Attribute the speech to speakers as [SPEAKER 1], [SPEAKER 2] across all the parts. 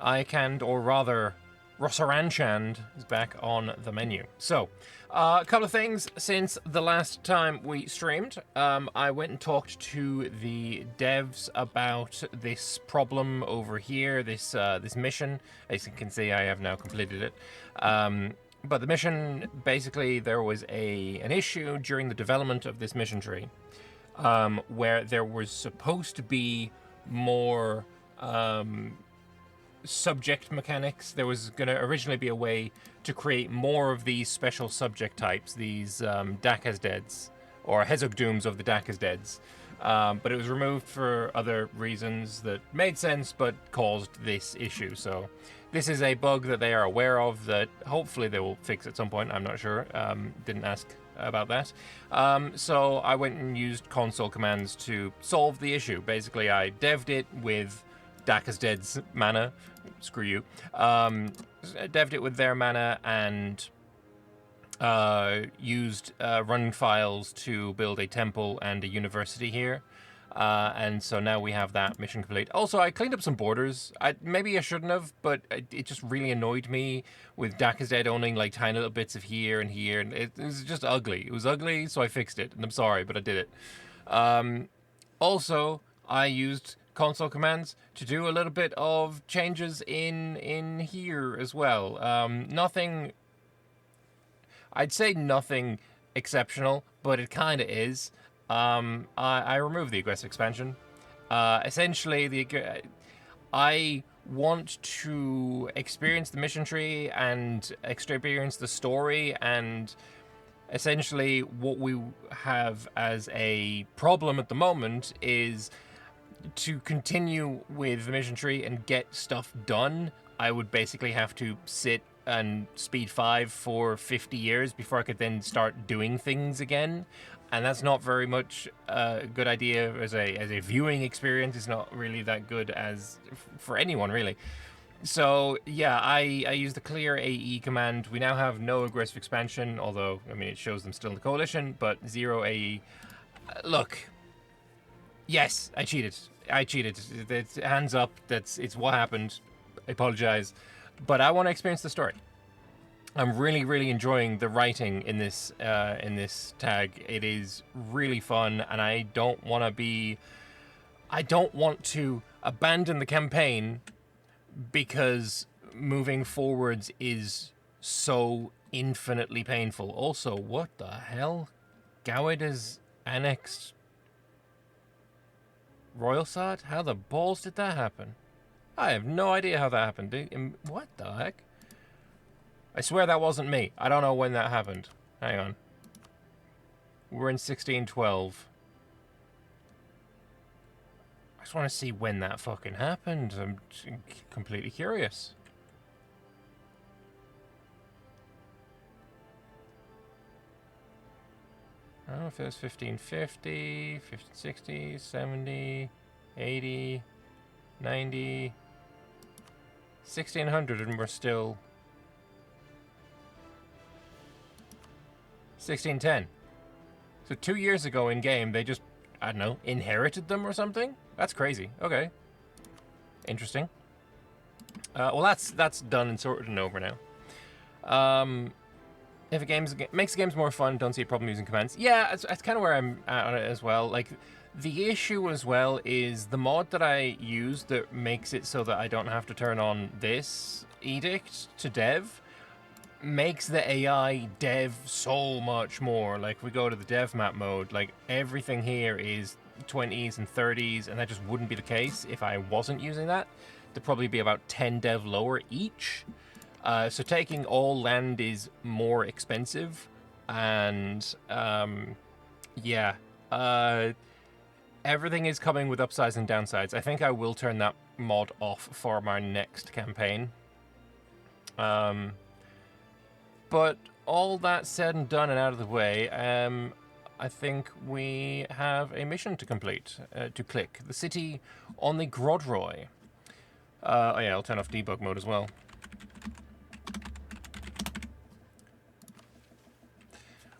[SPEAKER 1] Iochand, or rather, Anbennar is back on the menu. So, a couple of things since the last time we streamed. I went and talked to the devs about this problem over here, this mission. As you can see, I have now completed it. But the mission, basically, there was an issue during the development of this mission tree, where there was supposed to be more subject mechanics. There was going to originally be a way to create more of these special subject types, these Dacasdeads, or Hezogdooms of the Dacasdeads. But it was removed for other reasons that made sense but caused this issue. So this is a bug that they are aware of that hopefully they will fix at some point. I'm not sure. Didn't ask about that. So I went and used console commands to solve the issue. Basically, I dev'd it with Dacasdead's mana. Screw you. Dev'd it with their mana and used run files to build a temple and a university here. And so now we have that mission complete. Also, I cleaned up some borders. Maybe I shouldn't have, but it just really annoyed me with Dacasdead owning like tiny little bits of here and here. And it was just ugly. It was ugly, so I fixed it. And I'm sorry, but I did it. Also, I used console commands to do a little bit of changes in here as well. Nothing, I'd say nothing exceptional, but it kind of is. I removed the aggressive expansion. Essentially, I want to experience the mission tree and experience the story, and essentially what we have as a problem at the moment is to continue with the mission tree and get stuff done. I would basically have to sit and speed 5 for 50 years before I could then start doing things again. And that's not very much a good idea as a viewing experience. It's not really that good as for anyone, really. So, yeah, I use the clear AE command. We now have no aggressive expansion, although, I mean, it shows them still in the coalition, but 0 AE. Look, yes, I cheated. It's hands up. It's what happened. I apologize. But I want to experience the story. I'm really, really enjoying the writing in this tag. It is really fun, and I don't want to abandon the campaign because moving forwards is so infinitely painful. Also, what the hell? Gowed has annexed Royalsad? How the balls did that happen? I have no idea how that happened. What the heck? I swear that wasn't me. I don't know when that happened. Hang on. We're in 1612. I just want to see when that fucking happened. I'm completely curious. I don't know if it was 1550, 1560, 70, 80, 90, 1600, and we're still 1610. So 2 years ago in game, they just, I don't know, inherited them or something? That's crazy. Okay. Interesting. Well, that's done and sorted and over now. If a makes games more fun, don't see a problem using commands. Yeah, that's kind of where I'm at on it as well. Like, the issue as well is the mod that I use that makes it so that I don't have to turn on this edict to dev makes the AI dev so much more. Like, we go to the dev map mode, like, everything here is 20s and 30s, and that just wouldn't be the case if I wasn't using that. There'd probably be about 10 dev lower each. So taking all land is more expensive, and yeah, everything is coming with upsides and downsides. I think I will turn that mod off for my next campaign. But all that said and done and out of the way, I think we have a mission to complete, to click. The city on the Grodroy. Oh yeah, I'll turn off debug mode as well.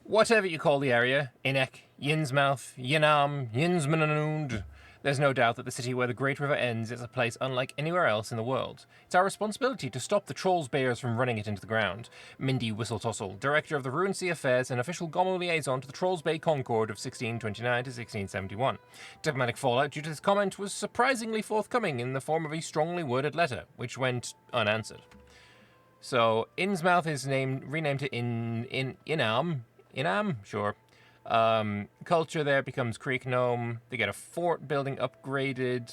[SPEAKER 1] Whatever you call the area, Inek, Yinsmouth, Yinam, Yinsmananud, There's no doubt that the city where the Great River ends is a place unlike anywhere else in the world. It's our responsibility to stop the Trolls Bears from running it into the ground. Mindy Whistletossle, director of the Ruin Sea Affairs and official Gommel liaison to the Trolls Bay Concord of 1629 to 1671. Diplomatic fallout due to this comment was surprisingly forthcoming in the form of a strongly worded letter, which went unanswered. So, Innsmouth is renamed to Inam. Inam? Sure. Culture there becomes Creek Gnome. They get a fort building upgraded.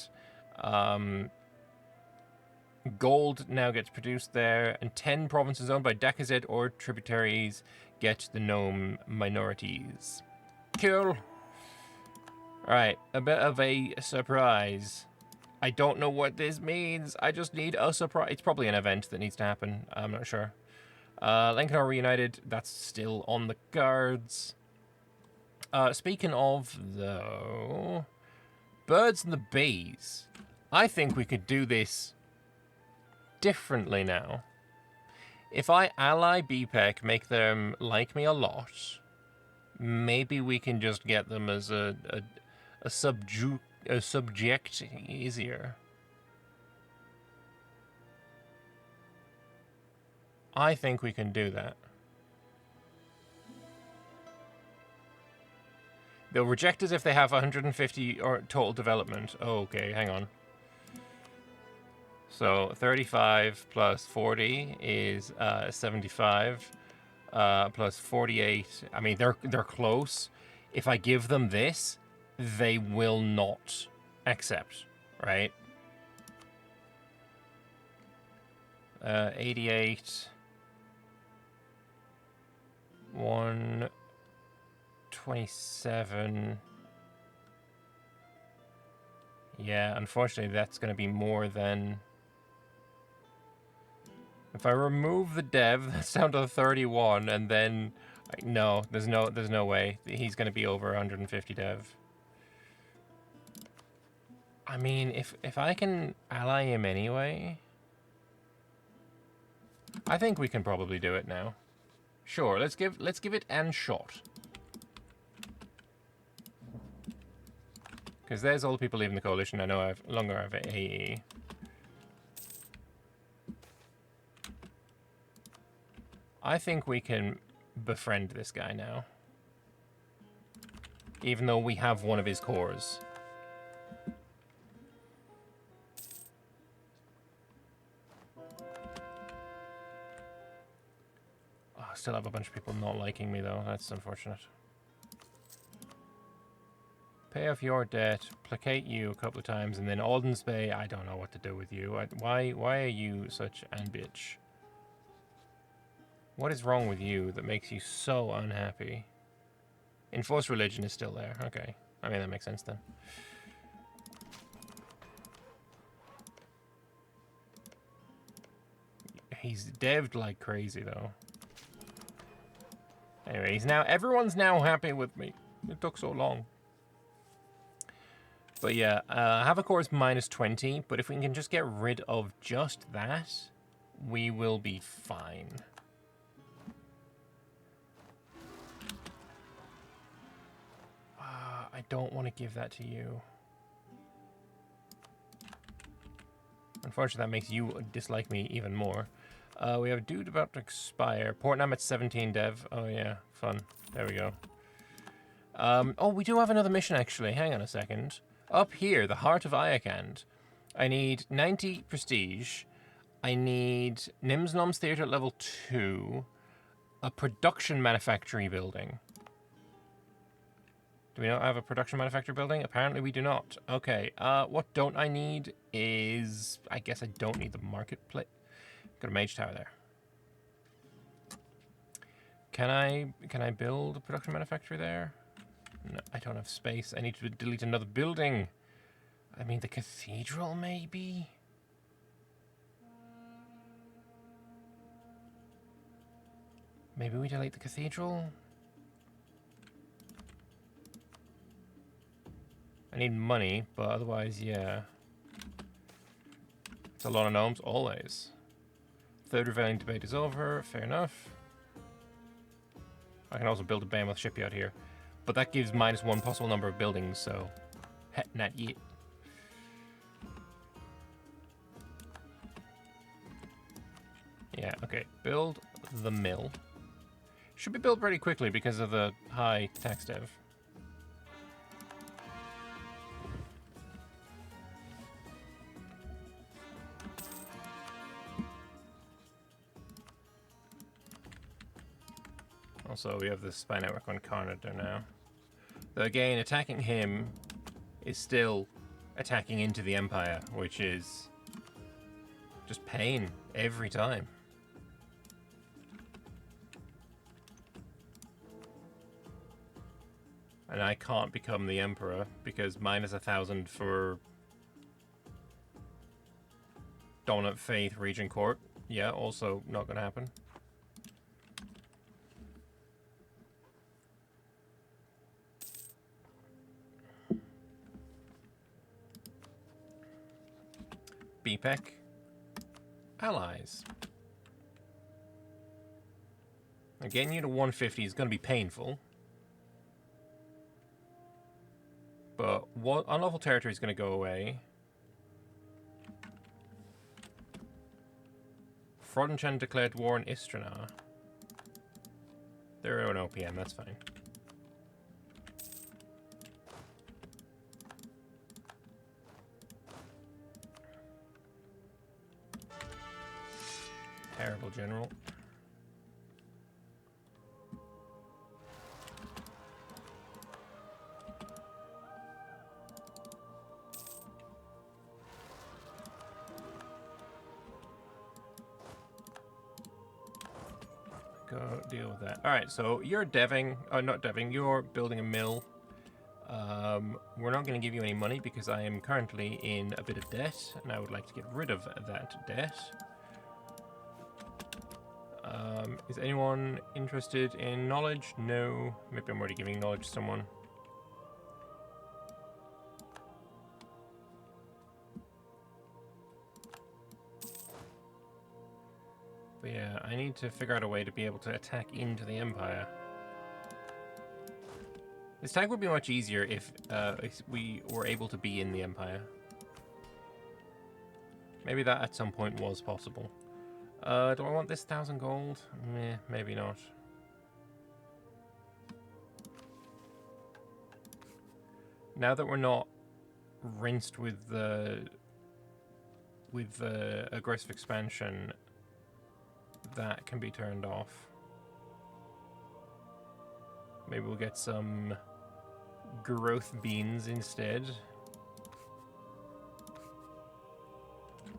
[SPEAKER 1] Gold now gets produced there. And 10 provinces owned by Dakazet or tributaries get the gnome minorities. Cool. Alright, a bit of a surprise. I don't know what this means. I just need a surprise. It's probably an event that needs to happen. I'm not sure. Lencanor reunited. That's still on the cards. Speaking of, though, birds and the bees. I think we could do this differently now. If I ally BPEC, make them like me a lot, maybe we can just get them as a subject easier. I think we can do that. They'll reject us if they have 150 or total development. Oh, okay, hang on. So 35 plus 40 is 75. Plus 48. I mean, they're close. If I give them this, they will not accept, right? 88. 127. Yeah, unfortunately, that's going to be more than... If I remove the dev, that's down to 31, and then... No, there's no way. He's going to be over 150 dev. I mean, if I can ally him anyway... I think we can probably do it now. Sure, let's give it an shot. Because there's all the people leaving the coalition. I know I've longer have AE. I think we can befriend this guy now. Even though we have one of his cores. Oh, I still have a bunch of people not liking me though. That's unfortunate. Pay off your debt, placate you a couple of times, and then Alden's Bay, I don't know what to do with you. Why are you such an bitch? What is wrong with you that makes you so unhappy? Enforced religion is still there. Okay. I mean, that makes sense then. He's devved like crazy, though. Anyway, everyone's now happy with me. It took so long. But yeah, Havocore is minus 20, but if we can just get rid of just that, we will be fine. I don't want to give that to you. Unfortunately, that makes you dislike me even more. We have a dude about to expire. Portnam at 17 dev. Oh yeah, fun. There we go. Oh, we do have another mission actually. Hang on a second. Up here, the heart of Iochand. I need 90 prestige. I need Nimsnom's Theatre at level 2. A production manufactory building. Do we not have a production manufacturer building? Apparently we do not. Okay, what don't I need is... I guess I don't need the marketplace. Got a mage tower there. Can I build a production manufacturer there? No, I don't have space. I need to delete another building. I mean, the cathedral, maybe? Maybe we delete the cathedral? I need money, but otherwise, yeah. It's a lot of gnomes, always. Third revealing debate is over, fair enough. I can also build a behemoth shipyard here. But that gives -1 possible number of buildings, so... not yet. Yeah, okay. Build the mill. Should be built pretty quickly because of the high tax dev. Also, we have the spy network on Carnage now. Though again, attacking him is still attacking into the Empire, which is just pain every time. And I can't become the Emperor because minus 1,000 for Dominant Faith Regent Court. Yeah, also not going to happen. BPEC. Allies. Now, getting you to 150 is going to be painful. But what unlawful territory is going to go away. Frodenchen declared war on Istrana. They're an OPM, that's fine. Terrible general. Go deal with that. Alright, so you're deving, not deving, you're building a mill. We're not going to give you any money because I am currently in a bit of debt, and I would like to get rid of that debt. Is anyone interested in knowledge? No. Maybe I'm already giving knowledge to someone. But yeah, I need to figure out a way to be able to attack into the Empire. This tag would be much easier if we were able to be in the Empire. Maybe that at some point was possible. Do I want this 1,000 gold? Meh, maybe not. Now that we're not rinsed with the aggressive expansion, that can be turned off. Maybe we'll get some growth beans instead.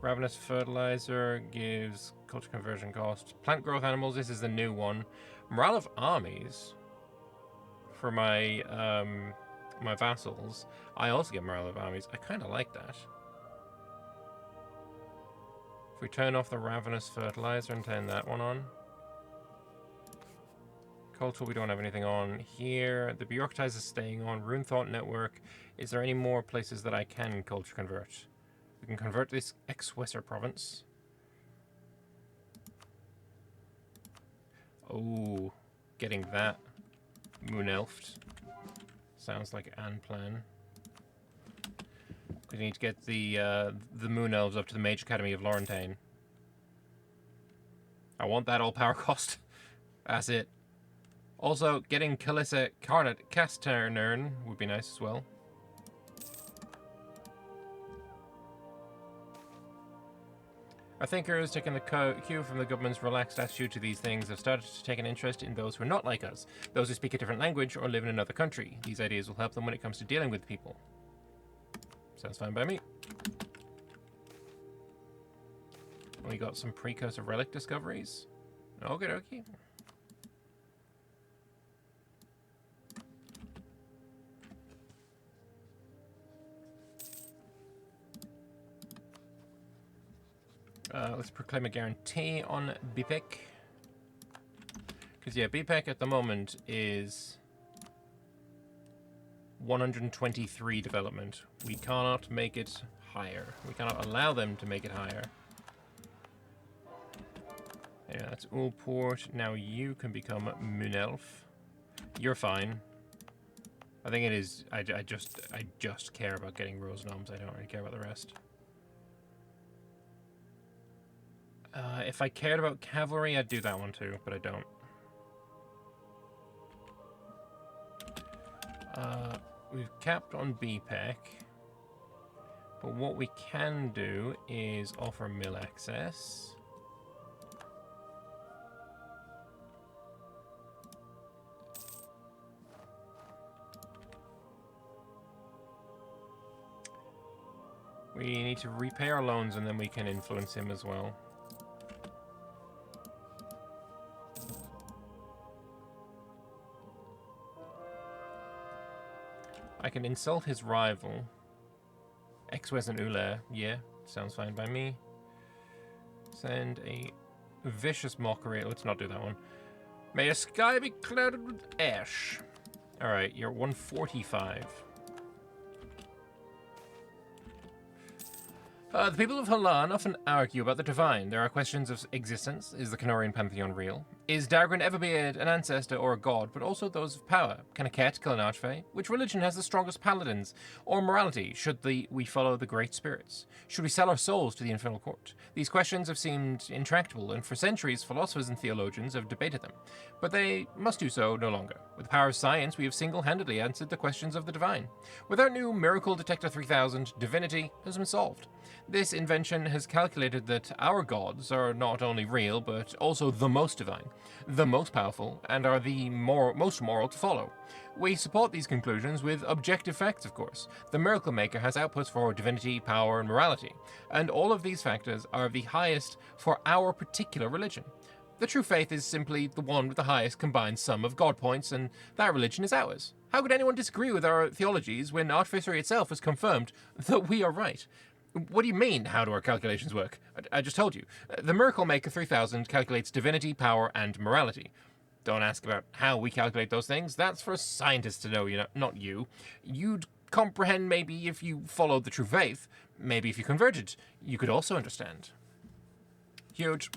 [SPEAKER 1] Ravenous fertilizer gives culture conversion cost. Plant growth animals, this is the new one. Morale of armies for my my vassals. I also get morale of armies. I kind of like that. If we turn off the ravenous fertilizer and turn that one on. Culture, we don't have anything on here. The bureaucratize is staying on. Rune Thought Network. Is there any more places that I can culture convert? We can convert this ex-Wesser province. Oh, getting that moon elfed. Sounds like an plan. We need to get the moon elves up to the Mage Academy of Laurentane. I want that all power cost. That's it. Also, getting Kalissa Carnot Casternern would be nice as well. Our thinkers, taking the cue from the government's relaxed attitude to these things, have started to take an interest in those who are not like us, those who speak a different language or live in another country. These ideas will help them when it comes to dealing with people. Sounds fine by me. We got some precursor relic discoveries. Okie dokie. Let's proclaim a guarantee on BPEC. Because, yeah, BPEC at the moment is 123 development. We cannot make it higher. We cannot allow them to make it higher. Yeah, that's Ulport. Now you can become Munelf. You're fine. I think it is... I just care about getting Rose Gnomes. I don't really care about the rest. If I cared about cavalry, I'd do that one too, but I don't. We've capped on BPEC, but what we can do is offer mill access. We need to repay our loans and then we can influence him as well. I can insult his rival. Exwes and Uller, yeah, sounds fine by me. Send a vicious mockery. Let's not do that one. May the sky be clouded with ash. Alright, you're 145. The people of Halan often argue about the divine. There are questions of existence. Is the Canorian pantheon real? Is Dargrin ever be an ancestor or a god, but also those of power? Can a cat kill an archfey? Which religion has the strongest paladins? Or morality? Should we follow the great spirits? Should we sell our souls to the infernal court? These questions have seemed intractable, and for centuries philosophers and theologians have debated them. But they must do so no longer. With the power of science, we have single-handedly answered the questions of the divine. With our new Miracle Detector 3000, divinity has been solved. This invention has calculated that our gods are not only real, but also the most divine, the most powerful, and are the most moral to follow. We support these conclusions with objective facts, of course. The Miracle Maker has outputs for divinity, power, and morality, and all of these factors are the highest for our particular religion. The true faith is simply the one with the highest combined sum of God points, and that religion is ours. How could anyone disagree with our theologies when artificery itself has confirmed that we are right? What do you mean, how do our calculations work? I just told you. The Miracle Maker 3000 calculates divinity, power, and morality. Don't ask about how we calculate those things. That's for scientists to know, not you. You'd comprehend maybe if you followed the true faith. Maybe if you converted, you could also understand. Huge.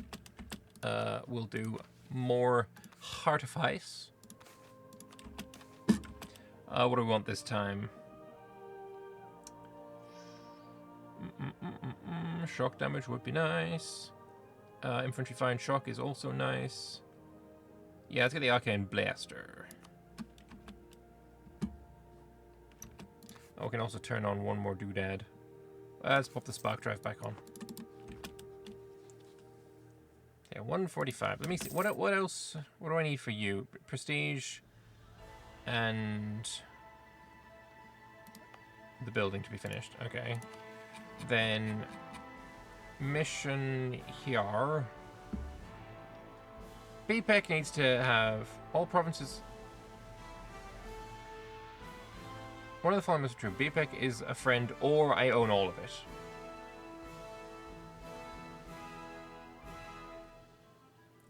[SPEAKER 1] We'll do more Heartifice. What do we want this time? Shock damage would be nice. Infantry fire and shock is also nice. Yeah, let's get the Arcane Blaster. Oh, we can also turn on one more doodad. Let's pop the spark drive back on. Yeah, 145. Let me see. What else? What do I need for you? Prestige and the building to be finished. Okay. Then mission here. BPEC needs to have all provinces. One of the following is true. BPEC is a friend, or I own all of it.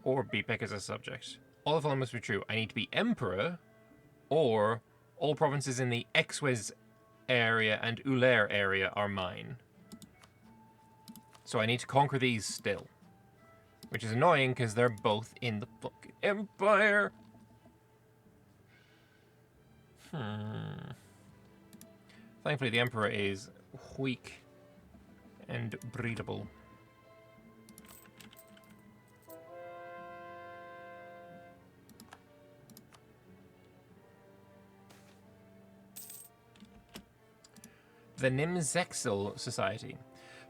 [SPEAKER 1] Or BPEC is a subject. All the following must be true. I need to be emperor, or all provinces in the Exwes area and Uller area are mine. So I need to conquer these still. Which is annoying because they're both in the fucking empire. Thankfully the emperor is weak and breedable. The Nimzexel Society.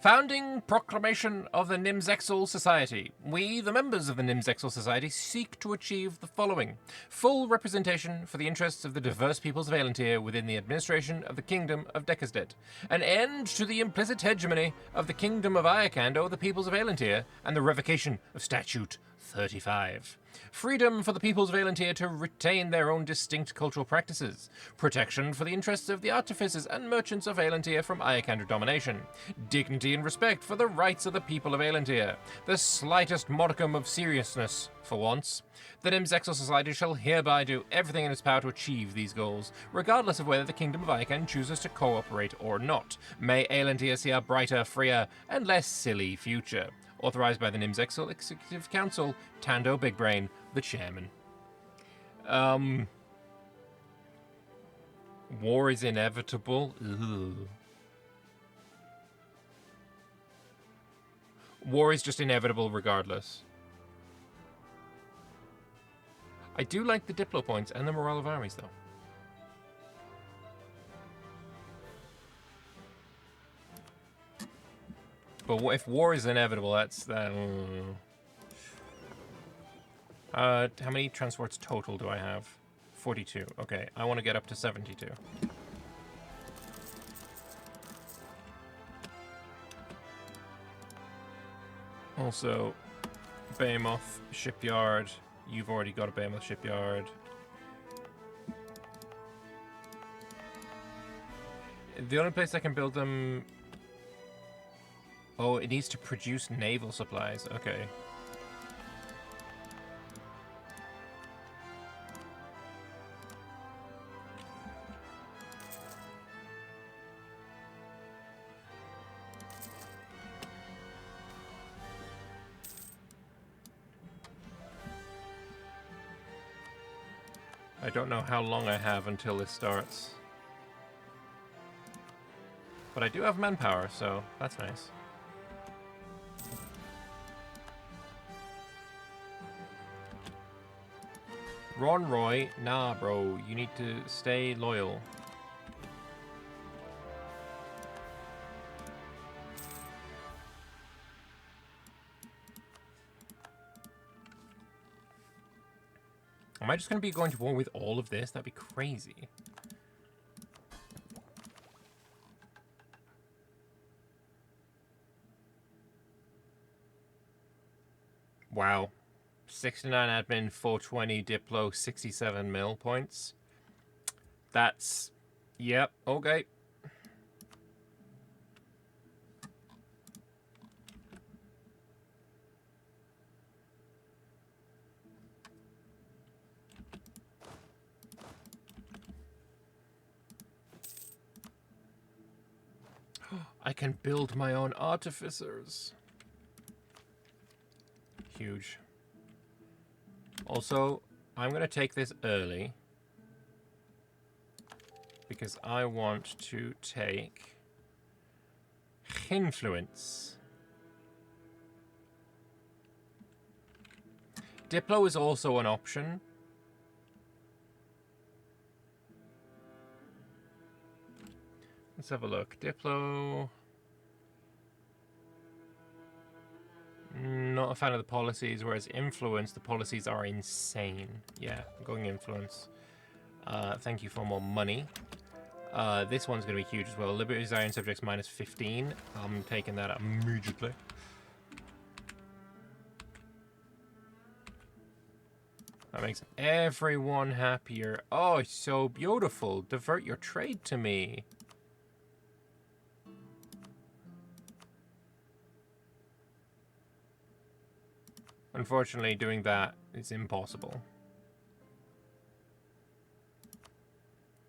[SPEAKER 1] Founding Proclamation of the Nimzexel Society. We, the members of the Nimzexel Society, seek to achieve the following. Full representation for the interests of the diverse peoples of Elantir within the administration of the Kingdom of Dekasdet. An end to the implicit hegemony of the Kingdom of Iochand over the peoples of Elantir, and the revocation of Statute 35. Freedom for the peoples of Elantir to retain their own distinct cultural practices. Protection for the interests of the artificers and merchants of Elantir from Iochander domination. Dignity and respect for the rights of the people of Elantir. The slightest modicum of seriousness, for once. The Nimzexel Society shall hereby do everything in its power to achieve these goals, regardless of whether the Kingdom of Iochand chooses to cooperate or not. May Elantir see a brighter, freer, and less silly future. Authorized by the Nimzexel Executive Council, Tando Big Brain, the chairman. War is inevitable. Ugh. War is just inevitable regardless. I do like the Diplo points and the morale of armies, though. But if war is inevitable, that's that. How many transports total do I have? 42. Okay, I want to get up to 72. Also, Behemoth shipyard. You've already got a Behemoth shipyard. The only place I can build them... Oh, it needs to produce naval supplies. Okay. I don't know how long I have until this starts. But I do have manpower, so that's nice. Ron Roy, nah bro, you need to stay loyal. Am I just going to be going to war with all of this? That'd be crazy. Wow. 69 admin, 420 Diplo, 67 mil points. That's... Yep, okay. I can build my own artificers. Huge. Also, I'm going to take this early because I want to take influence. Diplo is also an option. Let's have a look. Diplo. Not a fan of the policies, whereas influence, the policies are insane. Yeah, I'm going influence. Thank you for more money. This one's going to be huge as well. Liberty's Iron Subjects minus 15. I'm taking that immediately. That makes everyone happier. Oh, it's so beautiful. Divert your trade to me. Unfortunately, doing that is impossible.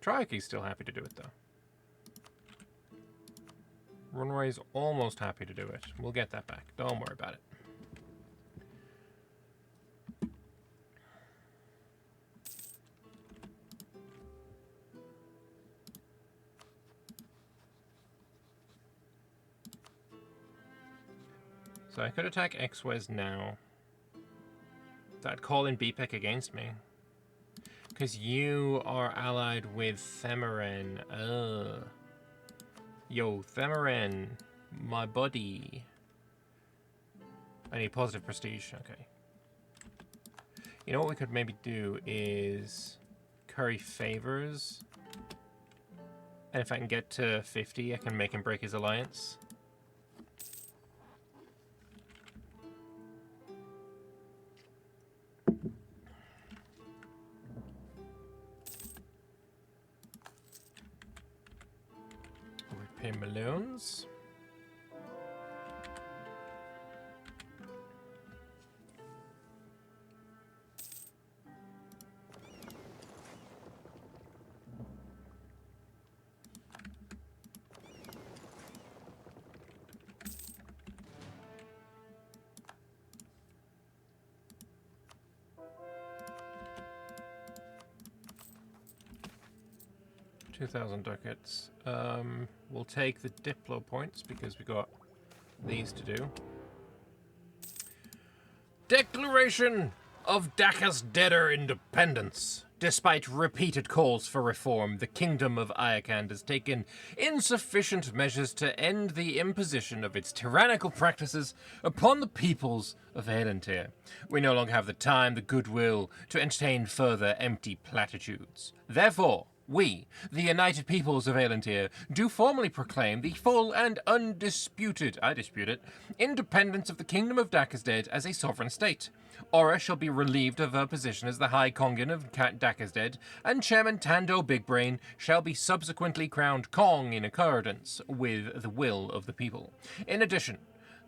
[SPEAKER 1] Triaki's still happy to do it, though. Runway's almost happy to do it. We'll get that back. Don't worry about it. So I could attack X-Wes now. That'd call in BPEC against me. Because you are allied with Themeren. Yo, Themeren, my buddy. I need positive prestige. Okay. You know what we could maybe do is curry favors. And if I can get to 50, I can make him break his alliance. Pay Malones. $2,000 ducats. We'll take the Diplo points because we got these to do. Declaration of Dacus Deader Independence. Despite repeated calls for reform, the Kingdom of Iochand has taken insufficient measures to end the imposition of its tyrannical practices upon the peoples of Elantir. We no longer have the time, the goodwill, to entertain further empty platitudes. Therefore, we, the United Peoples of Elantir, do formally proclaim the full and undisputed, independence of the Kingdom of Dacusdead as a sovereign state. Aura shall be relieved of her position as the High Kongan of Dacusdead, and Chairman Tando Bigbrain shall be subsequently crowned Kong in accordance with the will of the people. In addition,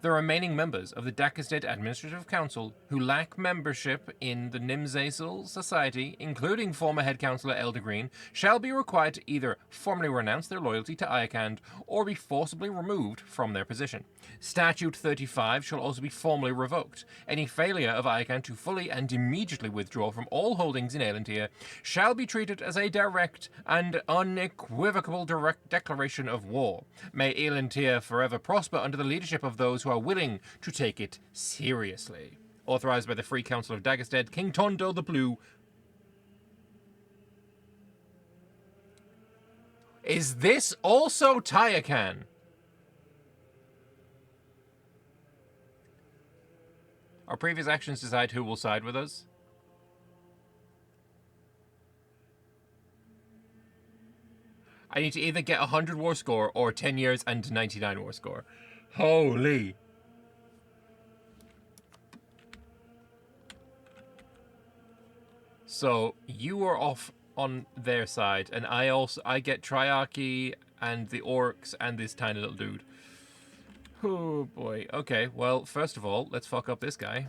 [SPEAKER 1] the remaining members of the Dacusdead Administrative Council who lack membership in the Nimzazel Society, including former head councillor Elder Green, shall be required to either formally renounce their loyalty to Iochand or be forcibly removed from their position. Statute 35 shall also be formally revoked. Any failure of Iochand to fully and immediately withdraw from all holdings in Elantir shall be treated as a direct and unequivocal declaration of war. May Elantir forever prosper under the leadership of those who are willing to take it seriously. Authorized by the Free Council of Daggerstead, King Tondo the Blue. Is this also Tyakan? Our previous actions decide who will side with us. I need to either get 100 war score or 10 years and 99 war score. Holy. So you are off on their side, and I get Triarchy and the orcs and this tiny little dude. Oh boy. Okay, well, first of all, let's fuck up this guy.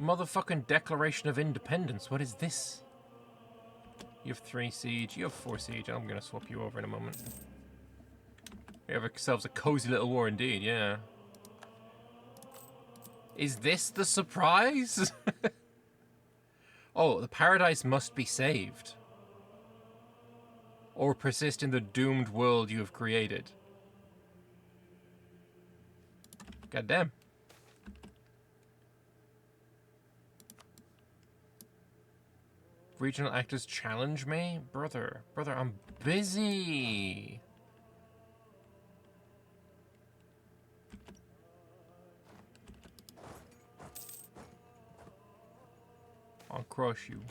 [SPEAKER 1] Motherfucking Declaration of Independence. What is this? You have 3 siege. You have 4 siege. I'm gonna swap you over in a moment. We have ourselves a cozy little war indeed, yeah. Is this the surprise? Oh, the paradise must be saved. Or persist in the doomed world you have created. Goddamn. Regional actors challenge me? Brother, I'm busy. I'll crush you.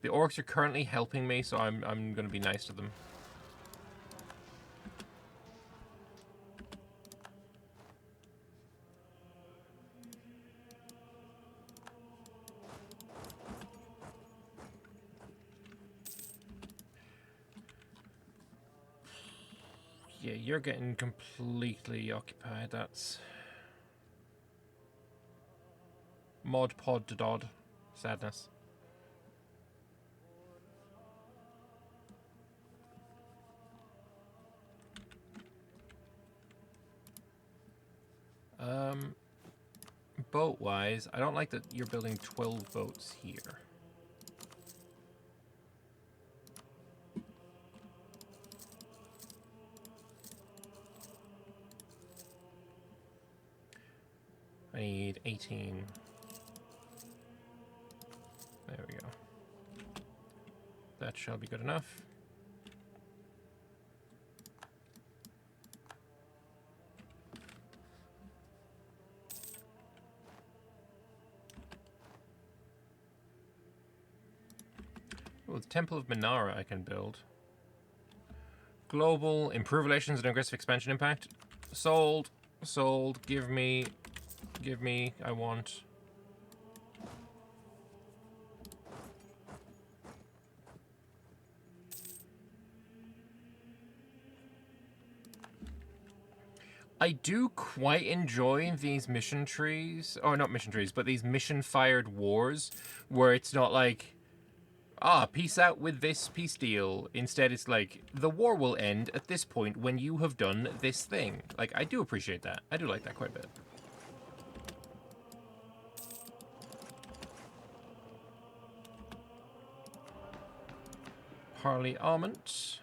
[SPEAKER 1] The orcs are currently helping me, so I'm gonna be nice to them. Yeah, you're getting completely occupied. That's Mod Pod to Dodd. Sadness. Boat-wise, I don't like that you're building 12 boats here. I need 18. There we go. That shall be good enough. Oh, the Temple of Minara I can build. Global, improve relations and aggressive expansion impact. Sold. Sold. Give me, I want. I do quite enjoy these mission trees, or not mission trees, but these mission-fired wars, where it's not like, peace out with this peace deal. Instead, it's like, the war will end at this point when you have done this thing. Like, I do appreciate that. I do like that quite a bit. Parliament.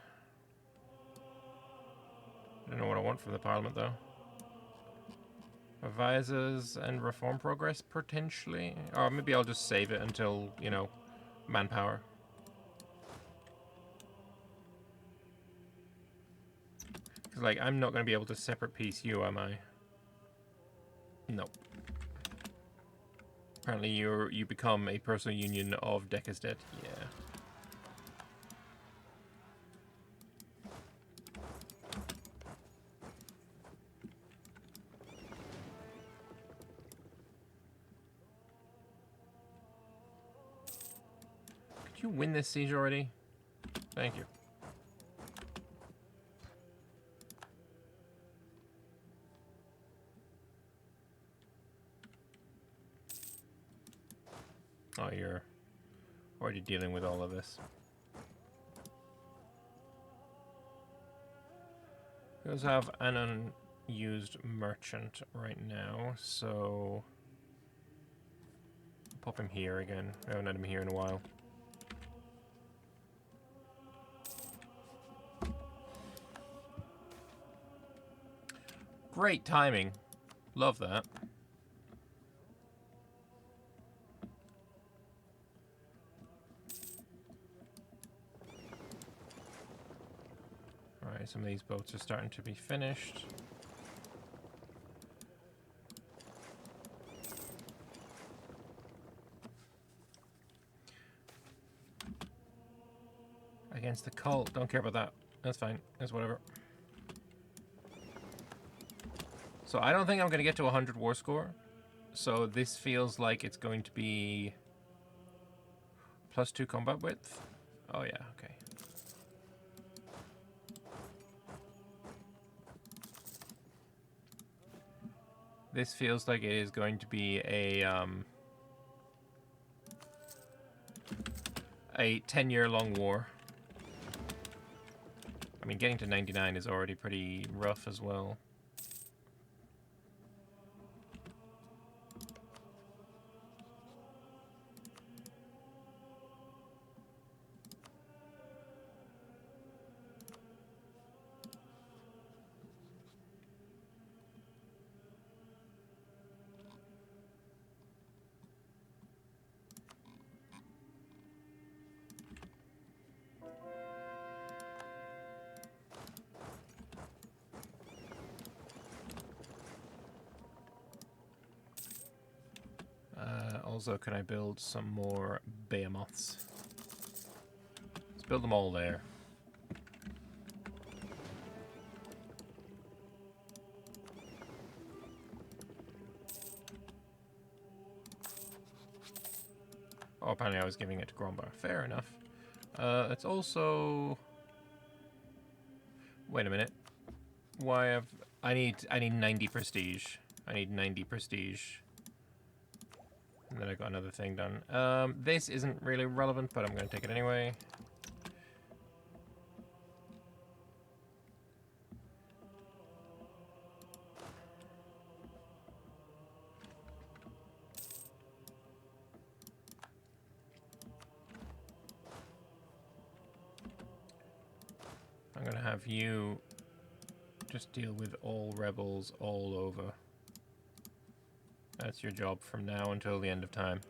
[SPEAKER 1] I don't know what I want from the Parliament, though. Revises and reform progress, potentially. Or maybe I'll just save it until, you know, manpower. Because, like, I'm not going to be able to separate piece you, am I? No. Apparently you become a personal union of Decazdet. Yeah. Could you win this siege already? Thank you. Oh, you're already dealing with all of this. We also have an unused merchant right now, so pop him here again. I haven't had him here in a while. Great timing. Love that. Alright, some of these boats are starting to be finished. Against the cult. Don't care about that. That's fine. That's whatever. So I don't think I'm going to get to 100 war score. So this feels like it's going to be +2 combat width. Oh yeah, okay. This feels like it is going to be a 10-year long war. I mean, getting to 99 is already pretty rough as well. Also, can I build some more behemoths? Let's build them all there. Oh, apparently I was giving it to Grombar. Fair enough. It's also... Wait a minute. Why have... I need 90 prestige. I need 90 prestige. And then I got another thing done. This isn't really relevant, but I'm going to take it anyway. I'm going to have you just deal with all rebels all over. That's your job from now until the end of time.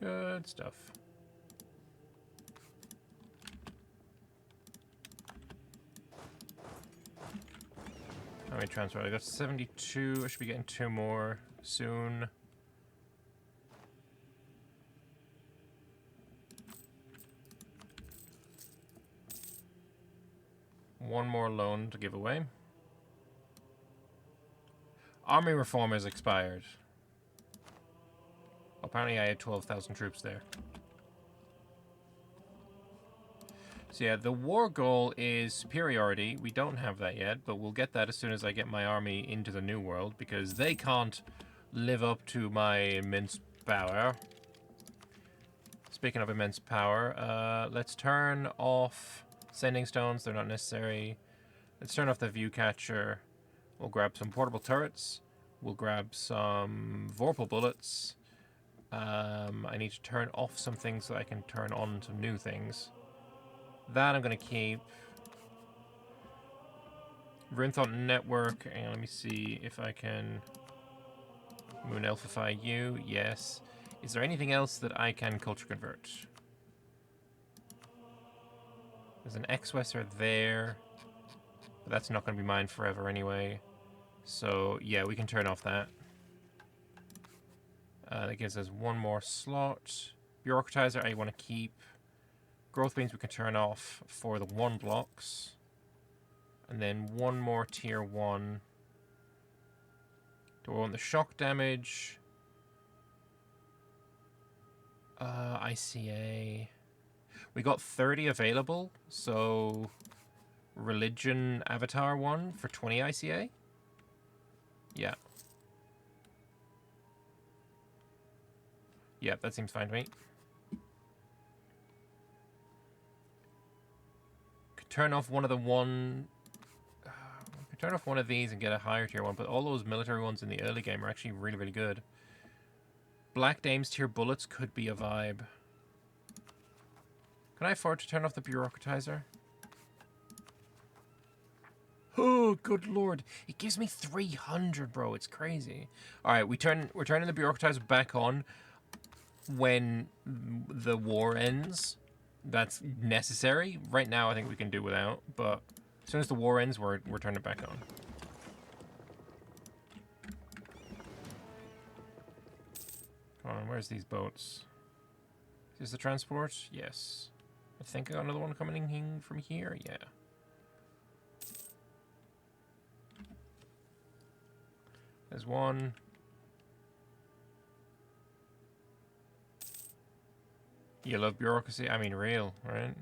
[SPEAKER 1] Good stuff. How many transfer? I got 72. I should be getting 2 more soon. One more loan to give away. Army reform has expired. Apparently I had 12,000 troops there. So yeah, the war goal is superiority. We don't have that yet, but we'll get that as soon as I get my army into the New World, because they can't live up to my immense power. Speaking of immense power, let's turn off sending stones. They're not necessary. Let's turn off the view catcher. We'll grab some portable turrets. We'll grab some Vorpal bullets. I need to turn off some things so I can turn on some new things. That I'm going to keep. Runethought Network. And let me see if I can Moon Elfify you. Yes. Is there anything else that I can culture convert? There's an X-Wesser there. But that's not going to be mine forever anyway. So, yeah, we can turn off that. That gives us one more slot. Bureaucratizer, I want to keep. Growth beams we can turn off for the 1 blocks. And then one more tier 1. Do we want the shock damage? ICA. We got 30 available, so Religion Avatar 1 for 20 ICA? Yeah. Yeah, that seems fine to me. Could turn off one of the could turn off one of these and get a higher tier 1, but all those military ones in the early game are actually really, really good. Black Dame's tier bullets could be a vibe. Can I afford to turn off the bureaucratizer? Oh, good lord. It gives me 300, bro. It's crazy. Alright, we're turning the bureaucratizer back on when the war ends. That's necessary. Right now, I think we can do without, but as soon as the war ends, we're turning it back on. Come on, where's these boats? Is this the transport? Yes. I think I got another one coming in from here. Yeah. There's one. You love bureaucracy? I mean real, right?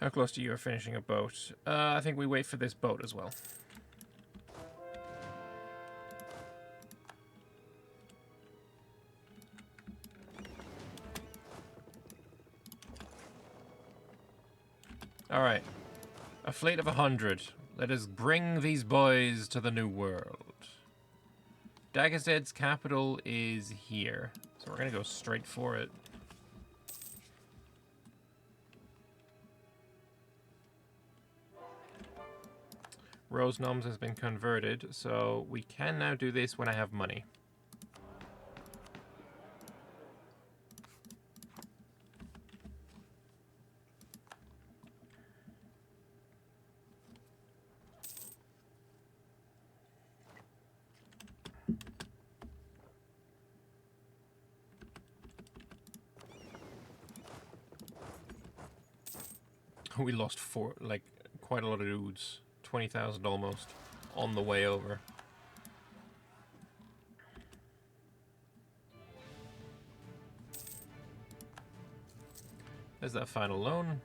[SPEAKER 1] How close to you are finishing a boat? I think we wait for this boat as well. Alright. A fleet of 100. Let us bring these boys to the new world. Daggerstead's capital is here. So we're going to go straight for it. Rose Gnomes has been converted, so we can now do this when I have money. We lost quite a lot of dudes. 20,000 almost on the way over. There's that final loan.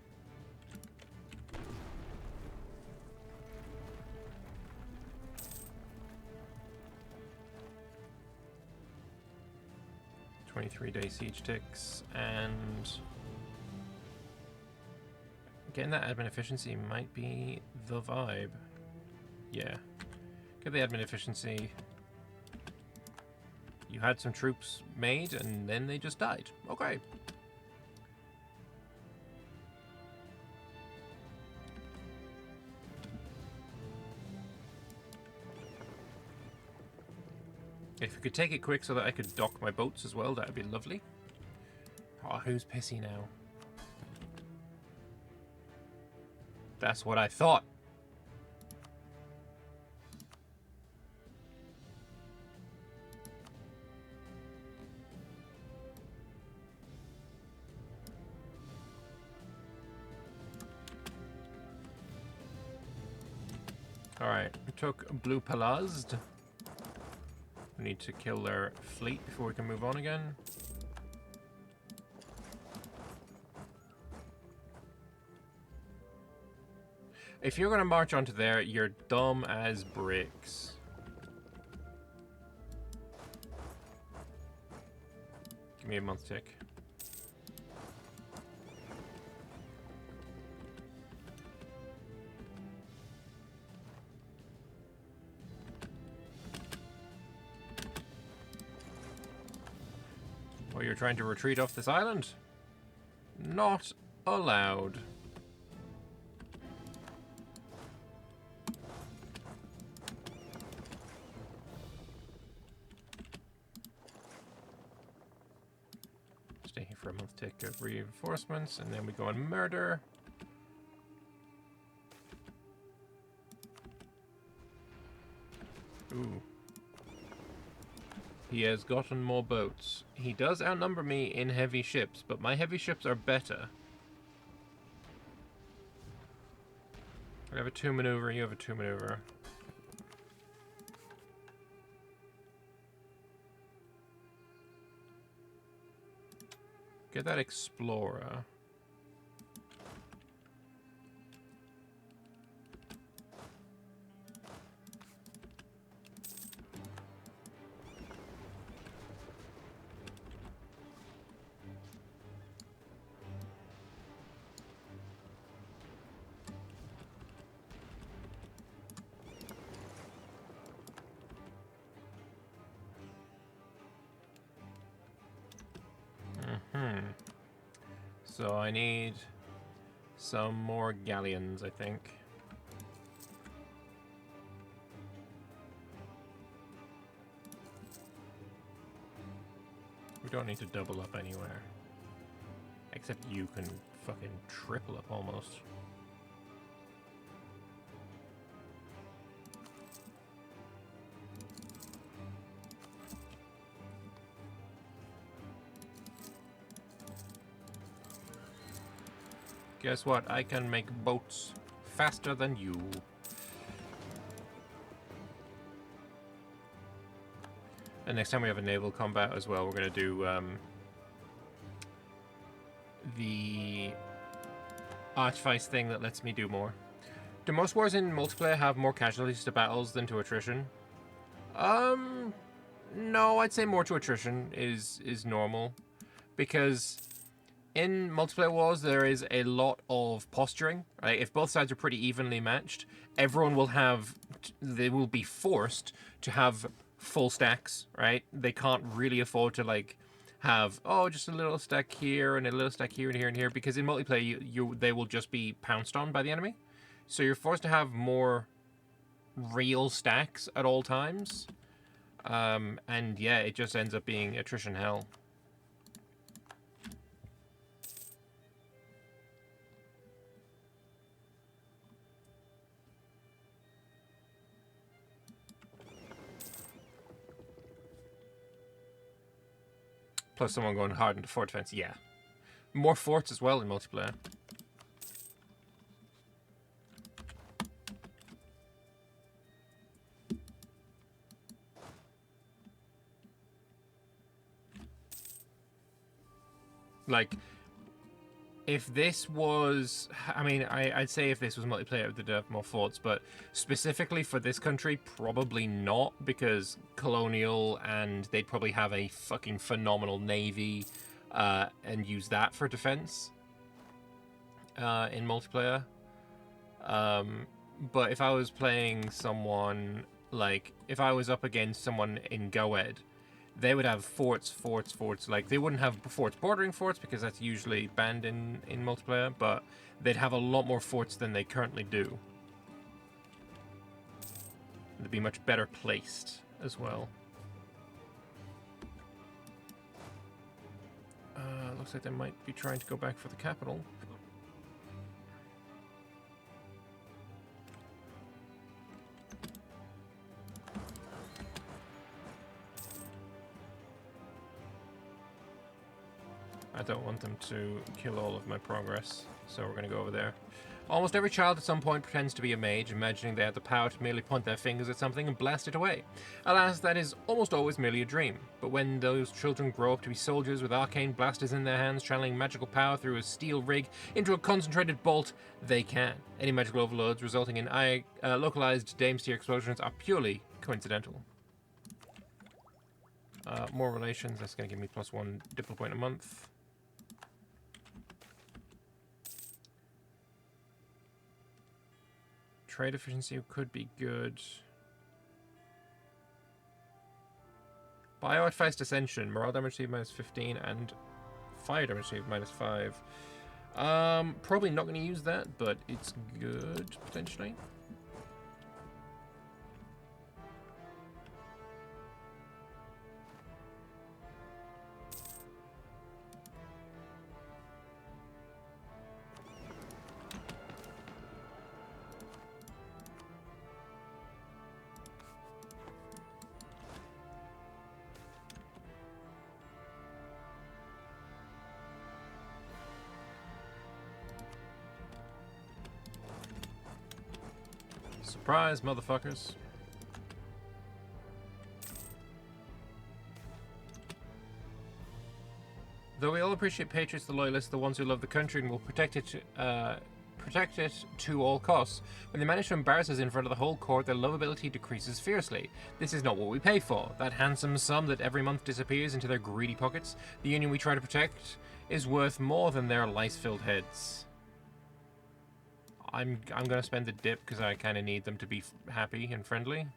[SPEAKER 1] "23-day siege ticks," and getting that admin efficiency might be the vibe. Yeah. Get the admin efficiency. You had some troops made, and then they just died. Okay. If we could take it quick so that I could dock my boats as well, that would be lovely. Oh, who's pissy now? That's what I thought. Alright, we took Blue Palazd. We need to kill their fleet before we can move on again. If you're going to march onto there, you're dumb as bricks. Give me a month tick. Or you're trying to retreat off this island? Not allowed. Stay here for a month tick of reinforcements, and then we go and murder. Ooh. He has gotten more boats. He does outnumber me in heavy ships, but my heavy ships are better. I have a 2 maneuver, you have a 2 maneuver. Get that explorer. So I need some more galleons, I think. We don't need to double up anywhere. Except you can fucking triple up almost. Guess what? I can make boats faster than you. And next time we have a naval combat as well, we're going to do the Archvice thing that lets me do more. Do most wars in multiplayer have more casualties to battles than to attrition? No, I'd say more to attrition is normal. Because in multiplayer wars, there is a lot of posturing. Right? If both sides are pretty evenly matched, everyone will have... They will be forced to have full stacks, right? They can't really afford to, like, have, oh, just a little stack here and a little stack here and here and here. Because in multiplayer, they will just be pounced on by the enemy. So you're forced to have more real stacks at all times. And yeah, it just ends up being attrition hell. Plus someone going hard into fort defense, yeah. More forts as well in multiplayer. Like, if this was... I mean, I'd say if this was multiplayer, they'd have more forts, but specifically for this country, probably not, because colonial, and they'd probably have a fucking phenomenal navy, and use that for defense in multiplayer. But if I was playing someone, like, if I was up against someone in Goed, they would have forts. Like, they wouldn't have forts bordering forts, because that's usually banned in multiplayer, but they'd have a lot more forts than they currently do. They'd be much better placed as well. Looks like they might be trying to go back for the capital. I don't want them to kill all of my progress, so we're going to go over there. Almost every child at some point pretends to be a mage, imagining they have the power to merely point their fingers at something and blast it away. Alas, that is almost always merely a dream. But when those children grow up to be soldiers with arcane blasters in their hands, channeling magical power through a steel rig into a concentrated bolt, they can. Any magical overloads resulting in localized Damestier explosions are purely coincidental. More relations, that's going to give me +1 diplo point a month. Trade efficiency could be good. Bio-Advice Ascension, morale damage received -15 and fire damage received -5. Probably not going to use that, but it's good, potentially. Surprise, motherfuckers. Though we all appreciate patriots, the loyalists, the ones who love the country and will protect it to all costs, when they manage to embarrass us in front of the whole court, their lovability decreases fiercely. This is not what we pay for. That handsome sum that every month disappears into their greedy pockets, the union we try to protect, is worth more than their lice-filled heads. I'm gonna spend the dip because I kind of need them to be happy and friendly.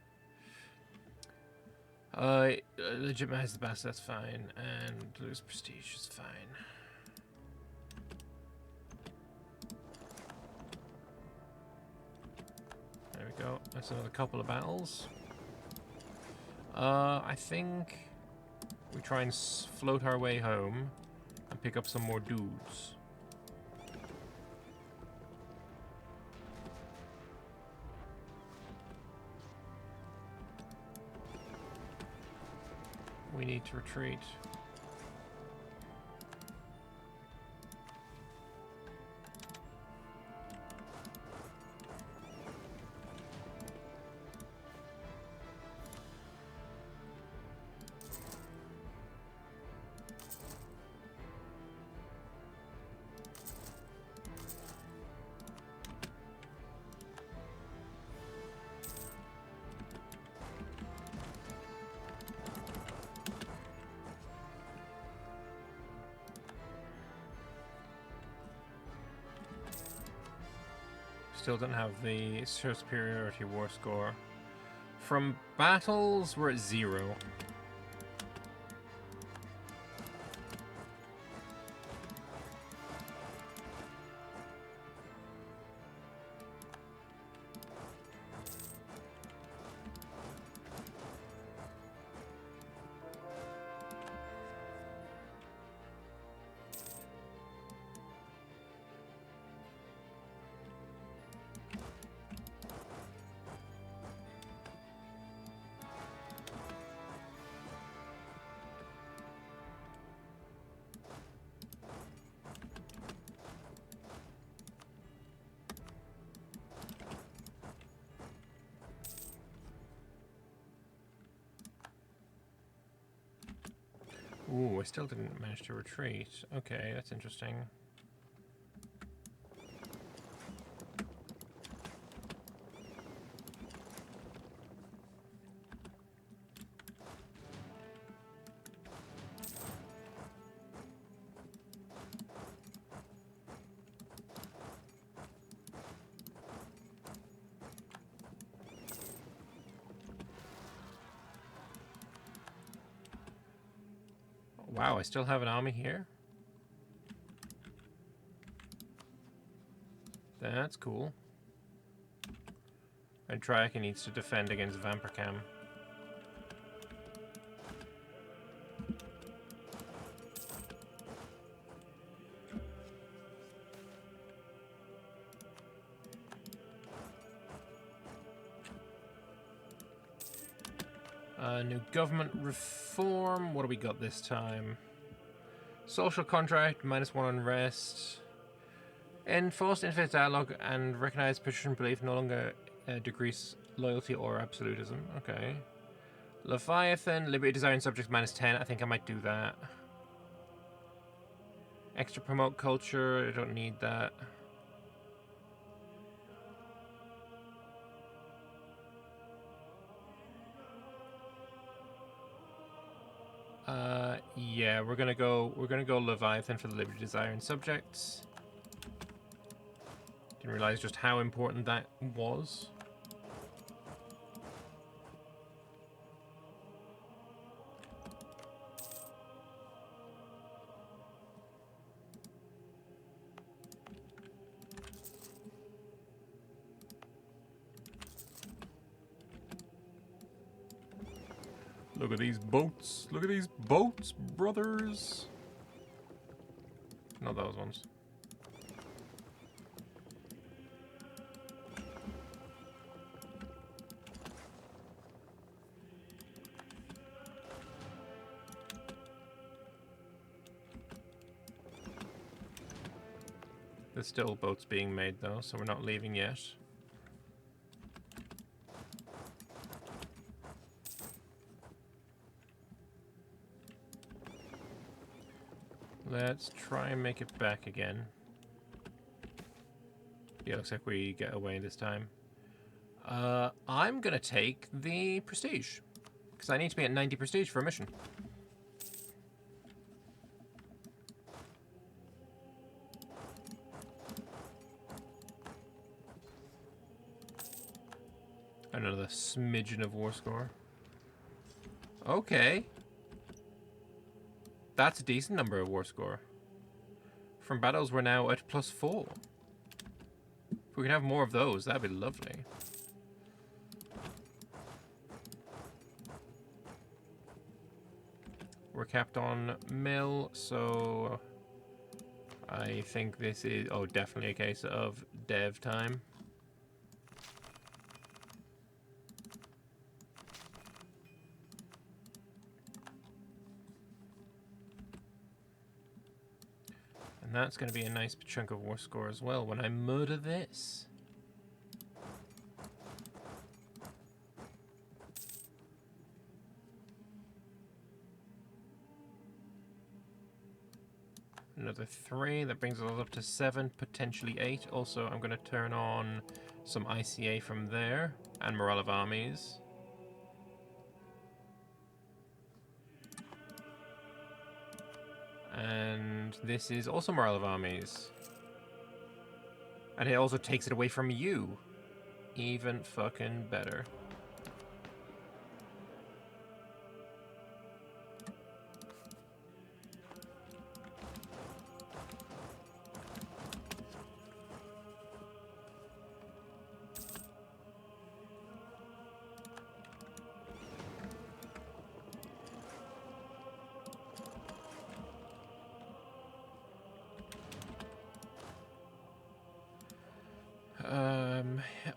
[SPEAKER 1] Legitimize the best, that's fine, and lose prestige is fine. There we go. That's another couple of battles. I think we try and float our way home and pick up some more dudes. We need to retreat. Still don't have the superiority war score. From battles, we're at 0. Ooh, I still didn't manage to retreat. Okay, that's interesting. Wow, I still have an army here? That's cool. And Draconic needs to defend against Vampircam. New government reform. What do we got this time? Social contract, -1 unrest. Enforced interfaith dialogue and recognized patrician belief no longer decrease loyalty or absolutism. Okay. Leviathan, liberty desiring subjects -10. I think I might do that. Extra promote culture. I don't need that. Yeah, we're gonna go Leviathan for the liberty desiring subjects. Didn't realize just how important that was. Look at these boats. Look at these boats, brothers. Not those ones. There's still boats being made though, so we're not leaving yet. Let's try and make it back again. Yeah, looks like we get away this time. I'm gonna take the prestige, because I need to be at 90 prestige for a mission. Another smidgen of war score. Okay. That's a decent number of war score. From battles, we're now at +4. If we can have more of those, that'd be lovely. We're capped on mill, so I think this is, oh, definitely a case of dev time. And that's going to be a nice chunk of war score as well when I murder this. Another 3, that brings us up to 7, potentially 8. Also, I'm going to turn on some ICA from there, and morale of armies. And this is also morale of armies. And it also takes it away from you. Even fucking better.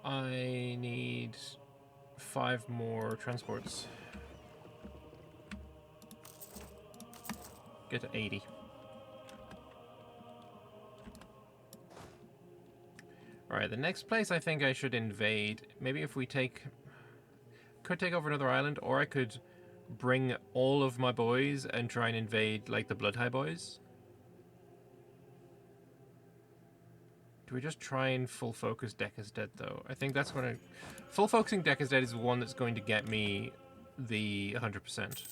[SPEAKER 1] I need 5 more transports. Get to 80. Alright, the next place I think I should invade, maybe if we could take over another island, or I could bring all of my boys and try and invade, like, the Blood High boys. Do we just try and full focus Deck is Dead, though? I think that's going to... Full focusing Deck is Dead is the one that's going to get me the 100%.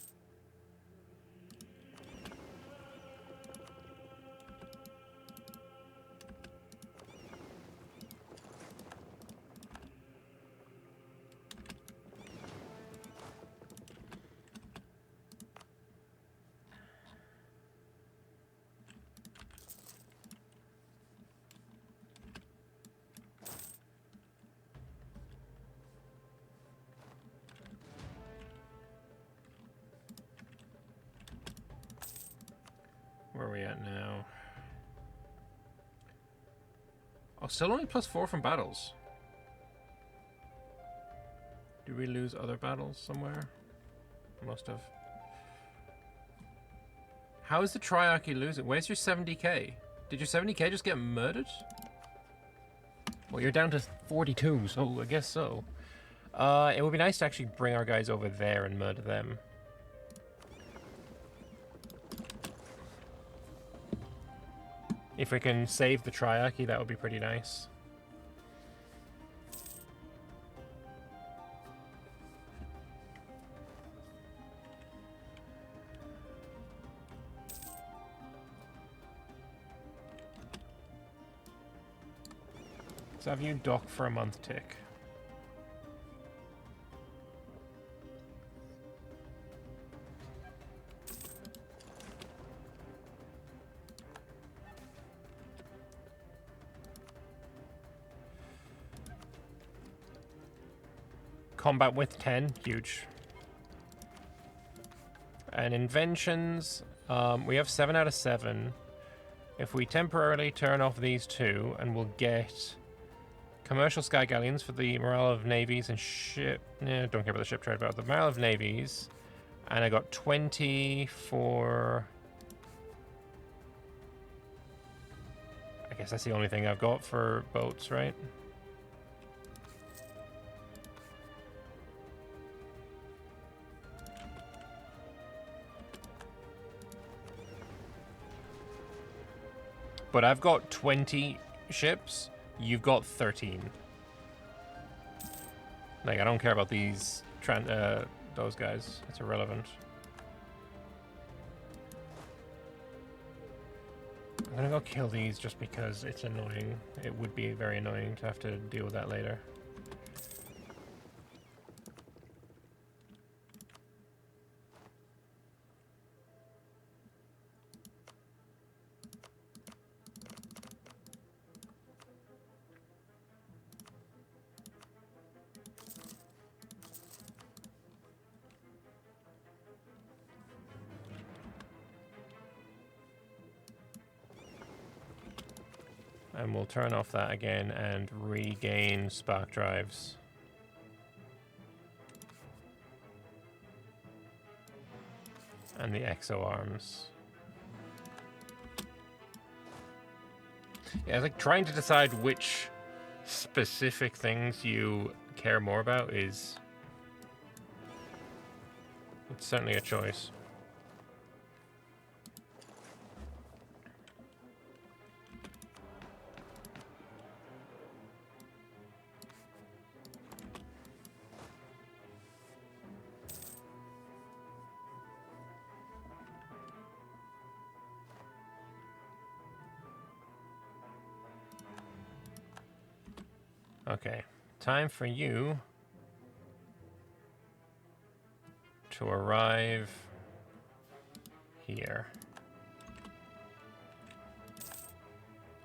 [SPEAKER 1] Where are we at now? Oh, still only +4 from battles. Did we lose other battles somewhere? Must have. How is the Triarchy losing? Where's your 70k? Did your 70k just get murdered? Well, you're down to 42, so I guess so. It would be nice to actually bring our guys over there and murder them. If we can save the triarchy, that would be pretty nice. So have you dock for a month tick? Combat with 10, huge. And inventions, we have 7 out of 7. If we temporarily turn off these two, and we'll get commercial sky galleons for the morale of navies and ship. Yeah, don't care about the ship trade, but the morale of navies. And I got 20 for. I guess that's the only thing I've got for boats, right? But I've got 20 ships. You've got 13. Like, I don't care about these those guys. It's irrelevant. I'm gonna go kill these just because it's annoying. It would be very annoying to have to deal with that later. And we'll turn off that again and regain spark drives. And the exo arms. Yeah, like trying to decide which specific things you care more about is... It's certainly a choice. Okay, time for you to arrive here.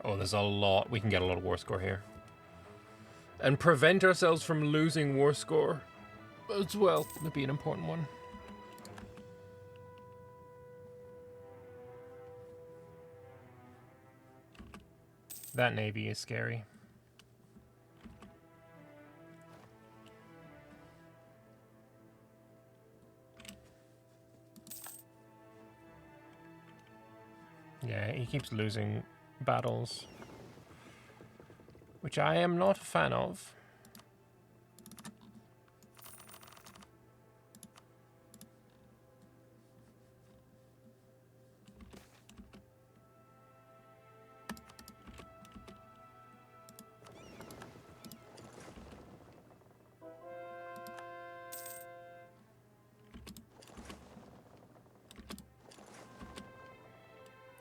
[SPEAKER 1] Oh, there's a lot. We can get a lot of war score here. And prevent ourselves from losing war score as well. That'd be an important one. That navy is scary. Yeah, he keeps losing battles, which I am not a fan of.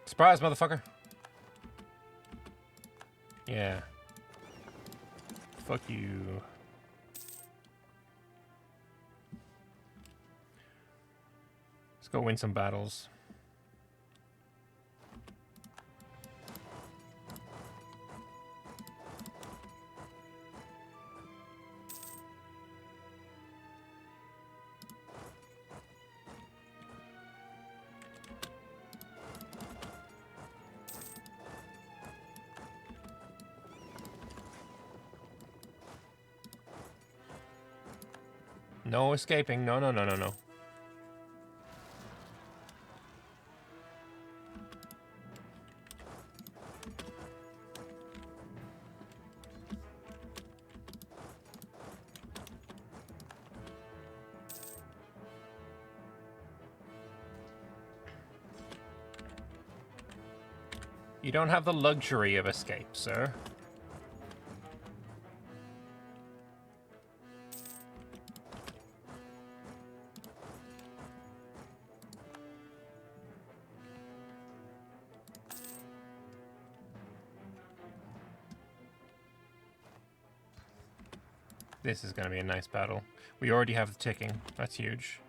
[SPEAKER 1] Surprise, motherfucker. Yeah. Fuck you. Let's go win some battles. No escaping. No, no, no, no, no. You don't have the luxury of escape, sir. This is going to be a nice battle. We already have the ticking. That's huge.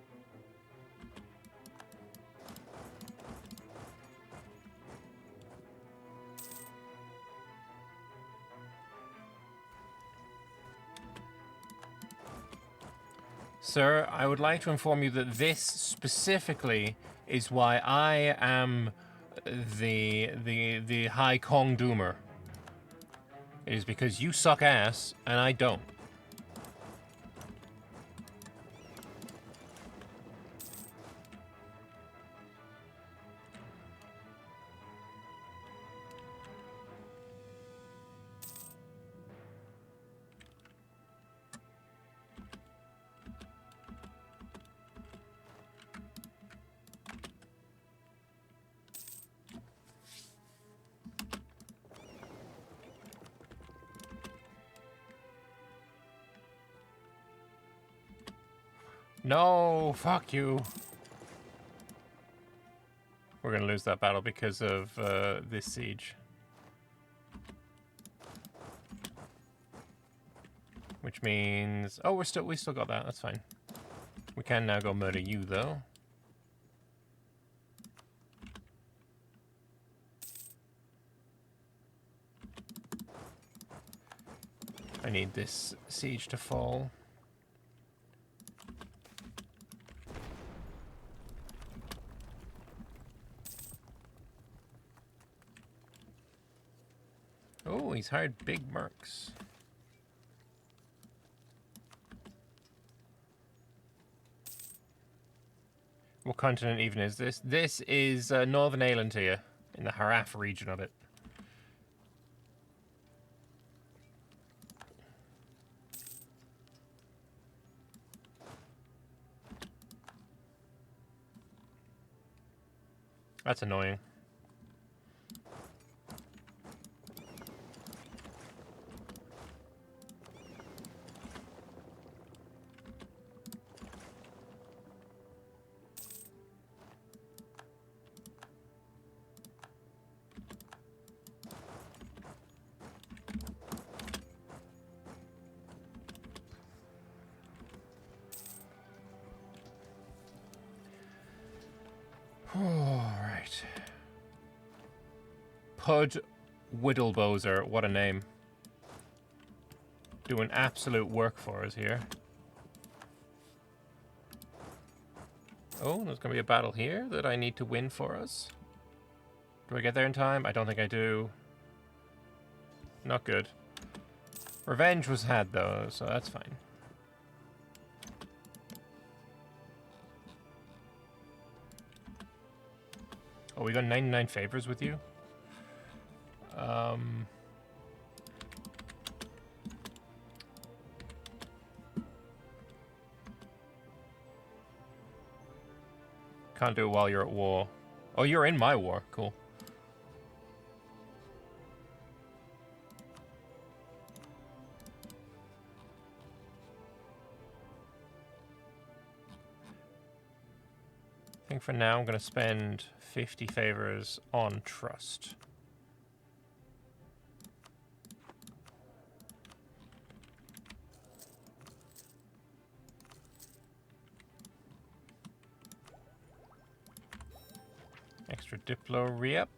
[SPEAKER 1] Sir, I would like to inform you that this specifically is why I am the High Kong Doomer. It is because you suck ass and I don't. No, fuck you. We're gonna lose that battle because of this siege. Which means, oh, we still got that. That's fine. We can now go murder you though. I need this siege to fall. Oh, he's hired big mercs. What continent even is this? This is Northern Ireland here, in the Haraf region of it. That's annoying. Alright. Pud Whittlebozer, what a name. Doing absolute work for us here. Oh, there's going to be a battle here that I need to win for us. Do I get there in time? I don't think I do. Not good. Revenge was had, though, so that's fine. Oh, we got 99 favors with you? Can't do it while you're at war. Oh, you're in my war. Cool. I think for now I'm going to spend 50 favors on trust. Extra Diplo re-up.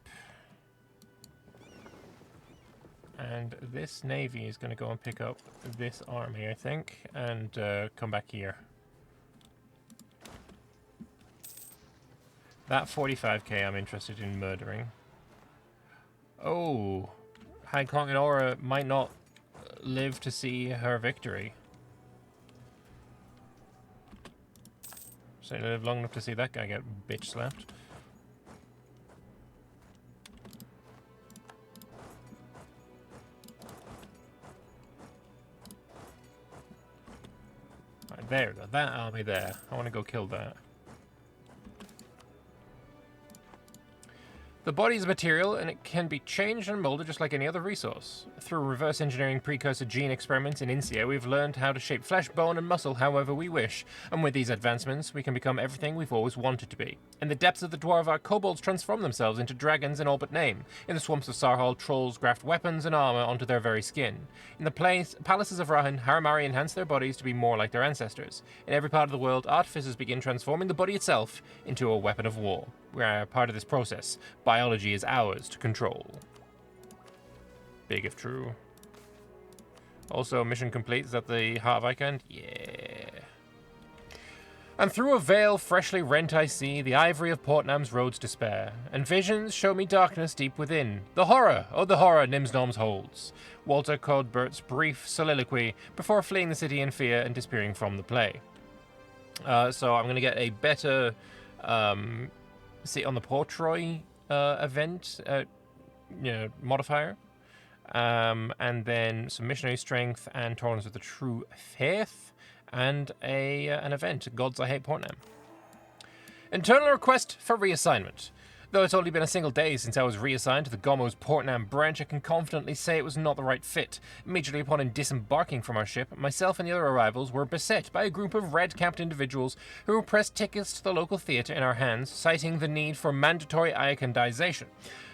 [SPEAKER 1] And this navy is going to go and pick up this army, I think, and come back here. That 45k I'm interested in murdering. Oh, High Kong and Aura might not live to see her victory. So they live long enough to see that guy get bitch slapped. Right, there we go. That army there. I want to go kill that. The body is a material, and it can be changed and molded just like any other resource. Through reverse engineering precursor gene experiments in Insia, we've learned how to shape flesh, bone, and muscle however we wish, and with these advancements, we can become everything we've always wanted to be. In the depths of the Dwarvar, kobolds transform themselves into dragons in all but name. In the swamps of Sarhal, trolls graft weapons and armor onto their very skin. In the palaces of Rahan, Haramari enhance their bodies to be more like their ancestors. In every part of the world, artificers begin transforming the body itself into a weapon of war. We are part of this process. Biology is ours to control. Big if true. Also, mission complete. Is that the Heart of Iochand? Yeah. And through a veil freshly rent I see the ivory of Portnam's roads despair, and visions show me darkness deep within. The horror, oh the horror Nimsnoms holds. Walter Codbert's brief soliloquy before fleeing the city in fear and disappearing from the play. So I'm going to get a better sit on the Portroy event modifier. And then some missionary strength and tolerance of the true faith, and an event, Gods I Hate Portnam. Internal request for reassignment. Though it's only been a single day since I was reassigned to the Gomo's Portnam branch, I can confidently say it was not the right fit. Immediately upon disembarking from our ship, myself and the other arrivals were beset by a group of red-capped individuals who pressed tickets to the local theatre in our hands, citing the need for mandatory Iochandization.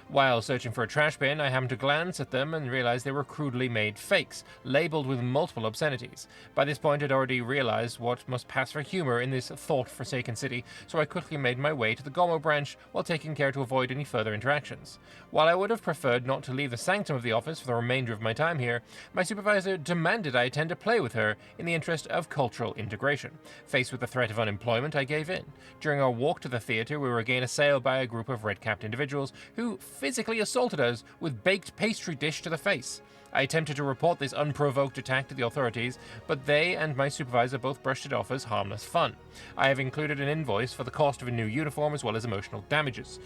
[SPEAKER 1] While searching for a trash bin, I happened to glance at them and realized they were crudely made fakes, labeled with multiple obscenities. By this point, I'd already realized what must pass for humor in this thought-forsaken city, so I quickly made my way to the Gomo branch while taking care to avoid any further interactions. While I would have preferred not to leave the sanctum of the office for the remainder of my time here, my supervisor demanded I attend a play with her in the interest of cultural integration. Faced with the threat of unemployment, I gave in. During our walk to the theatre, we were again assailed by a group of red-capped individuals who physically assaulted us with baked pastry dish to the face. I attempted to report this unprovoked attack to the authorities, but they and my supervisor both brushed it off as harmless fun. I have included an invoice for the cost of a new uniform as well as emotional damages.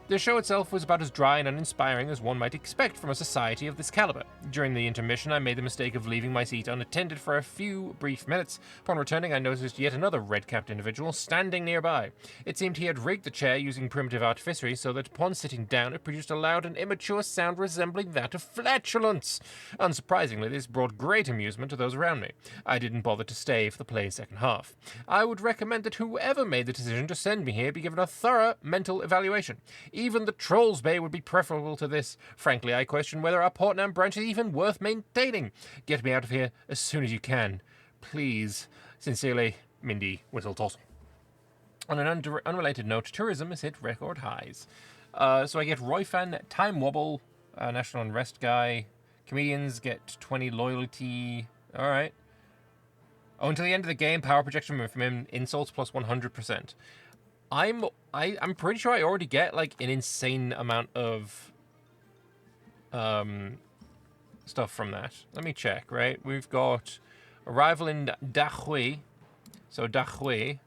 [SPEAKER 1] The show itself was about as dry and uninspiring as one might expect from a society of this caliber. During the intermission, I made the mistake of leaving my seat unattended for a few brief minutes. Upon returning, I noticed yet another red-capped individual standing nearby. It seemed he had rigged the chair using primitive artificery so that upon sitting down it produced a loud and immature sound resembling that of flatulence. Unsurprisingly, this brought great amusement to those around me. I didn't bother to stay for the play's second half. I would recommend that whoever made the decision to send me here be given a thorough mental evaluation. Even the Trolls Bay would be preferable to this. Frankly, I question whether our Portnam branch is even worth maintaining. Get me out of here as soon as you can. Please. Sincerely, Mindy Whistletossle. On an unrelated note, tourism has hit record highs. So I get Royfan, Time Wobble, National Unrest guy. Comedians get 20 loyalty. Alright. Oh, until the end of the game, power projection from him, insults plus 100%. I'm pretty sure I already get like an insane amount of stuff from that. Let me check, right? We've got arrival in Dahui. So Dahui.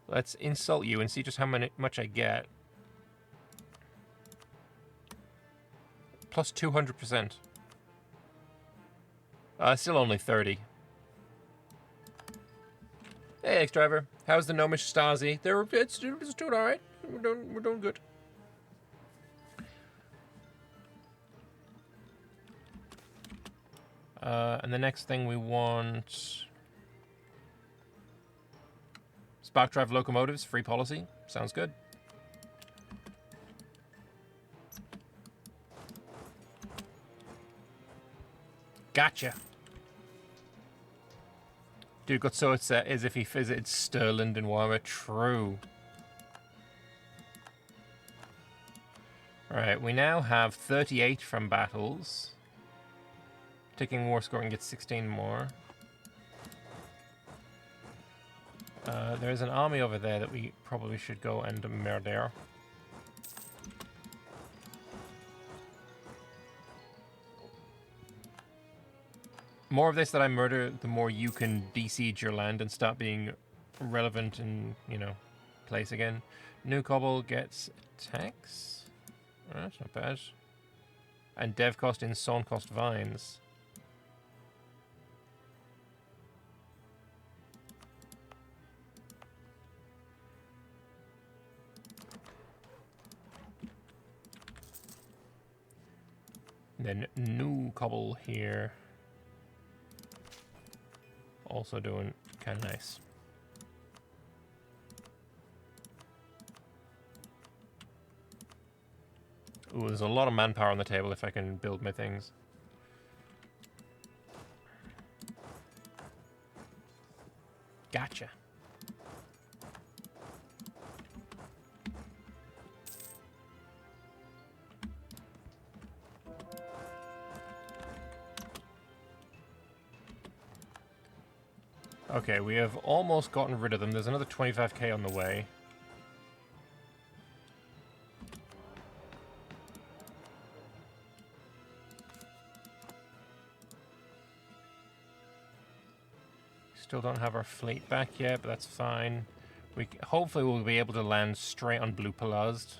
[SPEAKER 1] Let's insult you and see just how much I get. Plus 200%. Still only 30. Hey, ex-driver. How's the Gnomish Stasi? It's doing all right. We're doing good. And the next thing we want... Spark drive locomotives, free policy. Sounds good. Gotcha. Dude got so upset as if he visited Stirland and Warmer. True. Alright, we now have 38 from battles. Taking war scoring gets 16 more. There's an army over there that we probably should go and murder. More of this that I murder, the more you can besiege your land and start being relevant in, place again. New Cobble gets tax. Oh, that's not bad. And dev cost in Son cost vines. Then new cobble here. Also doing kind of nice. Ooh, there's a lot of manpower on the table if I can build my things. Gotcha. Okay, we have almost gotten rid of them. There's another 25k on the way. Still don't have our fleet back yet, but that's fine. Hopefully we'll be able to land straight on Blue Palazd.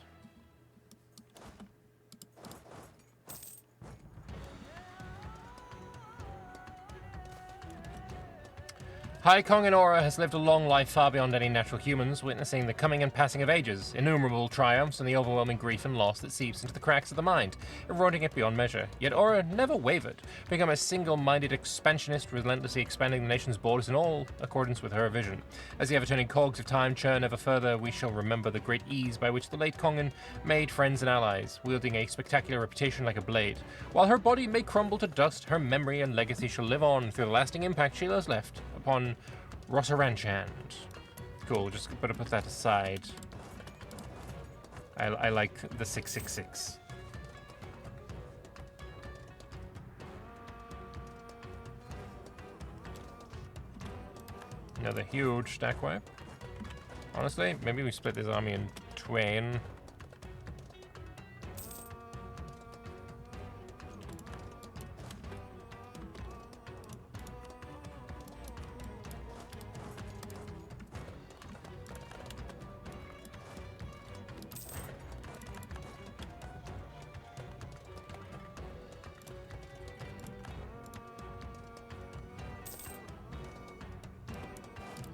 [SPEAKER 1] Iochand Aura has lived a long life far beyond any natural humans, witnessing the coming and passing of ages, innumerable triumphs, and the overwhelming grief and loss that seeps into the cracks of the mind, eroding it beyond measure. Yet Aura never wavered, become a single-minded expansionist, relentlessly expanding the nation's borders in all accordance with her vision. As the ever-turning cogs of time churn ever further, we shall remember the great ease by which the late Kongan made friends and allies, wielding a spectacular reputation like a blade. While her body may crumble to dust, her memory and legacy shall live on through the lasting impact she has left upon Iochand. Cool, just better put that aside. I like the 666. Another huge stack wipe. Honestly, maybe we split this army in twain.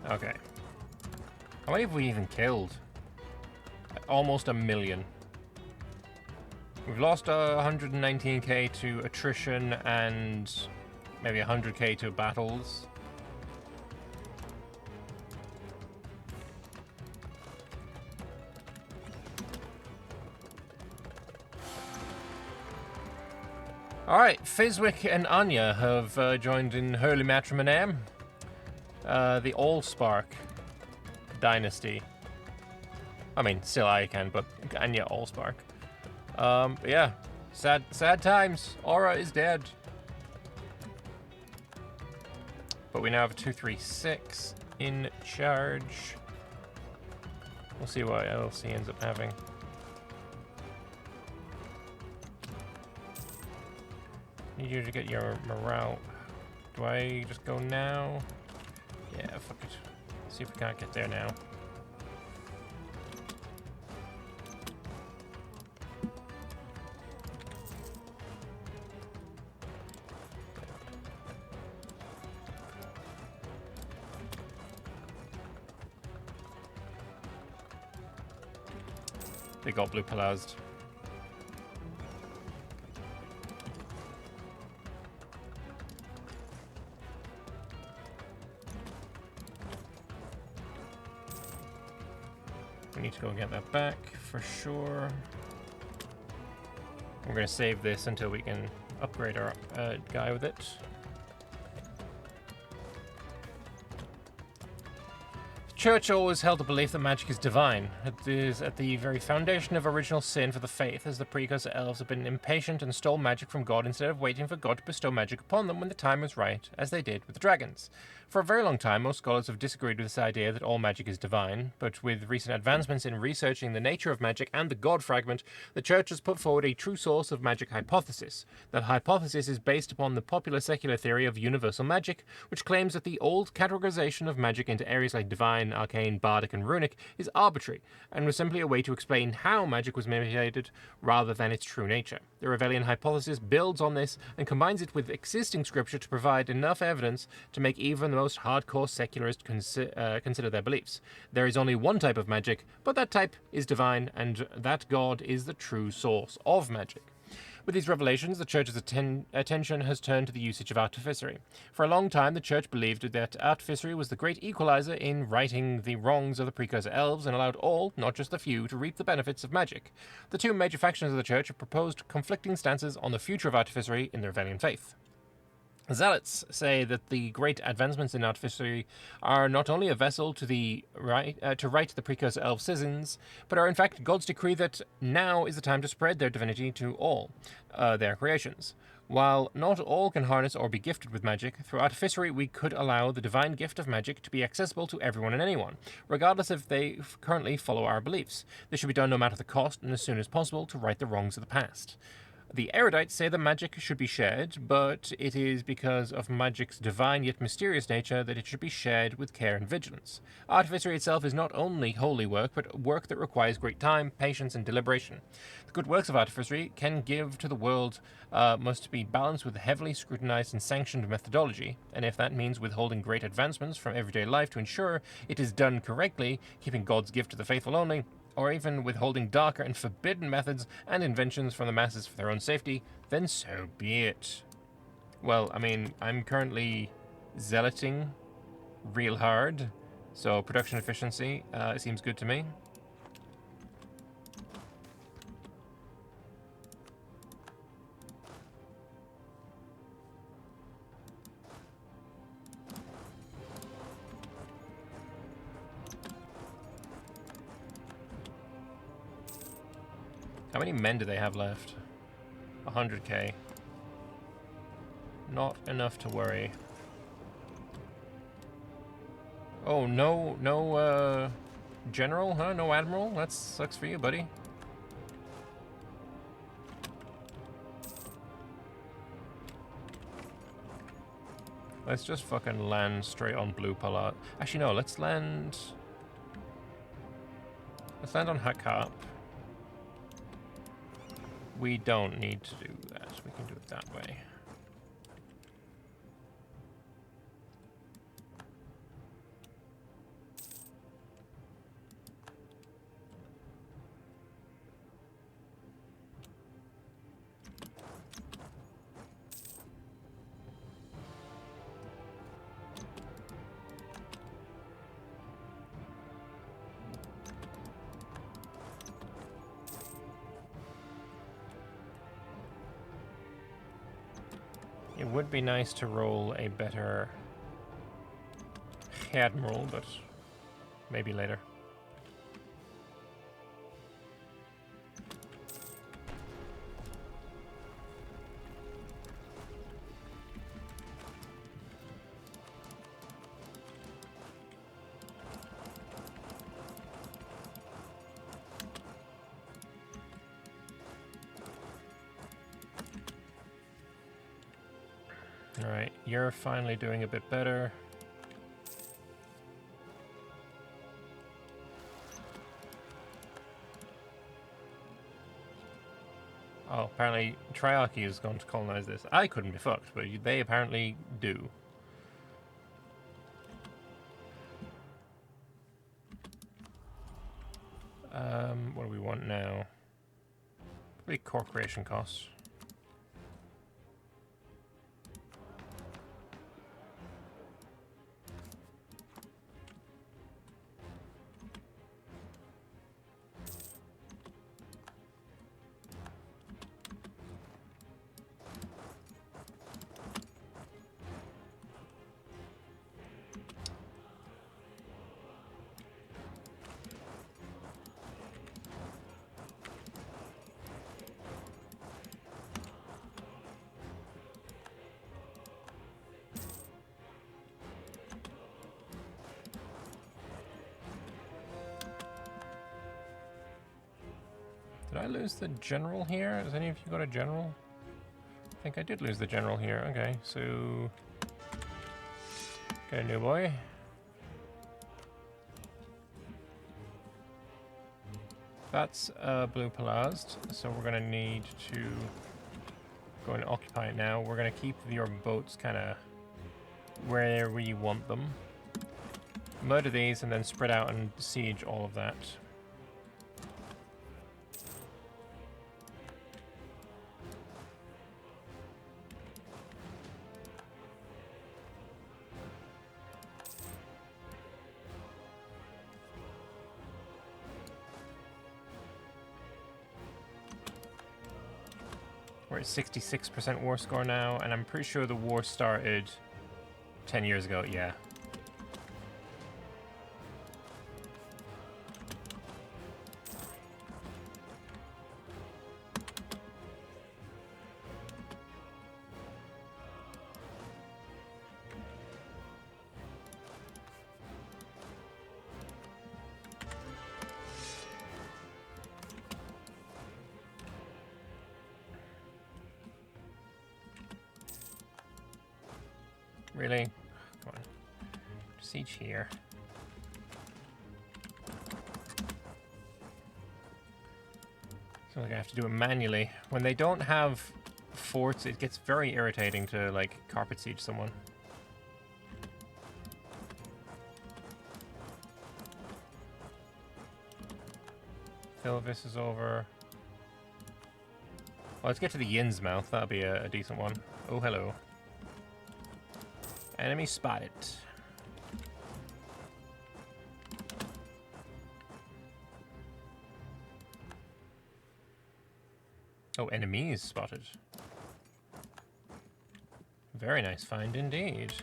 [SPEAKER 1] Okay. How many have we even killed? Almost 1 million. We've lost 119k to attrition and maybe 100k to battles. Alright, Fizwick and Anya have joined in Holy Matrimony. The Allspark dynasty. I mean, still Iochand, but Anya Allspark. Yeah, sad times. Aura is dead. But we now have a 236 in charge. We'll see what else he ends up having. Need you to get your morale. Do I just go now? Yeah, fuck it. See if we can't get there now. They got Blue Palazd. We need to go get that back for sure. We're going to save this until we can upgrade our guy with it. The Church always held the belief that magic is divine. It is at the very foundation of original sin for the faith, as the precursor elves have been impatient and stole magic from God instead of waiting for God to bestow magic upon them when the time was right, as they did with the dragons. For a very long time, most scholars have disagreed with this idea that all magic is divine, but with recent advancements in researching the nature of magic and the God fragment, the Church has put forward a true source of magic hypothesis. That hypothesis is based upon the popular secular theory of universal magic, which claims that the old categorization of magic into areas like divine, arcane, bardic, and runic is arbitrary, and was simply a way to explain how magic was manipulated rather than its true nature. The Revellian hypothesis builds on this and combines it with existing scripture to provide enough evidence to make even the most hardcore secularists consider their beliefs. There is only one type of magic, but that type is divine, and that God is the true source of magic. With these revelations, the Church's attention has turned to the usage of artificery. For a long time, the Church believed that artificery was the great equalizer in righting the wrongs of the precursor elves and allowed all, not just the few, to reap the benefits of magic. The two major factions of the Church have proposed conflicting stances on the future of artificery in their Valiant faith. Zealots say that the great advancements in artificery are not only a vessel to right the precursor elf citizens, but are in fact God's decree that now is the time to spread their divinity to all their creations. While not all can harness or be gifted with magic, through artificery we could allow the divine gift of magic to be accessible to everyone and anyone, regardless if they currently follow our beliefs. This should be done no matter the cost and as soon as possible to right the wrongs of the past. The erudites say that magic should be shared, but it is because of magic's divine yet mysterious nature that it should be shared with care and vigilance. Artificery itself is not only holy work, but work that requires great time, patience, and deliberation. The good works of artificery can give to the world must be balanced with heavily scrutinized and sanctioned methodology, and if that means withholding great advancements from everyday life to ensure it is done correctly, keeping God's gift to the faithful only, or even withholding darker and forbidden methods and inventions from the masses for their own safety, then so be it. Well, I mean, I'm currently zealoting real hard, so production efficiency seems good to me. How many men do they have left? 100k. Not enough to worry. Oh, no general, huh? No admiral? That sucks for you, buddy. Let's just fucking land straight on Blue Pollard. Actually, no, let's land on Hakap. We don't need to do that. We can do it that way. It would be nice to roll a better admiral, but maybe later. Alright, you're finally doing a bit better. Oh, apparently Triarchy is going to colonize this. I couldn't be fucked, but they apparently do. What do we want now? Probably core creation costs. Did I lose the general here? Has any of you got a general? I think I did lose the general here. Okay, so... Get a new boy. That's blue palazed, so we're going to need to go and occupy it now. We're going to keep your boats kind of where we want them. Murder these and then spread out and siege all of that. We're at 66% war score now, and I'm pretty sure the war started 10 years ago, yeah. Really? Come on. Siege here. So I have to do it manually. When they don't have forts, it gets very irritating to, like, carpet siege someone. Philvis is over. Well, let's get to the Innsmouth. That'll be a decent one. Oh, hello. Enemy spotted. Oh, enemies spotted. Very nice find indeed.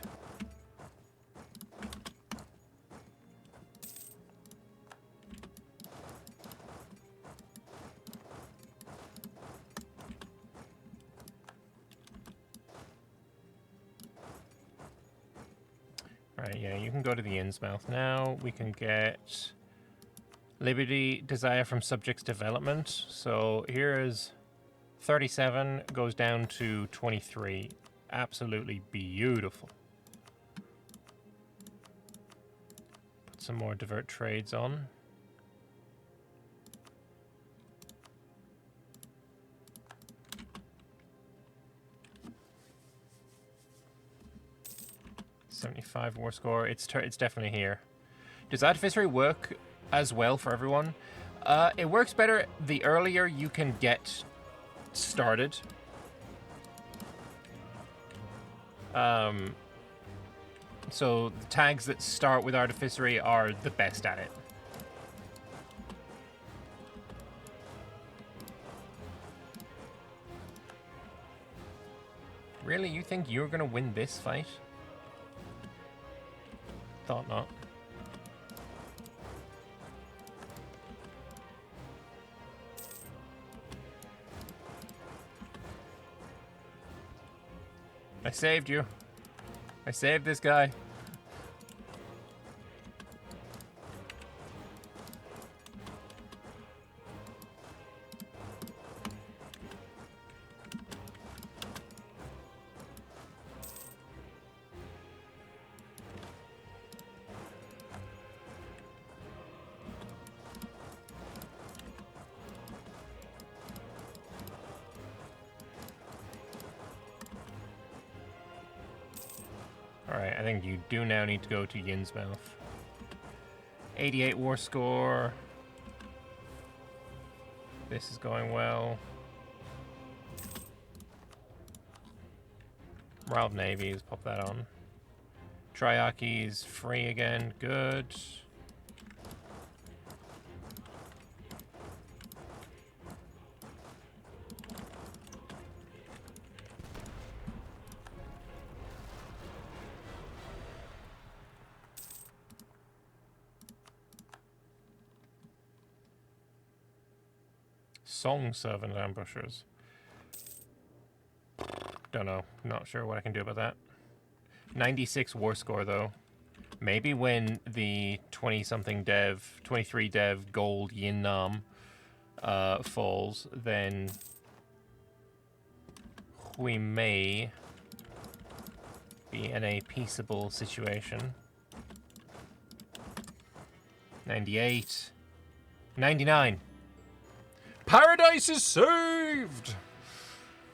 [SPEAKER 1] Right, yeah, you can go to the Innsmouth now. We can get Liberty Desire from Subjects Development. So here is 37, goes down to 23. Absolutely beautiful. Put some more divert trades on. $75 war score. It's definitely here. Does Artificery work as well for everyone? It works better the earlier you can get started. So the tags that start with Artificery are the best at it. Really? You think you're gonna win this fight? Thought not. I saved you. I saved this guy. Alright, I think you do now need to go to Innsmouth. 88 war score. This is going well. Morale of Navies, pop that on. Triarchy's free again, good. Song Servant Ambushers. Don't know. Not sure what I can do about that. 96 war score, though. Maybe when the 20-something dev, 23 dev gold Yin Nam falls, then we may be in a peaceable situation. 98. 99. Paradise is saved!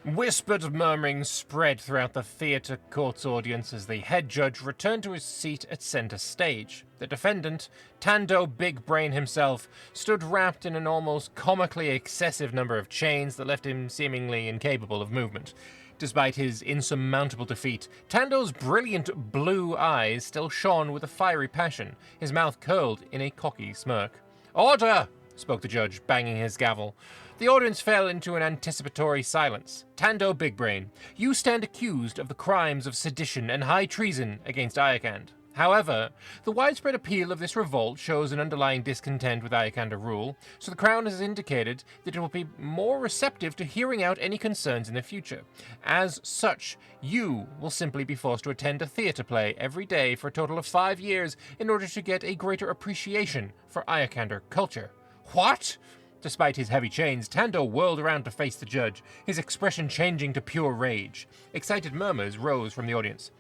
[SPEAKER 1] Whispered murmurings spread throughout the theatre court's audience as the head judge returned to his seat at center stage. The defendant, Tando Big Brain himself, stood wrapped in an almost comically excessive number of chains that left him seemingly incapable of movement. Despite his insurmountable defeat, Tando's brilliant blue eyes still shone with a fiery passion, his mouth curled in a cocky smirk. "Order!" spoke the judge, banging his gavel. The audience fell into an anticipatory silence. Tando Bigbrain, you stand accused of the crimes of sedition and high treason against Iochand. However, the widespread appeal of this revolt shows an underlying discontent with Iochander rule, so the Crown has indicated that it will be more receptive to hearing out any concerns in the future. As such, you will simply be forced to attend a theatre play every day for a total of 5 years in order to get a greater appreciation for Iochander culture. What? Despite his heavy chains, Tando whirled around to face the judge, his expression changing to pure rage. Excited murmurs rose from the audience.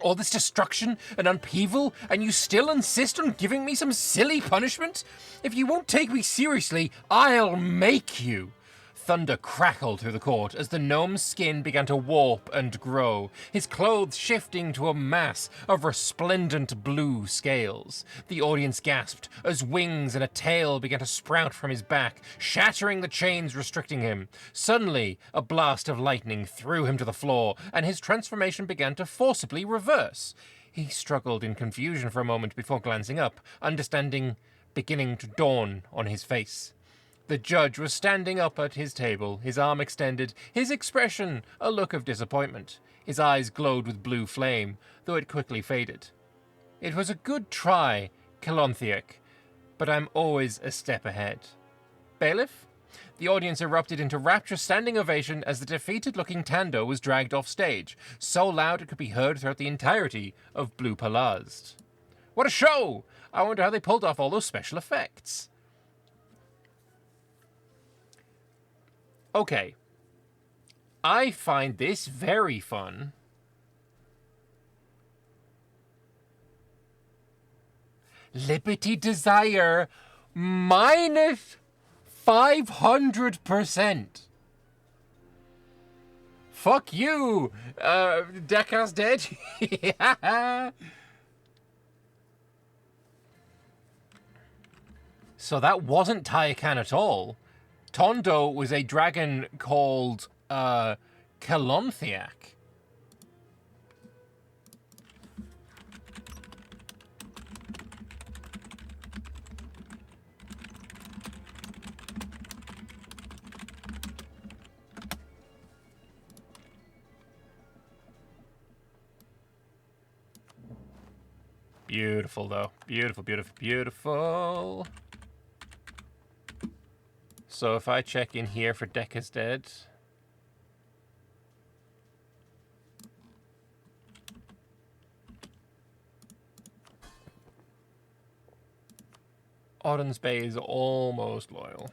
[SPEAKER 1] All this destruction and upheaval, and you still insist on giving me some silly punishment? If you won't take me seriously, I'll make you. Thunder crackled through the court as the gnome's skin began to warp and grow, his clothes shifting to a mass of resplendent blue scales. The audience gasped as wings and a tail began to sprout from his back, shattering the chains restricting him. Suddenly, a blast of lightning threw him to the floor, and his transformation began to forcibly reverse. He struggled in confusion for a moment before glancing up, understanding beginning to dawn on his face. The judge was standing up at his table, his arm extended, his expression a look of disappointment. His eyes glowed with blue flame, though it quickly faded. It was a good try, Calanthiac, but I'm always a step ahead. Bailiff? The audience erupted into rapturous standing ovation as the defeated-looking Tando was dragged off stage, so loud it could be heard throughout the entirety of Blue Palazd. What a show! I wonder how they pulled off all those special effects. Okay, I find this very fun. Liberty Desire minus 500%. Fuck you, Deca's dead. Yeah. So that wasn't Taikan at all. Tondo was a dragon called, Calanthiac. Beautiful, though. Beautiful, beautiful, beautiful. So if I check in here for Deca's dead... Auden's Bay is almost loyal.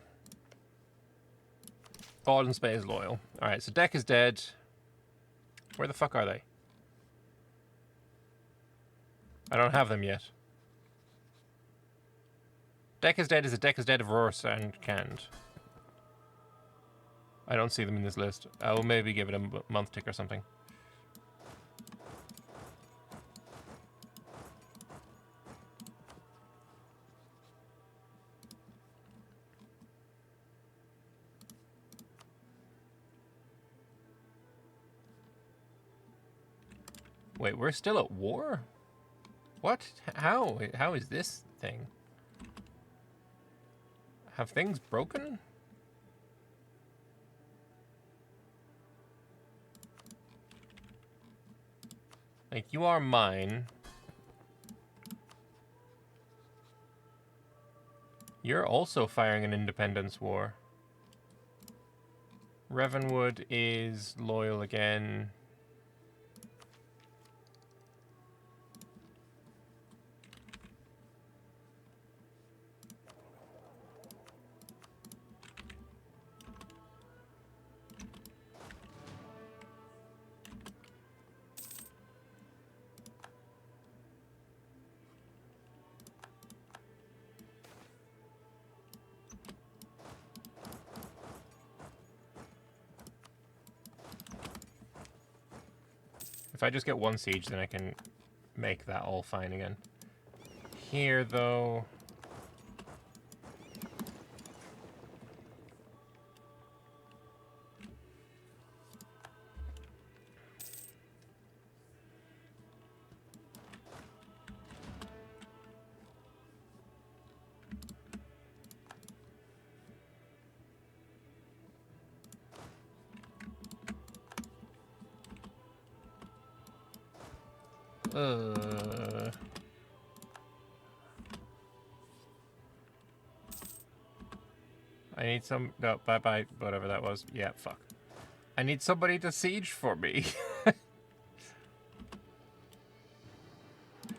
[SPEAKER 1] Auden's Bay is loyal. Alright, so Deca's dead. Where the fuck are they? I don't have them yet. Deca's dead is a Deca's dead of Rors and Canned. I don't see them in this list. I will maybe give it a month tick or something. Wait, we're still at war? What? How? How is this thing? Have things broken? Like, you are mine. You're also firing an independence war. Revenwood is loyal again. If I just get one siege, then I can make that all fine again. Here, though... I need some... No, bye-bye, whatever that was. Yeah, fuck. I need somebody to siege for me.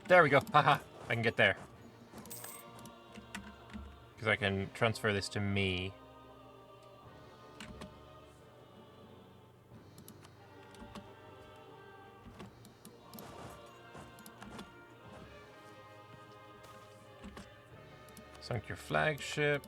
[SPEAKER 1] There we go. Haha. I can get there. Because I can transfer this to me. Sunk your flagship.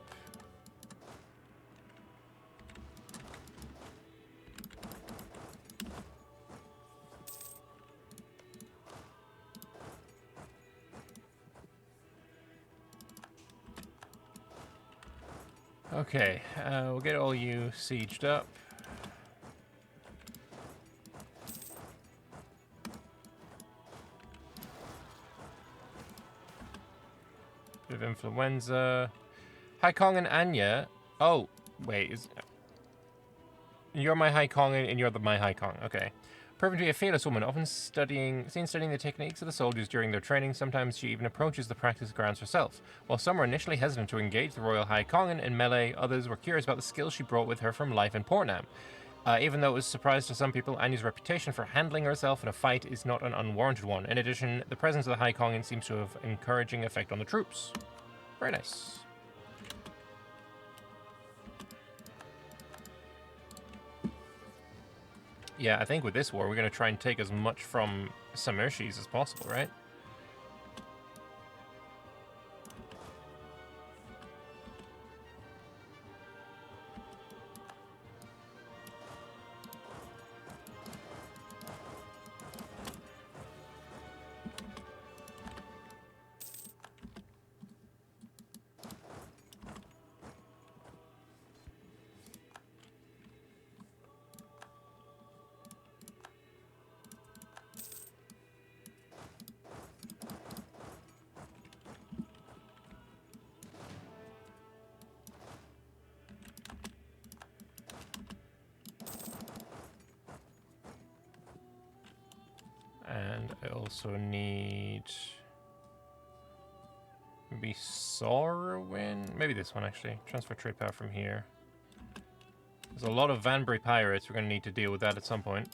[SPEAKER 1] Okay, we'll get all you sieged up. Bit of influenza. Haikong and Anya. Oh, wait. You're my Haikong and you're my Haikong. Okay. Proven to be a fearless woman, often studying the techniques of the soldiers during their training. Sometimes she even approaches the practice grounds herself. While some were initially hesitant to engage the Royal Haikong in melee, others were curious about the skills she brought with her from life in Portnam. Even though it was a surprise to some people, Anya's reputation for handling herself in a fight is not an unwarranted one. In addition, the presence of the Haikong seems to have an encouraging effect on the troops. Very nice. Yeah, I think with this war, we're going to try and take as much from Samershis as possible, right? And I also need maybe Sorrowin? Maybe this one, actually. Transfer trade power from here. There's a lot of Vanbury pirates. We're going to need to deal with that at some point.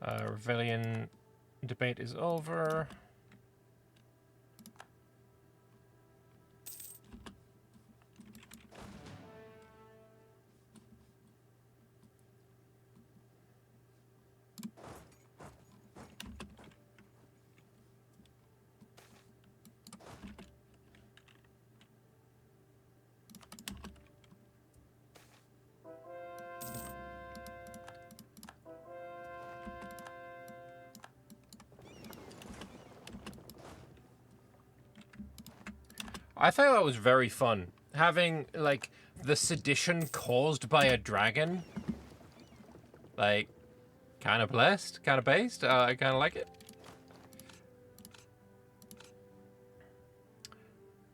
[SPEAKER 1] Rebellion debate is over. I thought that was very fun. Having, like, the sedition caused by a dragon. Like, kind of blessed, kind of based. I kind of like it.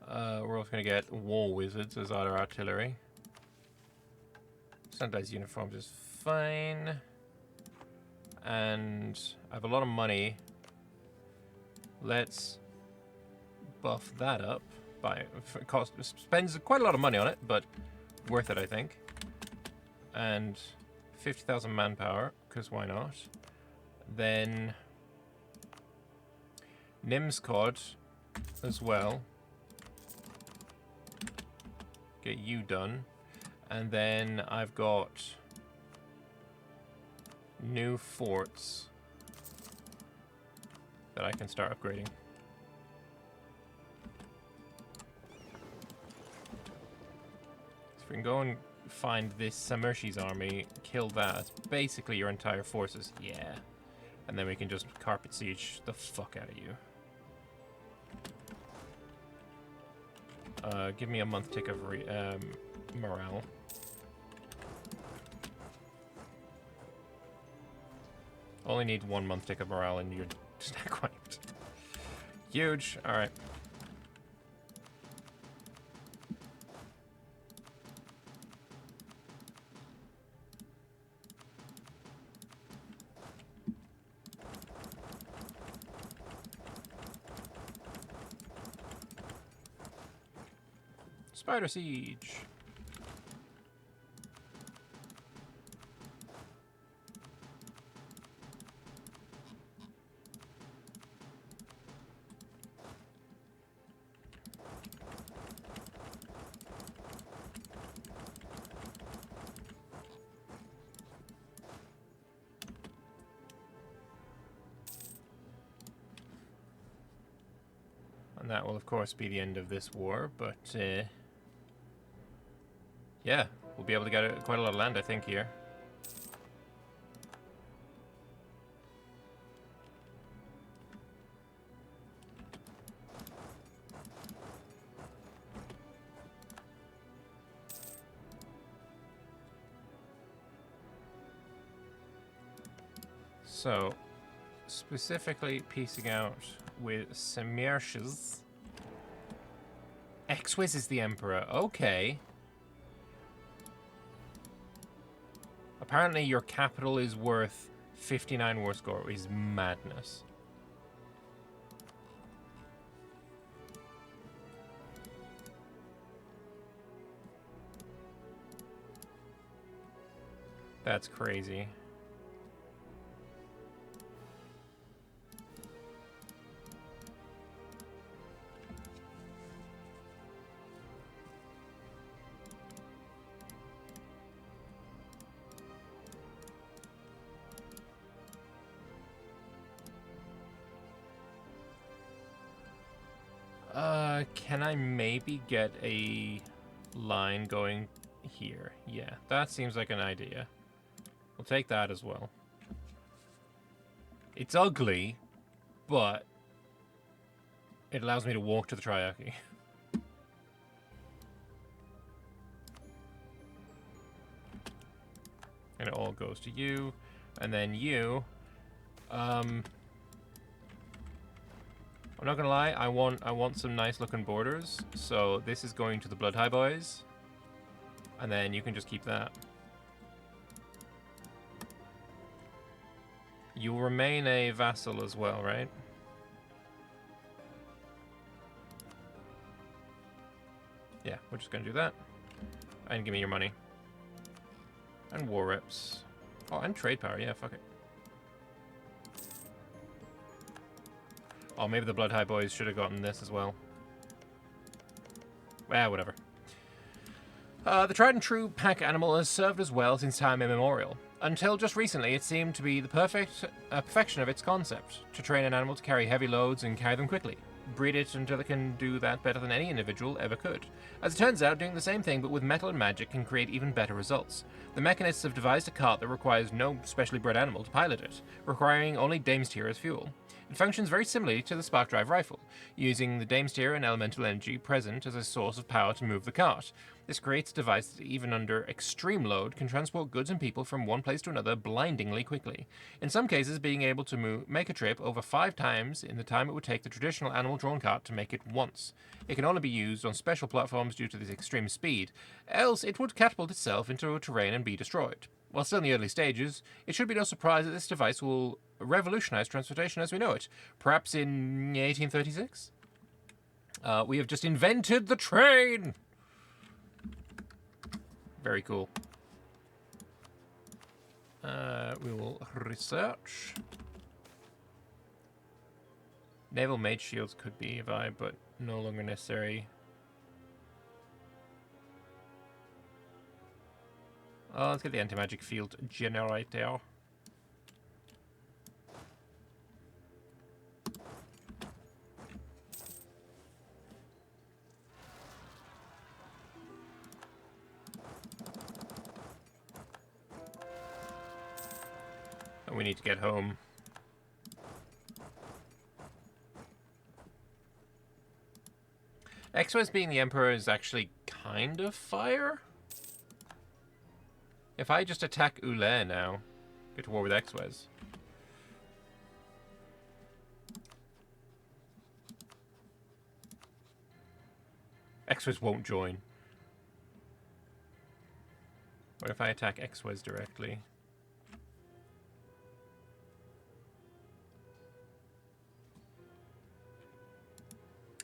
[SPEAKER 1] We're also going to get war wizards as our artillery. Standardized uniforms is fine. And I have a lot of money. Let's buff that up. Spends quite a lot of money on it, but worth it, I think. And 50,000 manpower, because why not? Then Nimscod as well. Get you done. And then I've got new forts that I can start upgrading. So we can go and find this Samershis army, kill that. That's basically your entire forces. Yeah. And then we can just carpet siege the fuck out of you. Give me a month tick of morale. Only need 1 month tick of morale and you're stack wiped. Huge. Alright. Spider Siege. And that will, of course, be the end of this war, but, yeah, we'll be able to get quite a lot of land, I think, here. So, specifically piecing out with Semershes. Exwiz is the Emperor. Okay. Apparently your capital is worth 59 war score, which is madness. That's crazy. Can I maybe get a line going here? Yeah, that seems like an idea. We'll take that as well. It's ugly, but it allows me to walk to the Triarchy. And it all goes to you. And then you... I'm not gonna lie, I want some nice looking borders. So this is going to the Blood High Boys. And then you can just keep that. You'll remain a vassal as well, right? Yeah, we're just gonna do that. And give me your money. And war reps. Oh, and trade power, yeah, fuck it. Oh, maybe the Blood High Boys should have gotten this as well. Whatever. The tried and true pack animal has served us well since time immemorial. Until just recently, it seemed to be the perfection of its concept, to train an animal to carry heavy loads and carry them quickly. Breed it until it can do that better than any individual ever could. As it turns out, doing the same thing but with metal and magic can create even better results. The mechanists have devised a cart that requires no specially bred animal to pilot it, requiring only Damesteer as fuel. It functions very similarly to the spark drive rifle, using the Damesteer and elemental energy present as a source of power to move the cart. This creates a device that, even under extreme load, can transport goods and people from one place to another blindingly quickly. In some cases, being able to make a trip over 5 times in the time it would take the traditional animal-drawn cart to make it once. It can only be used on special platforms due to this extreme speed, else it would catapult itself into a terrain and be destroyed. While still in the early stages, it should be no surprise that this device will revolutionize transportation as we know it, perhaps in 1836? We have just invented the train! Very cool. We will research. Naval mage shields could be a vibe, but no longer necessary. Oh, let's get the anti-magic field generator. And we need to get home. Exwez being the Emperor is actually kind of fire. If I just attack Ule now, get to war with Exwez. Exwez won't join. What if I attack Exwez directly?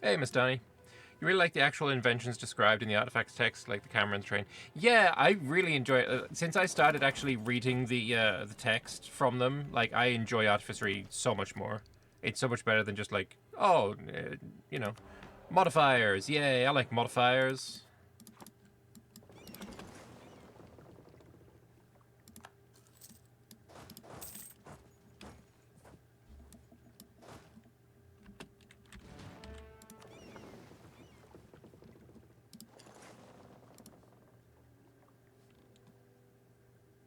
[SPEAKER 1] Hey, Miss Donnie. You really like the actual inventions described in the artifacts text, like the camera and the train. Yeah, I really enjoy it. Since I started actually reading the text from them, like, I enjoy Artificery so much more. It's so much better than just like, oh, you know, modifiers. Yay, I like modifiers.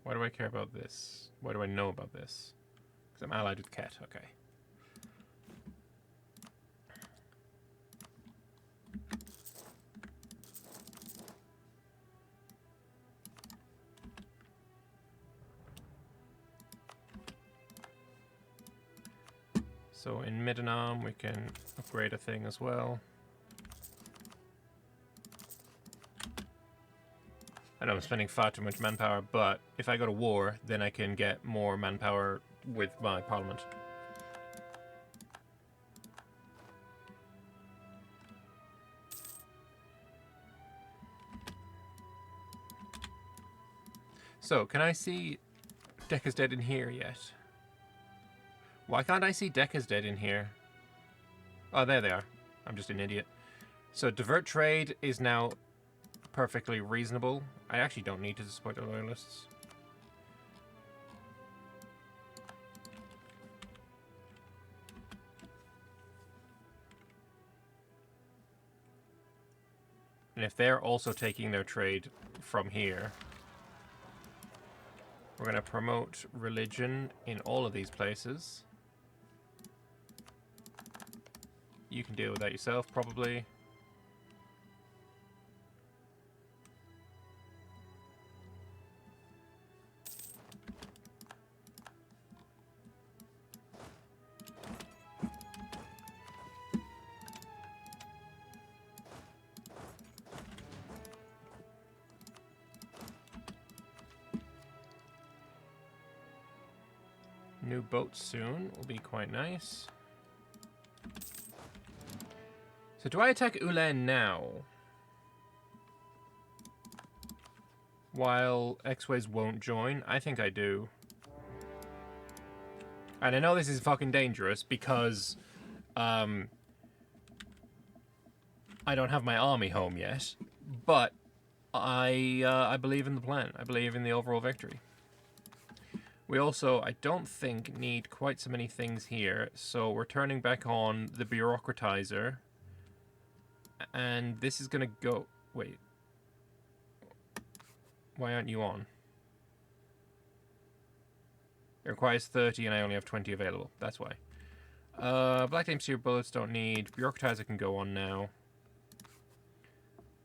[SPEAKER 1] Why do I care about this? Why do I know about this? Because I'm allied with Ket, okay. So in Middenarm we can upgrade a thing as well. I know I'm spending far too much manpower, but if I go to war, then I can get more manpower with my parliament. So, can I see Decca's Dead in here yet? Why can't I see Decca's Dead in here? Oh, there they are. I'm just an idiot. So, divert trade is now perfectly reasonable. I actually don't need to support the loyalists. And if they're also taking their trade from here, we're going to promote religion in all of these places. You can deal with that yourself, probably. New boat soon will be quite nice. So do I attack Ulan now? While X-Ways won't join? I think I do. And I know this is fucking dangerous because I don't have my army home yet, but I believe in the plan. I believe in the overall victory. We also, I don't think, need quite so many things here, so we're turning back on the bureaucratizer. And this is gonna go... Wait. Why aren't you on? It requires 30 and I only have 20 available. That's why. Black Dame Seer bullets don't need. Bureaucratizer can go on now.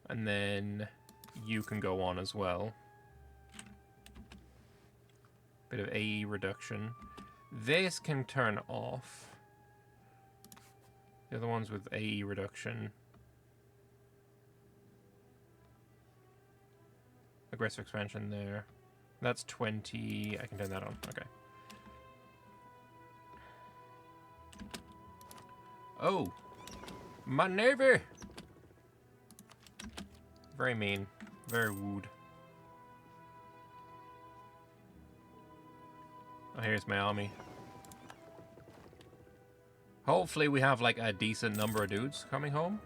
[SPEAKER 1] And then you can go on as well. Bit of AE reduction. This can turn off. The other ones with AE reduction. Aggressive expansion there. That's 20. I can turn that on. Okay. Oh! My navy! Very mean. Very wooed. Oh, here's my army. Hopefully we have like a decent number of dudes coming home.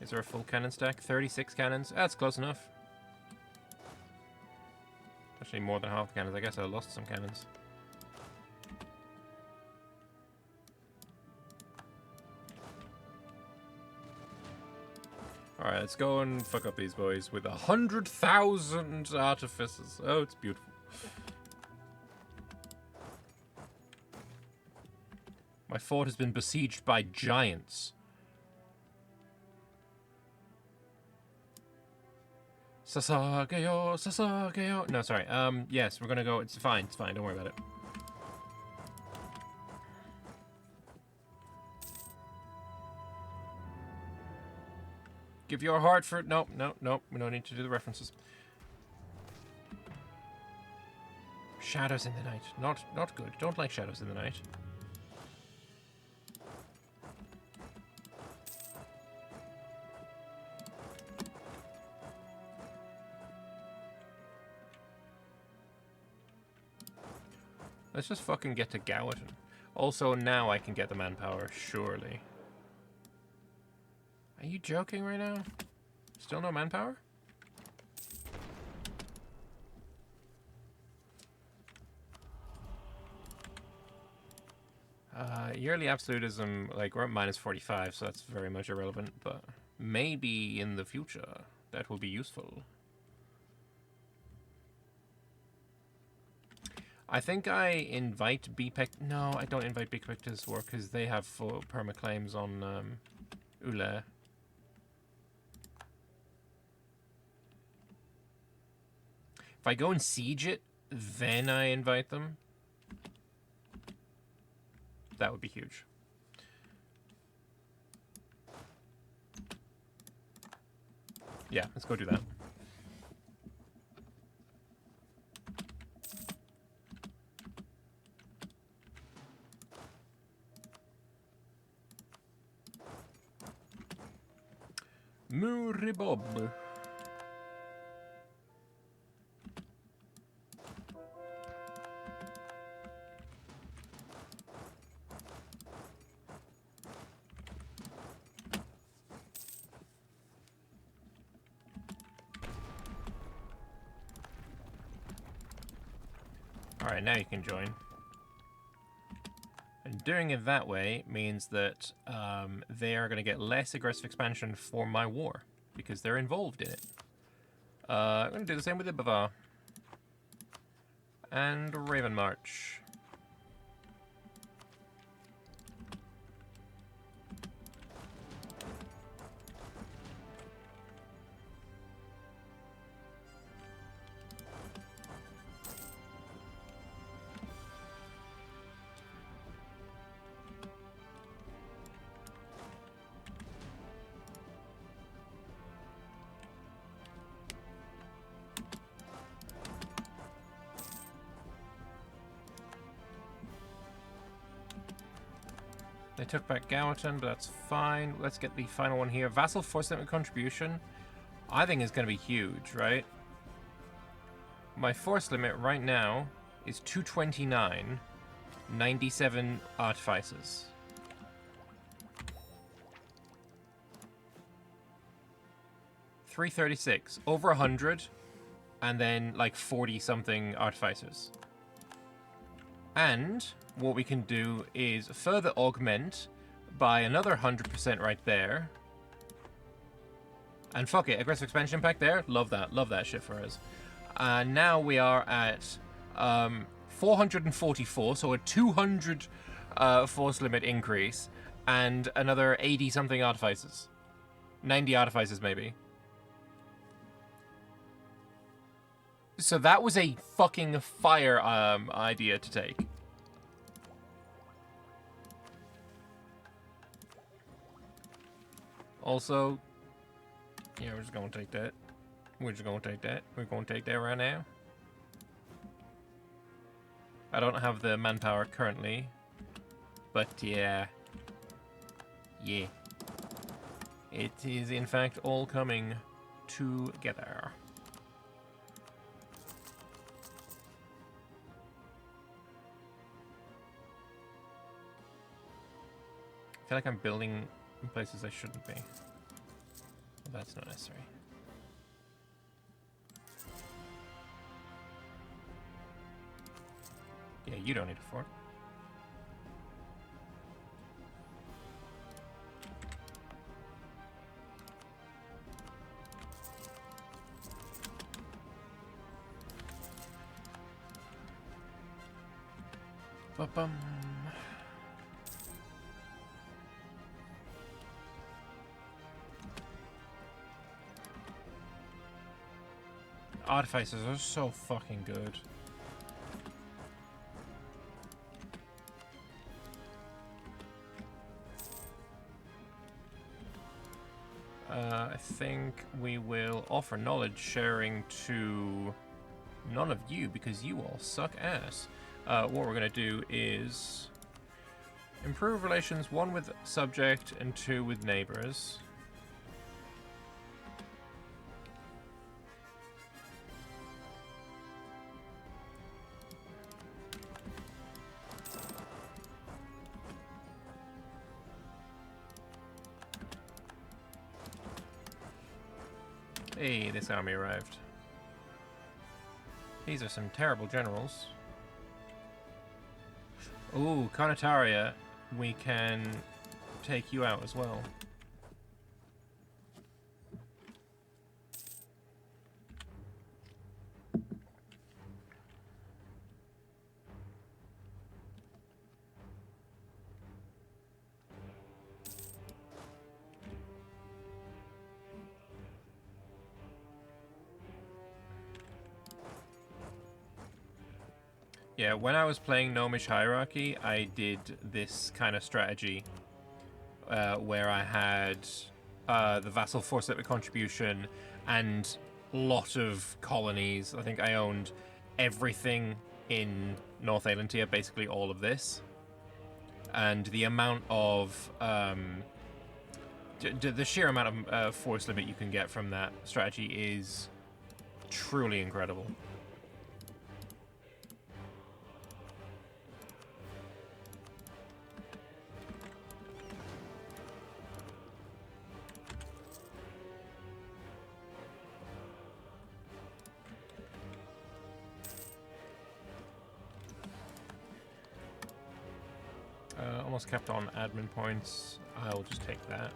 [SPEAKER 1] Is there a full cannon stack? 36 cannons? That's close enough. Actually more than half the cannons. I guess I lost some cannons. Alright, let's go and fuck up these boys with 100,000 artificers. Oh, it's beautiful. My fort has been besieged by giants. Sasageo, Sasageo. No, sorry. Yes, we're gonna go. It's fine, don't worry about it. Give your heart for... Nope. We don't need to do the references. Shadows in the night. Not good. Don't like shadows in the night. Let's just fucking get to Gallatin. Also, now I can get the manpower, surely. Are you joking right now? Still no manpower? Yearly absolutism, like, we're at minus 45, so that's very much irrelevant, but maybe in the future that will be useful. I think I invite BPEC. No, I don't invite BPEC to this war because they have full permaclaims on Ule. If I go and siege it, then I invite them. That would be huge. Yeah, let's go do that. Muribob. Alright, now you can join. And doing it that way means that they are going to get less aggressive expansion for my war, because they're involved in it. I'm going to do the same with Ibavar. And Raven March. They took back Gallatin, but that's fine. Let's get the final one here. Vassal force limit contribution, I think is going to be huge, right? My force limit right now is 229, 97 artificers. $336, over 100, and then like 40 something artificers. And what we can do is further augment by another 100% right there. And fuck it, aggressive expansion impact there. Love that shit for us. And now we are at 444, so a 200 force limit increase, and another 80 something artificers. 90 artificers maybe. So that was a fucking fire idea to take. Also, yeah, we're just gonna take that. We're just gonna take that. We're gonna take that right now. I don't have the manpower currently, but yeah. Yeah. It is in fact all coming together. I feel like I'm building in places I shouldn't be. Well, that's not necessary. Yeah, you don't need a fort. Ba-bum. Artificers are so fucking good. I think we will offer knowledge sharing to none of you, because you all suck ass. What we're going to do is improve relations, 1 with subject and 2 with neighbors. Hey, this army arrived. These are some terrible generals. Ooh, Carnitaria, we can take you out as well. Yeah, when I was playing Gnomish Hierarchy, I did this kind of strategy where I had the vassal force limit contribution and lot of colonies. I think I owned everything in North Aelantia, basically all of this. And the amount of the sheer amount of force limit you can get from that strategy is truly incredible. Almost kept on admin points. I'll just take that.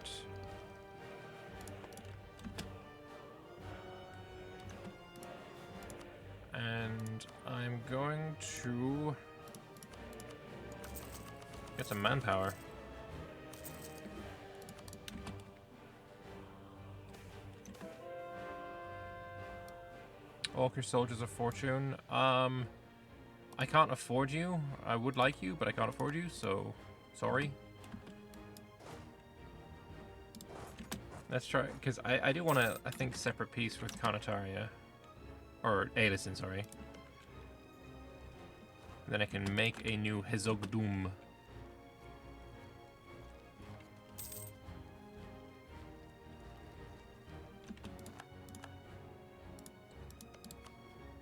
[SPEAKER 1] And I'm going to get some manpower. Orc, your soldiers of fortune. I can't afford you. I would like you, but I can't afford you, so sorry. Let's try, because I do want to, I think, separate peace with Carnitaria. Or Aelison, sorry. Then I can make a new Hezogdum.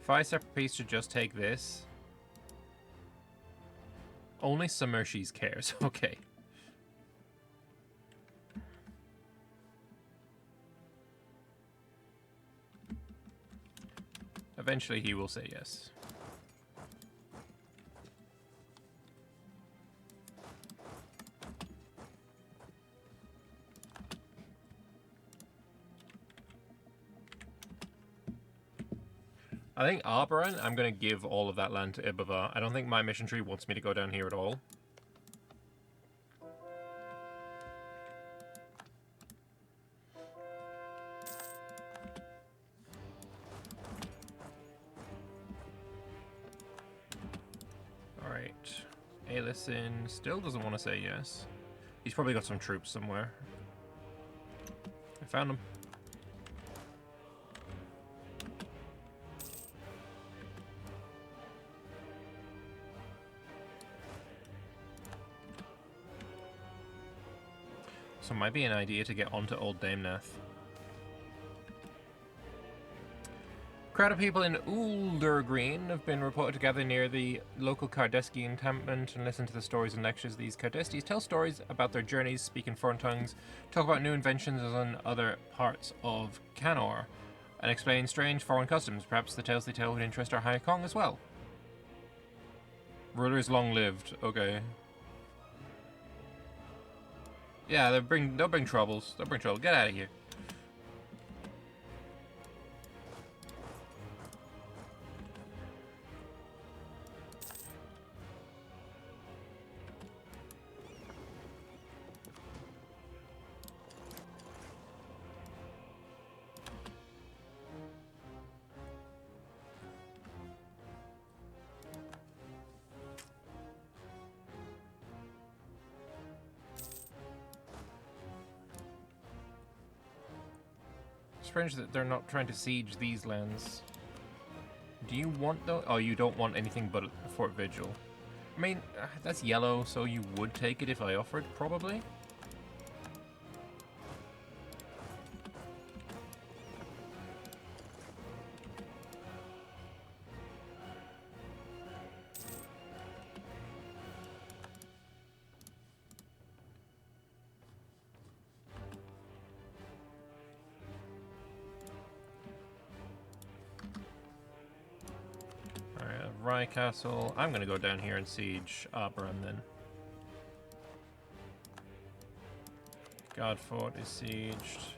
[SPEAKER 1] If I separate peace to just take this. Only Samershis cares. Okay. Eventually he will say yes. I think Arboran, I'm going to give all of that land to Ibavar. I don't think my mission tree wants me to go down here at all. Alright. Aelison still doesn't want to say yes. He's probably got some troops somewhere. I found him. So it might be an idea to get onto Old Damenath. Crowd of people in Uldergreen have been reported to gather near the local Cardeski encampment and listen to the stories and lectures. These Cardestis tell stories about their journeys, speak in foreign tongues, talk about new inventions in other parts of Canor, and explain strange foreign customs. Perhaps the tales they tell would interest our Iochand as well. Ruler is long-lived. Okay. Yeah, they'll bring troubles. They'll bring trouble. Get out of here. Strange that they're not trying to siege these lands. Do you want though? Oh, you don't want anything but Fort Vigil. I mean, that's yellow, so you would take it if I offered, probably. Rye Castle. I'm gonna go down here and siege Oberon then. Godfort is sieged.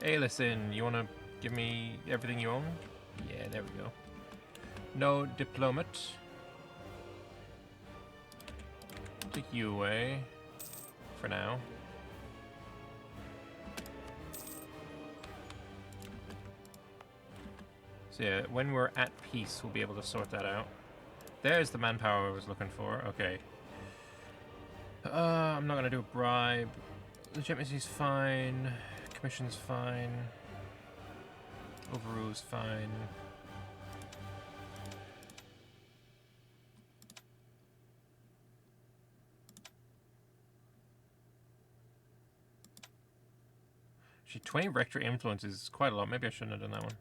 [SPEAKER 1] Hey, listen, you wanna give me everything you own? Yeah, there we go. No diplomat. Take you away for now. So yeah, when we're at peace, we'll be able to sort that out. There's the manpower I was looking for. Okay. I'm not gonna do a bribe. Legitimacy's fine. Commission's fine. Overrule's fine. Actually, 20 rectory influence is quite a lot. Maybe I shouldn't have done that one.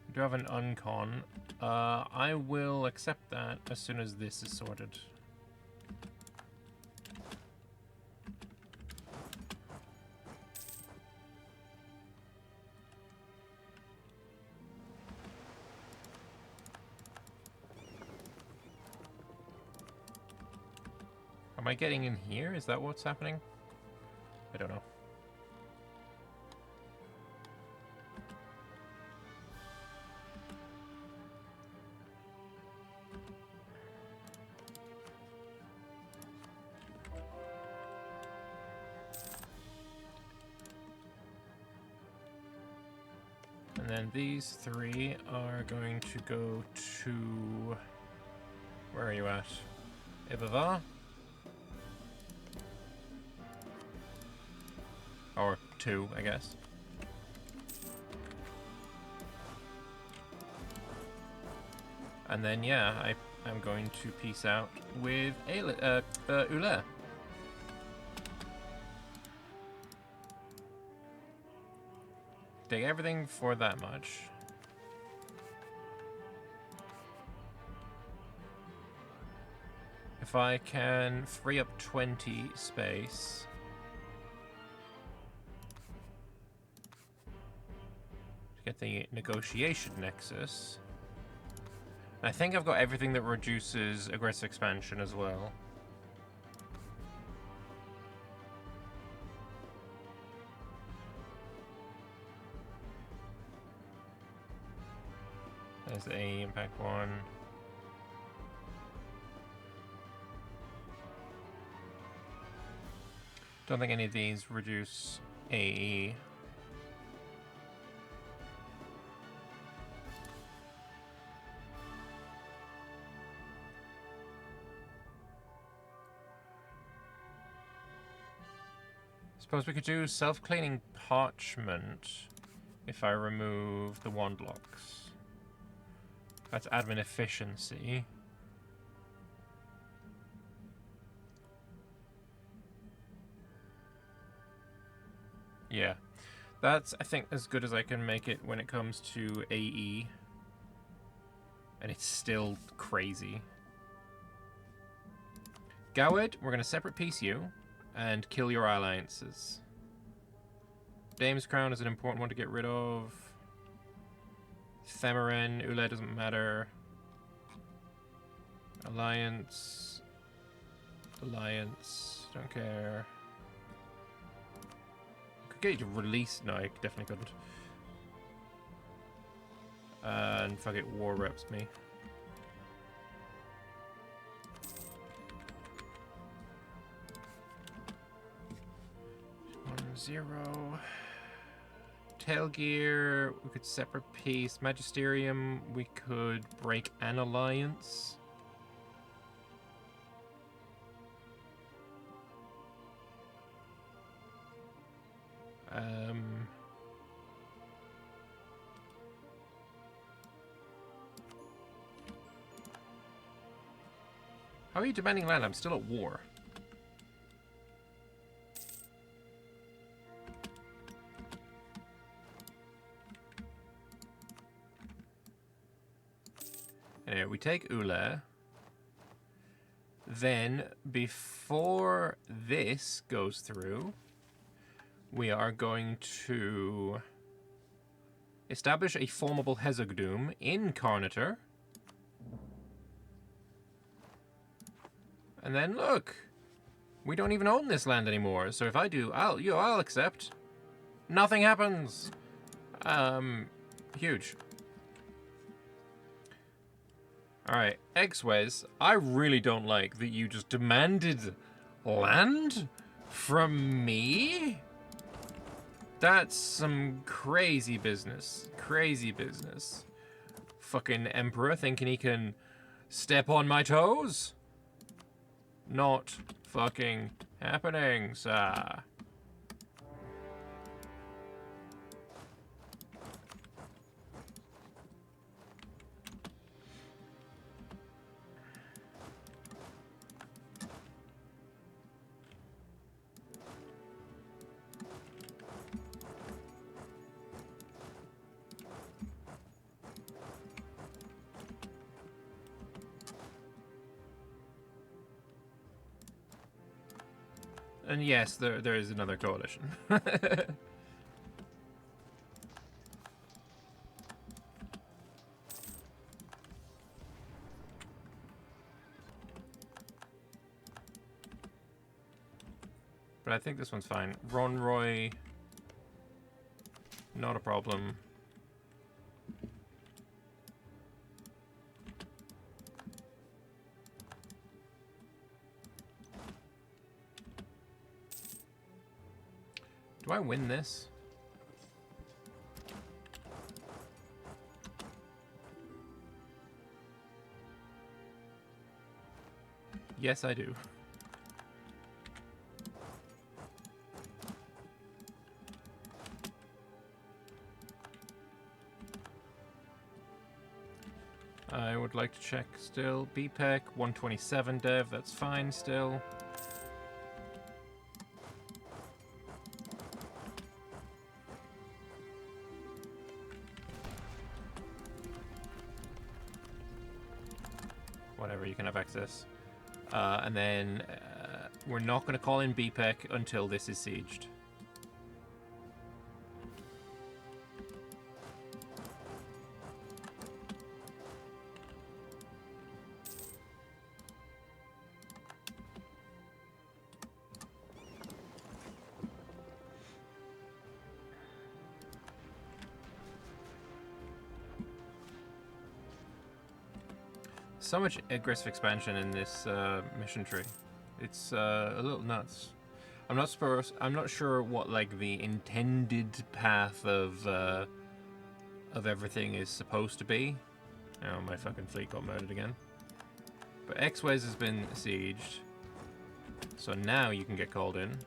[SPEAKER 1] I do have an uncon. I will accept that as soon as this is sorted. Am I getting in here? Is that what's happening? I don't know. And then these three are going to go to... Where are you at? Ibava? Or two, I guess. And then, yeah, I'm going to peace out with Ule. Take everything for that much. If I can free up 20 space... to get the negotiation nexus. I think I've got everything that reduces aggressive expansion as well. There's the A impact one. Don't think any of these reduce AE. Suppose we could do self-cleaning parchment if I remove the wand locks. That's admin efficiency. Yeah. That's, I think, as good as I can make it when it comes to AE. And it's still crazy. Goward, we're going to separate piece you and kill your alliances. Dame's Crown is an important one to get rid of. Themarin, Ule doesn't matter. Alliance. Alliance. Don't care. Could get you to release. No, I definitely couldn't. And fuck it, war reps me. Zero. Tailgear, we could separate peace. Magisterium, we could break an alliance. How are you demanding land? I'm still at war. Anyway, we take Ule. Then, before this goes through, we are going to establish a formable Hezogdoom in Carnator. And then, look, we don't even own this land anymore. So if I do, I'll accept. Nothing happens. Huge. Alright, Exwes, I really don't like that you just demanded land from me? That's some crazy business. Crazy business. Fucking Emperor thinking he can step on my toes? Not fucking happening, sir. And yes, there is another coalition. But I think this one's fine. Ronroy, not a problem. Do I win this? Yes, I do. I would like to check still. BPEC, 127 dev, that's fine still. Whatever, you can have access. And then we're not going to call in BPEC until this is sieged. So much aggressive expansion in this mission tree. It's a little nuts. I'm not sure what like the intended path of everything is supposed to be. Oh, my fucking fleet got murdered again. But Exwes has been sieged, so now you can get called in.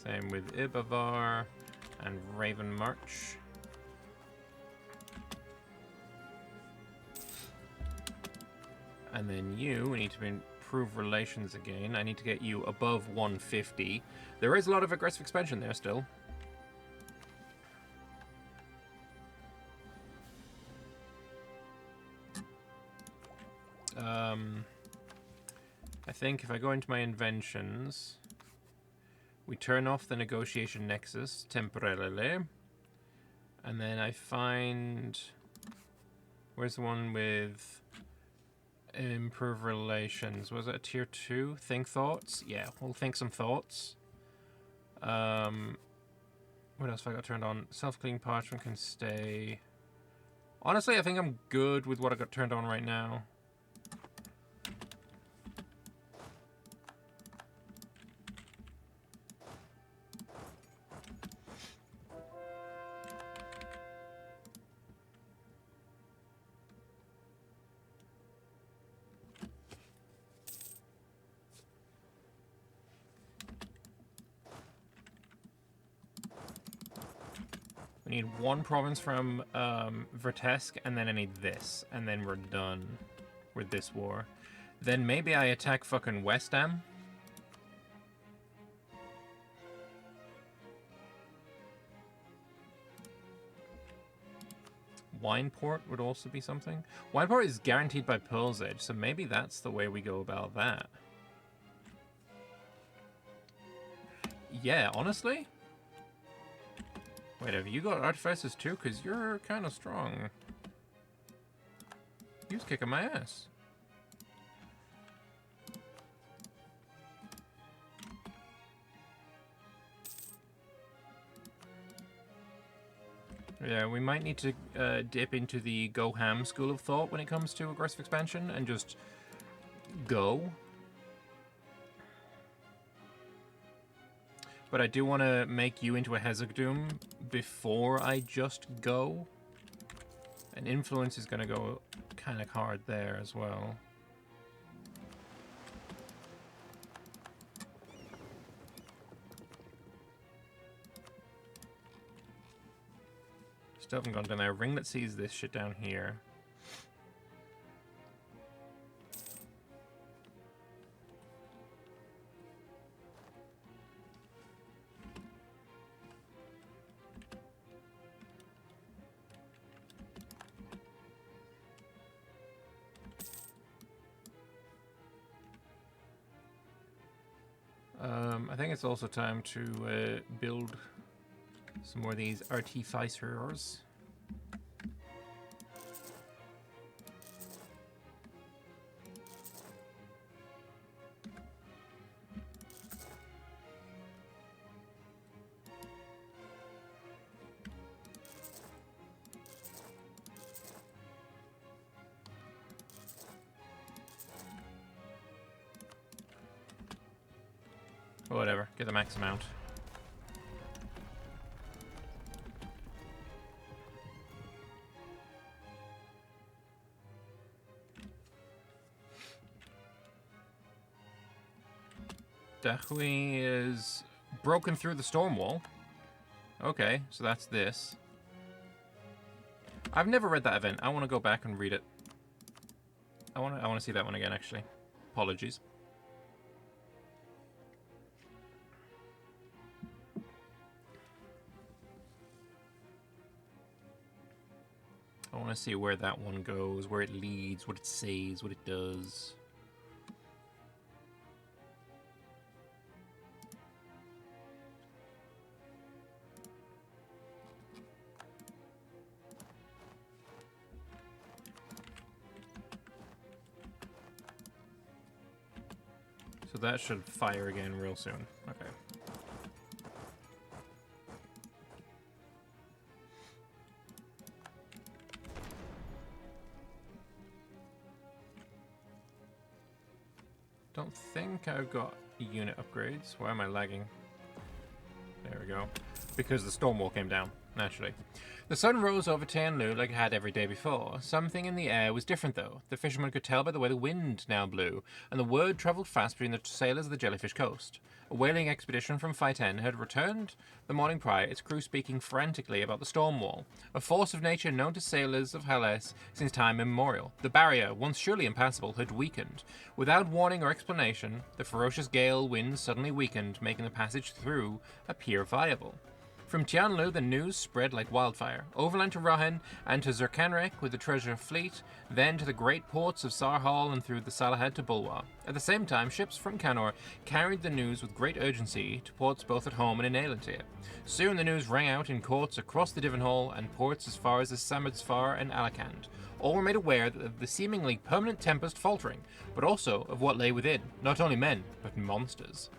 [SPEAKER 1] Same with Ibavar and Raven March. And then you, we need to improve relations again. I need to get you above 150. There is a lot of aggressive expansion there still. I think if I go into my inventions, we turn off the negotiation nexus temporarily. And then I find... Where's the one with improve relations? Was it a tier 2? Think thoughts? Yeah, we'll think some thoughts. What else have I got turned on? Self-clean parchment can stay. Honestly, I think I'm good with what I got turned on right now. We need one province from Vertesk, and then I need this. And then we're done with this war. Then maybe I attack fucking West Am. Wineport would also be something. Wineport is guaranteed by Pearl's Edge, so maybe that's the way we go about that. Yeah, honestly? Wait, have you got Artificers too? Because you're kind of strong. He was kicking my ass. Yeah, we might need to dip into the go ham school of thought when it comes to aggressive expansion and just go. But I do want to make you into a Hezekdoom before I just go. And influence is going to go kind of hard there as well. Still haven't gone down there. Ringlet sees this shit down here. I think it's also time to build some more of these artificers. Whatever, get the max amount. Dahui is broken through the storm wall. Okay, so that's this. I've never read that event. I want to go back and read it. I want to see that one again, actually. Apologies. I want to see where that one goes, where it leads, what it says, what it does. So that should fire again real soon. Okay. Don't think I've got unit upgrades. Why am I lagging? There we go. Because the storm wall came down, naturally. The sun rose over Tianlu like it had every day before. Something in the air was different, though. The fisherman could tell by the way the wind now blew, and the word travelled fast between the sailors of the Jellyfish Coast. A whaling expedition from Phi-10 had returned the morning prior, its crew speaking frantically about the storm wall, a force of nature known to sailors of Hellas since time immemorial. The barrier, once surely impassable, had weakened. Without warning or explanation, the ferocious gale wind suddenly weakened, making the passage through appear viable. From Tianlu, the news spread like wildfire, overland to Rahen and to Zerkanrek with the treasure fleet, then to the great ports of Sarhal and through the Salahad to Bulwa. At the same time, ships from Canor carried the news with great urgency to ports both at home and in Aelantir. Soon the news rang out in courts across the Divanhall and ports as far as the Samadsfar and Iochand. All were made aware of the seemingly permanent tempest faltering, but also of what lay within, not only men, but monsters.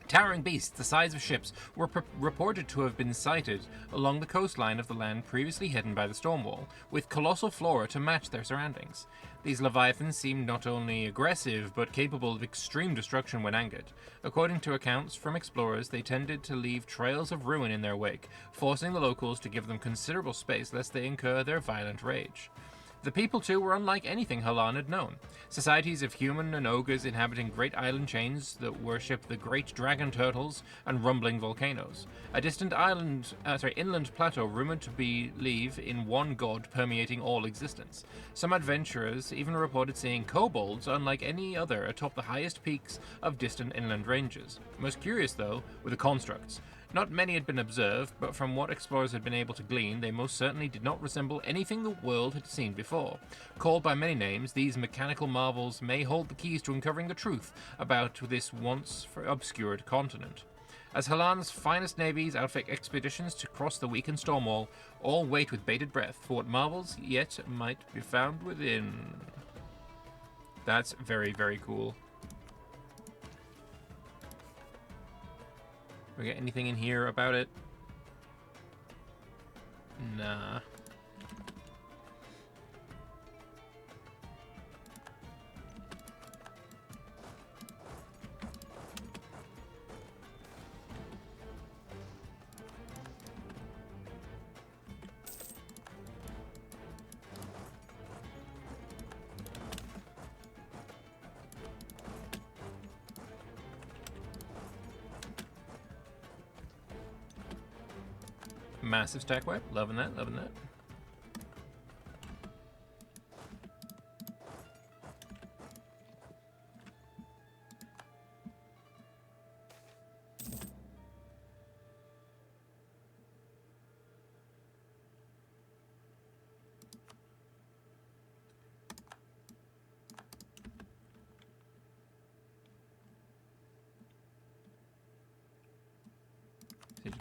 [SPEAKER 1] Towering beasts the size of ships were reported to have been sighted along the coastline of the land previously hidden by the storm wall, with colossal flora to match their surroundings. These leviathans seemed not only aggressive, but capable of extreme destruction when angered. According to accounts from explorers, they tended to leave trails of ruin in their wake, forcing the locals to give them considerable space lest they incur their violent rage. The people, too, were unlike anything Halan had known. Societies of human and ogres inhabiting great island chains that worship the great dragon turtles and rumbling volcanoes. A distant inland plateau rumored to believe in one god permeating all existence. Some adventurers even reported seeing kobolds unlike any other atop the highest peaks of distant inland ranges. Most curious, though, were the constructs. Not many had been observed, but from what explorers had been able to glean, they most certainly did not resemble anything the world had seen before. Called by many names, these mechanical marvels may hold the keys to uncovering the truth about this once obscured continent. As Halan's finest navies outfit expeditions to cross the weakened storm wall, all wait with bated breath for what marvels yet might be found within. That's very, very cool. We get anything in here about it? Nah. Massive stack wipe. Loving that, loving that.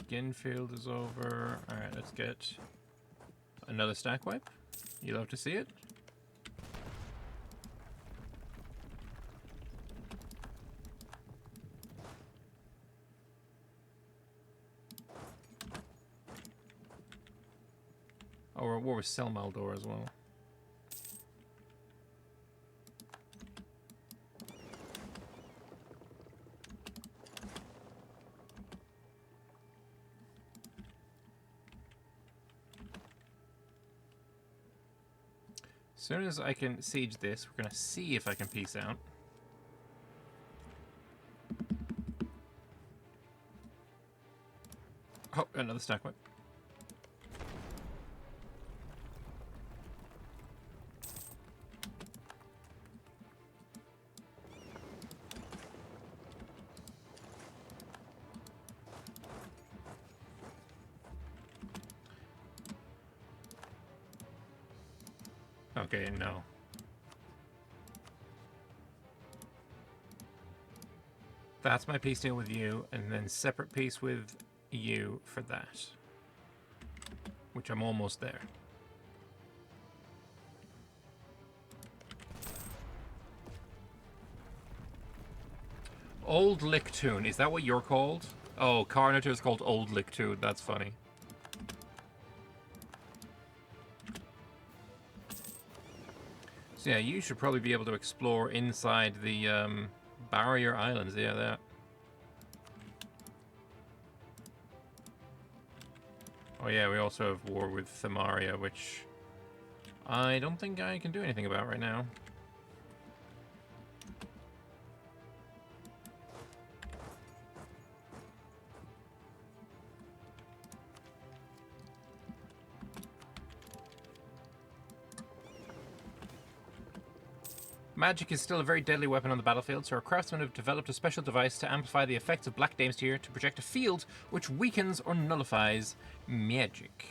[SPEAKER 1] Ginfield is over. Alright, let's get another stack wipe. You love to see it. Oh, we're at war with Selmaldor as well. As soon as I can siege this, we're going to see if I can peace out. Oh, another stack wipe. Okay, no. That's my peace deal with you, and then separate peace with you for that. Which I'm almost there. Old Lictoon, is that what you're called? Oh, Carnator is called Old Lictoon, that's funny. So yeah, you should probably be able to explore inside the barrier islands. Yeah, that. Oh yeah, we also have war with Themaria, which I don't think I can do anything about right now. Magic is still a very deadly weapon on the battlefield, so our craftsmen have developed a special device to amplify the effects of Black Dame's Tear to project a field which weakens or nullifies magic.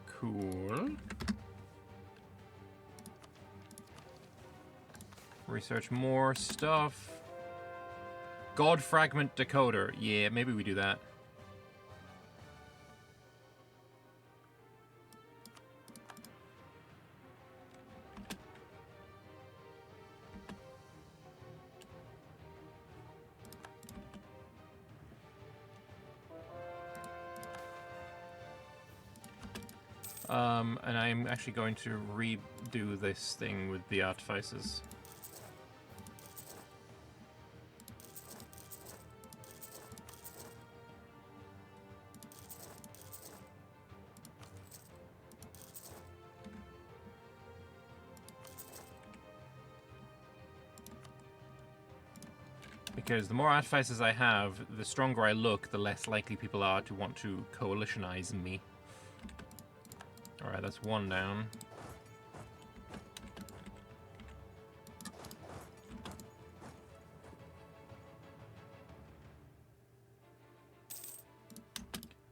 [SPEAKER 1] Cool. Research more stuff. God Fragment Decoder. Yeah, maybe we do that. And I'm actually going to redo this thing with the artifices. because the more artificers I have, the stronger I look, the less likely people are to want to coalitionize me. Alright, that's one down.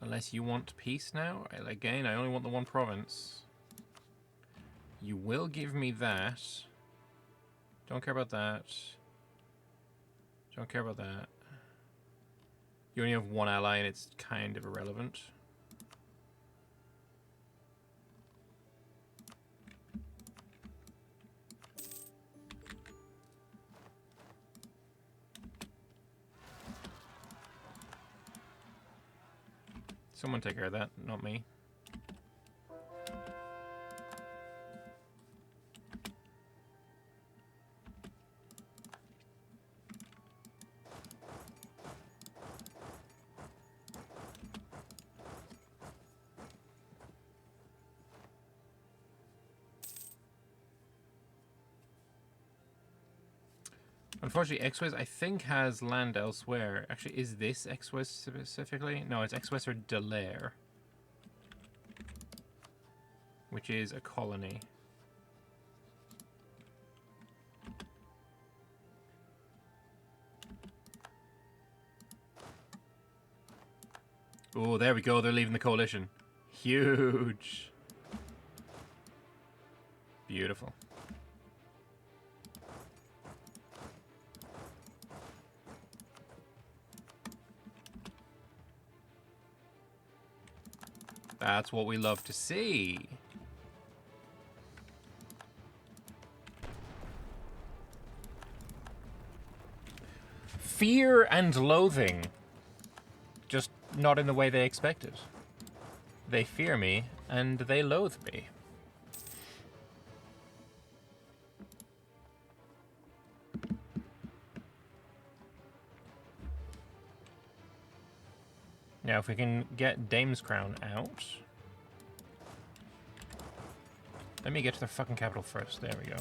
[SPEAKER 1] Unless you want peace now. Again, I only want the one province. You will give me that. Don't care about that. Don't care about that. You only have one ally and it's kind of irrelevant. Someone take care of that, not me. Unfortunately, X-West, I think, has land elsewhere. Actually, is this X-West specifically? No, it's X-West or Delaire, which is a colony. Oh, there we go. They're leaving the coalition. Huge. Beautiful. That's what we love to see. Fear and loathing. Just not in the way they expected. They fear me, and they loathe me. Now, if we can get Dame's Crown out... Let me get to the fucking capital first. There we go.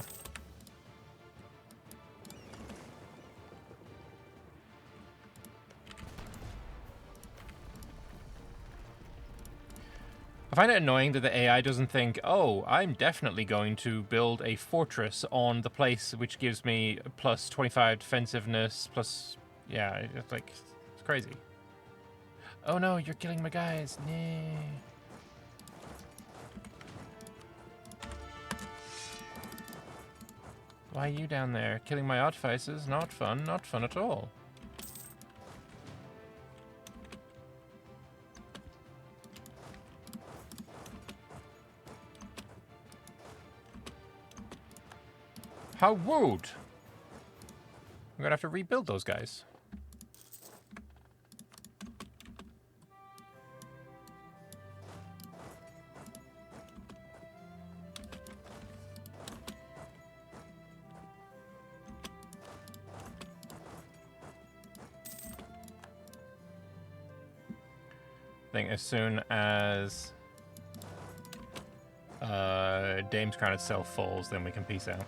[SPEAKER 1] I find it annoying that the AI doesn't think, oh, I'm definitely going to build a fortress on the place which gives me plus 25 defensiveness, plus... Yeah, it's like... It's crazy. Oh no, you're killing my guys. Nah. Why are you down there? Killing my artificers? Not fun. Not fun at all. How rude! I'm gonna have to rebuild those guys. I think as soon as Dame's Crown itself falls, then we can peace out.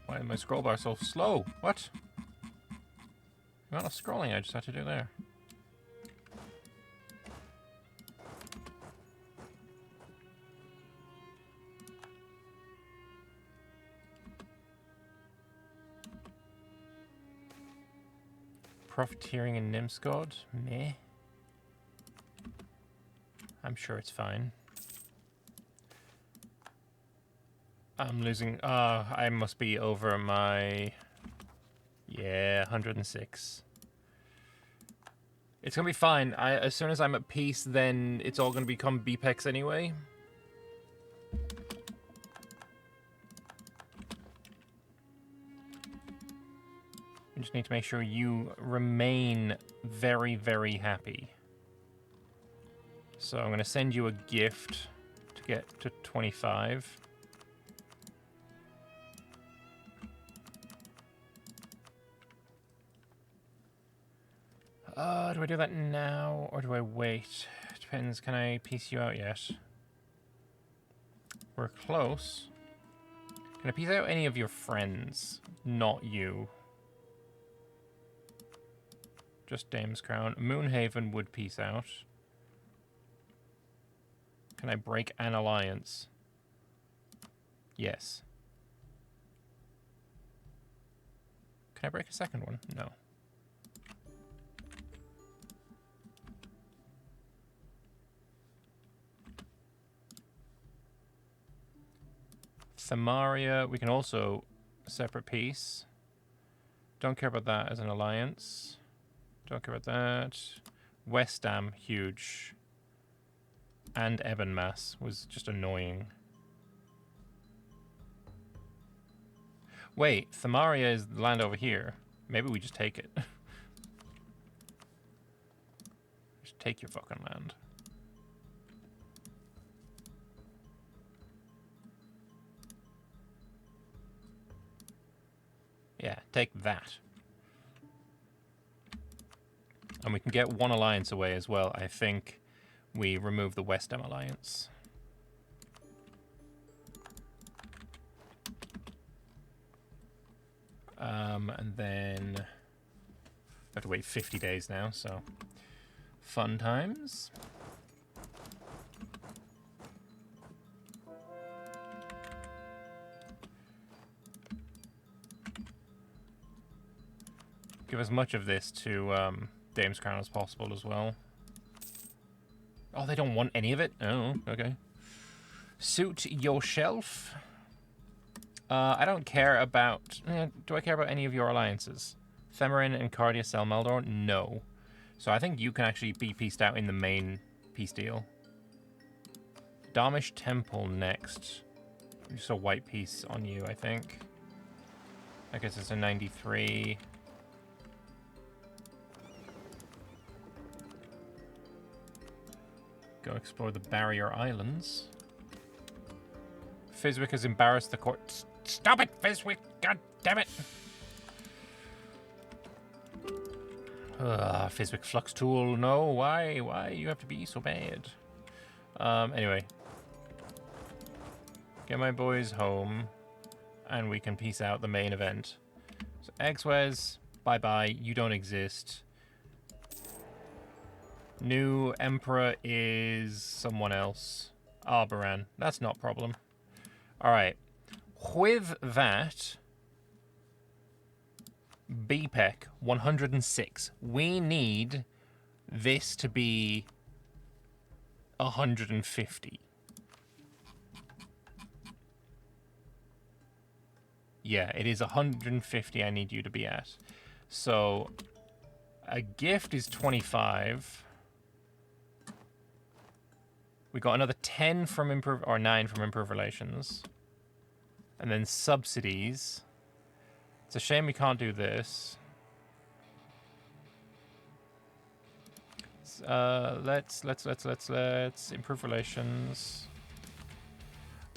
[SPEAKER 1] Why is my scroll bar so slow? What? The amount of scrolling I just had to do there. Profiteering in Nimsgard? Meh. I'm sure it's fine. I'm losing... I must be over my... Yeah, 106. It's gonna be fine. As soon as I'm at peace, then it's all gonna become BPEX anyway. I just need to make sure you remain very, very happy. So I'm gonna send you a gift to get to 25. Do I do that now, or do I wait? Depends, can I piece you out yet? We're close. Can I piece out any of your friends? Not you. Just Dame's Crown. Moonhaven would piece out. Can I break an alliance? Yes. Can I break a second one? No. Samaria, we can also separate peace. Don't care about that as an alliance. Don't care about that. West Ham, huge. And Ebenmass was just annoying. Wait, Samaria is the land over here. Maybe we just take it. Just take your fucking land. Yeah, take that. And we can get one alliance away as well. I think we remove the West Ham alliance. And then I have to wait 50 days now, so fun times. Give as much of this to Dame's Crown as possible as well. Oh, they don't want any of it? Oh, okay. Suit yourself. I don't care about... do I care about any of your alliances? Themarin and Cardia Selmaldor? No. So I think you can actually be pieced out in the main peace deal. Darmish Temple next. Just a white piece on you, I think. I guess it's a 93. Go explore the Barrier Islands. Fizwick has embarrassed the court. Stop it, Fizwick! God damn it! Fizwick Flux Tool. No, why? Why you have to be so bad? Anyway. Get my boys home. And we can piece out the main event. So, Exwes, bye-bye. You don't exist. New Emperor is someone else. Arbaran. That's not a problem. Alright. With that, BPEC 106. We need this to be 150. Yeah, it is 150 I need you to be at. So, a gift is 25. We got another 10 from improve, or 9 from improve relations. And then subsidies. It's a shame we can't do this. Let's improve relations.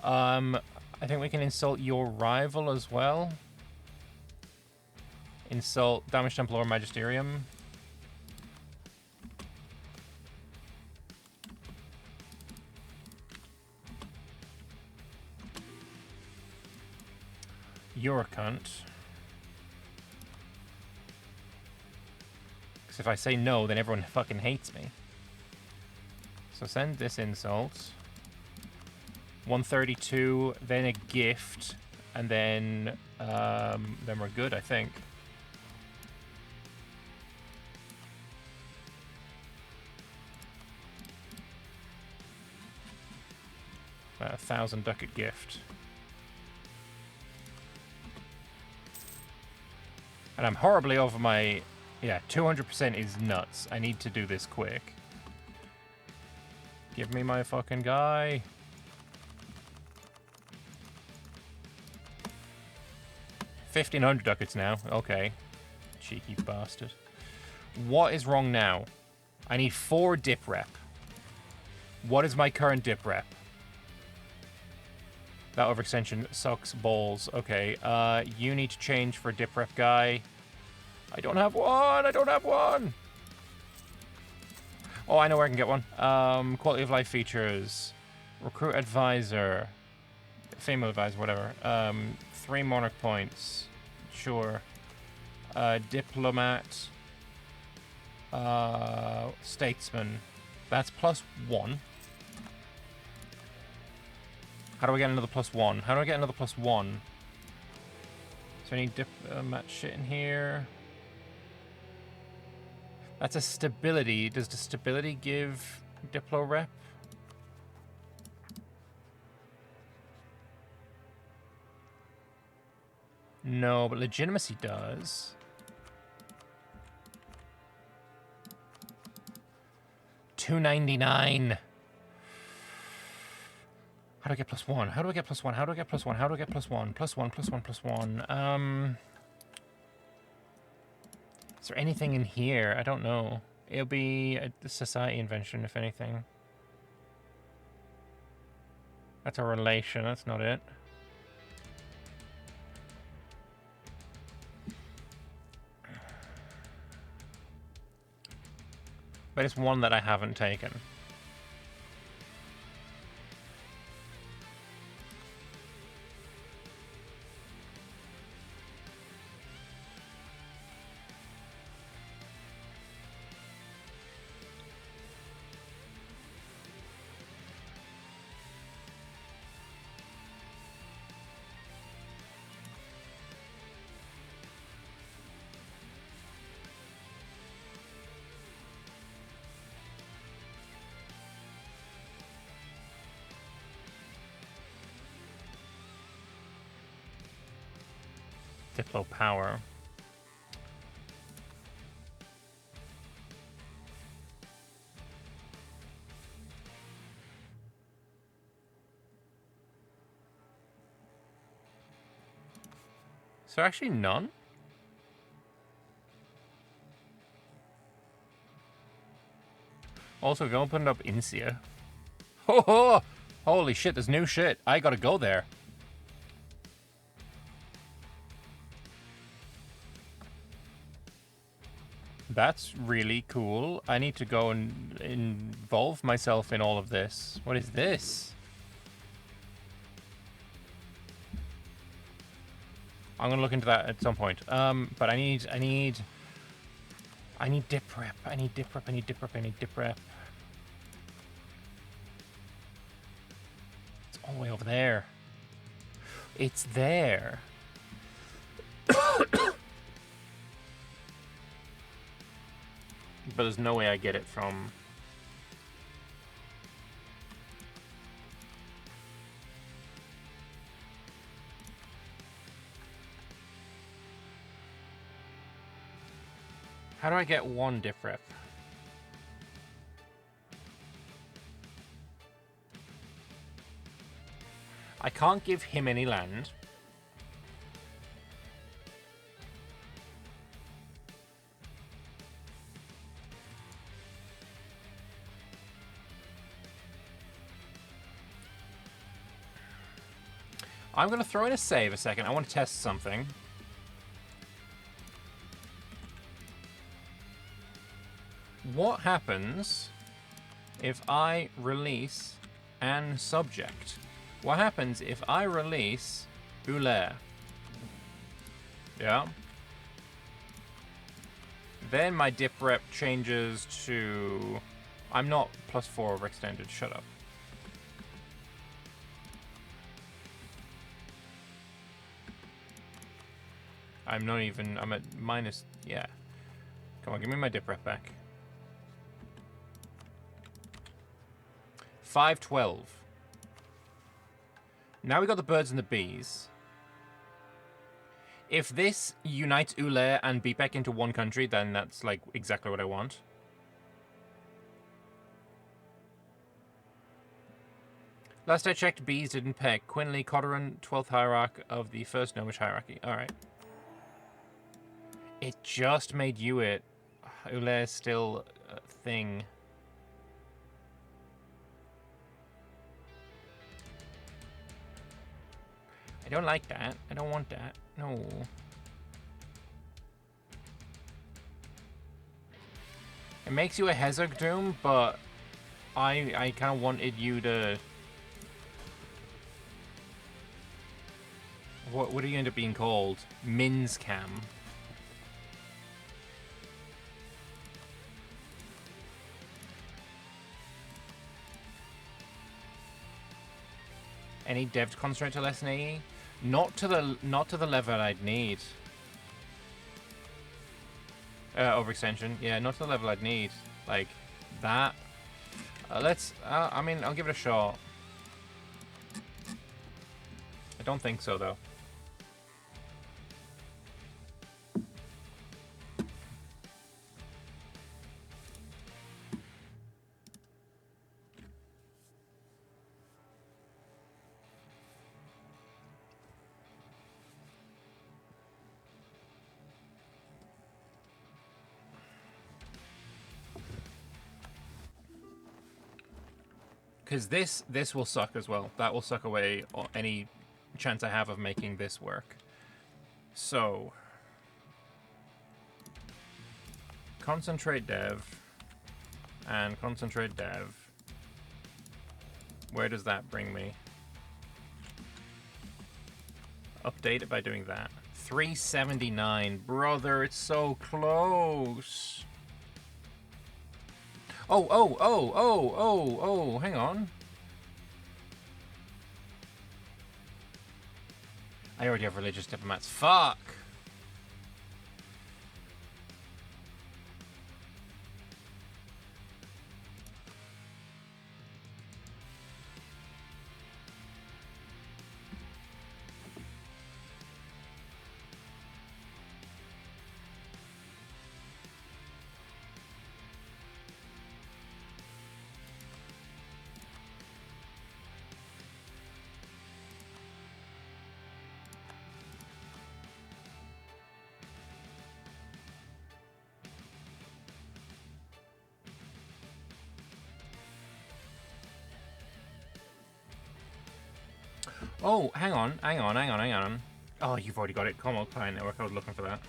[SPEAKER 1] I think we can insult your rival as well. Insult Damage Temple or Magisterium. You're a cunt. Because if I say no, then everyone fucking hates me. So send this insult. 132, then a gift, and then we're good, I think. About 1,000 ducat gift. And I'm horribly over my... Yeah, 200% is nuts. I need to do this quick. Give me my fucking guy. $1,500 ducats now. Okay. Cheeky bastard. What is wrong now? I need 4 dip rep. What is my current dip rep? That overextension sucks balls. Okay, you need to change for dip rep guy. I don't have one! I don't have one! Oh, I know where I can get one. Quality of life features. Recruit advisor. Female advisor, whatever. 3 monarch points. Sure. Diplomat. Statesman. That's +1. How do I get another +1? How do I get another +1? Is there any diplomat shit in here? That's a stability. Does the stability give Diplo rep? No, but legitimacy does. $299. How do I get +1? How do I get +1? How do I get +1? How do I get +1? +1, +1, +1. Is there anything in here? I don't know. It'll be a society invention, if anything. That's a relation. That's not it. But it's one that I haven't taken. Diplo power. Is there actually none? Also, go open up Insia. Ho ho! Holy shit, there's new shit. I gotta go there. That's really cool. I need to go and involve myself in all of this. What is this? I'm gonna look into that at some point. But I need dip rep. I need dip rep. I need dip rep. I need dip rep. It's all the way over there. It's there. But there's no way I get it from... How do I get one dip rep? I can't give him any land. I'm going to throw in a save a second. I want to test something. What happens if I release an subject? What happens if I release Euler? Yeah. Then my dip rep changes to... I'm not +4 overextended. Shut up. I'm not even... I'm at minus... Yeah. Come on, give me my dip rep back. 512. Now we got the birds and the bees. If this unites Euler and Beepek into one country, then that's like exactly what I want. Last I checked, bees didn't peck. Quinley, Cotteran, 12th hierarch of the first gnomish hierarchy. Alright. It just made you it. Euler is still a thing. I don't like that. I don't want that. No. It makes you a Hezek Doom, but I kind of wanted you to... What do you end up being called? Minscam. Any dev to concentrate to lessen AE? Not to the level I'd need. Overextension. Yeah, not to the level I'd need. Like that. Let's. I mean, I'll give it a shot. I don't think so though. Because this will suck as well. That will suck away any chance I have of making this work. So, concentrate dev and concentrate dev. Where does that bring me? Update it by doing that. 379, brother, it's so close. Oh, hang on. I already have religious diplomats. Fuck! Oh, hang on. Oh, you've already got it. Come on, client network. I was looking for that.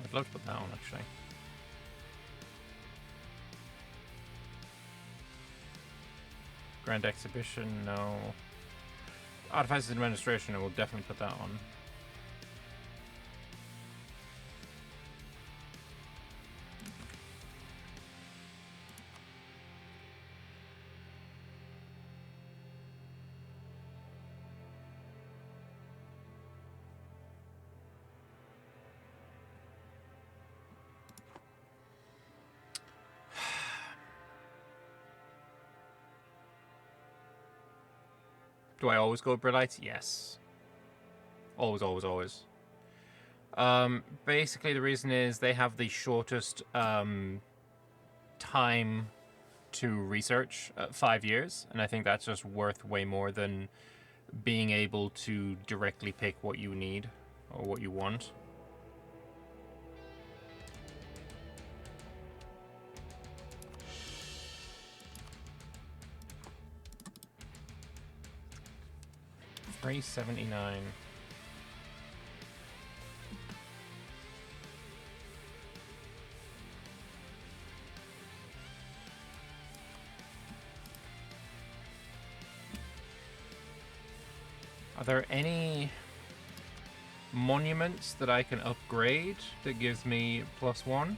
[SPEAKER 1] I'd love to put that on, actually. Grand Exhibition, no. Artificers Administration, I will definitely put that on. Do I always go Brillites? Yes. Always, always, always. Basically, the reason is they have the shortest time to research, 5 years, and I think that's just worth way more than being able to directly pick what you need or what you want. $379. Are there any monuments that I can upgrade that gives me +1?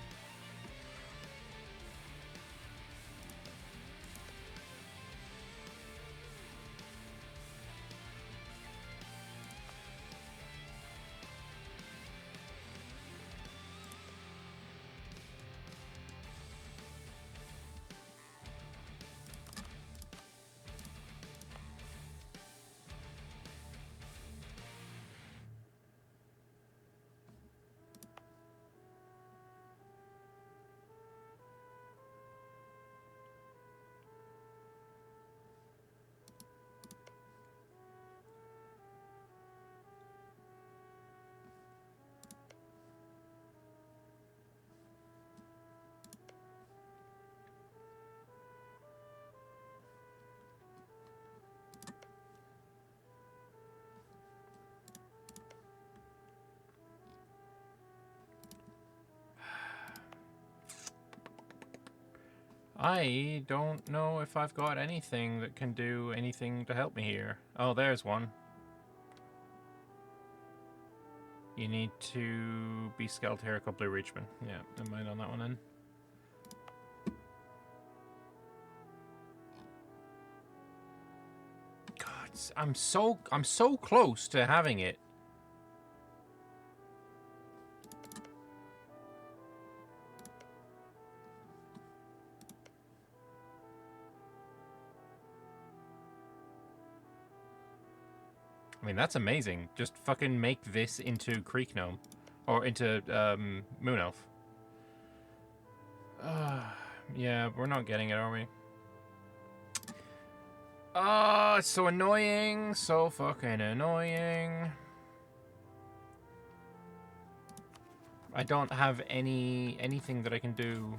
[SPEAKER 1] I don't know if I've got anything that can do anything to help me here. Oh, there's one. You need to be scaled here a couple of Reachman. Yeah, never mind on that one then. God, I'm so close to having it. I mean, that's amazing. Just fucking make this into Creek Gnome. Or into, Moon Elf. Yeah, we're not getting it, are we? Oh, it's so annoying. So fucking annoying. I don't have anything that I can do.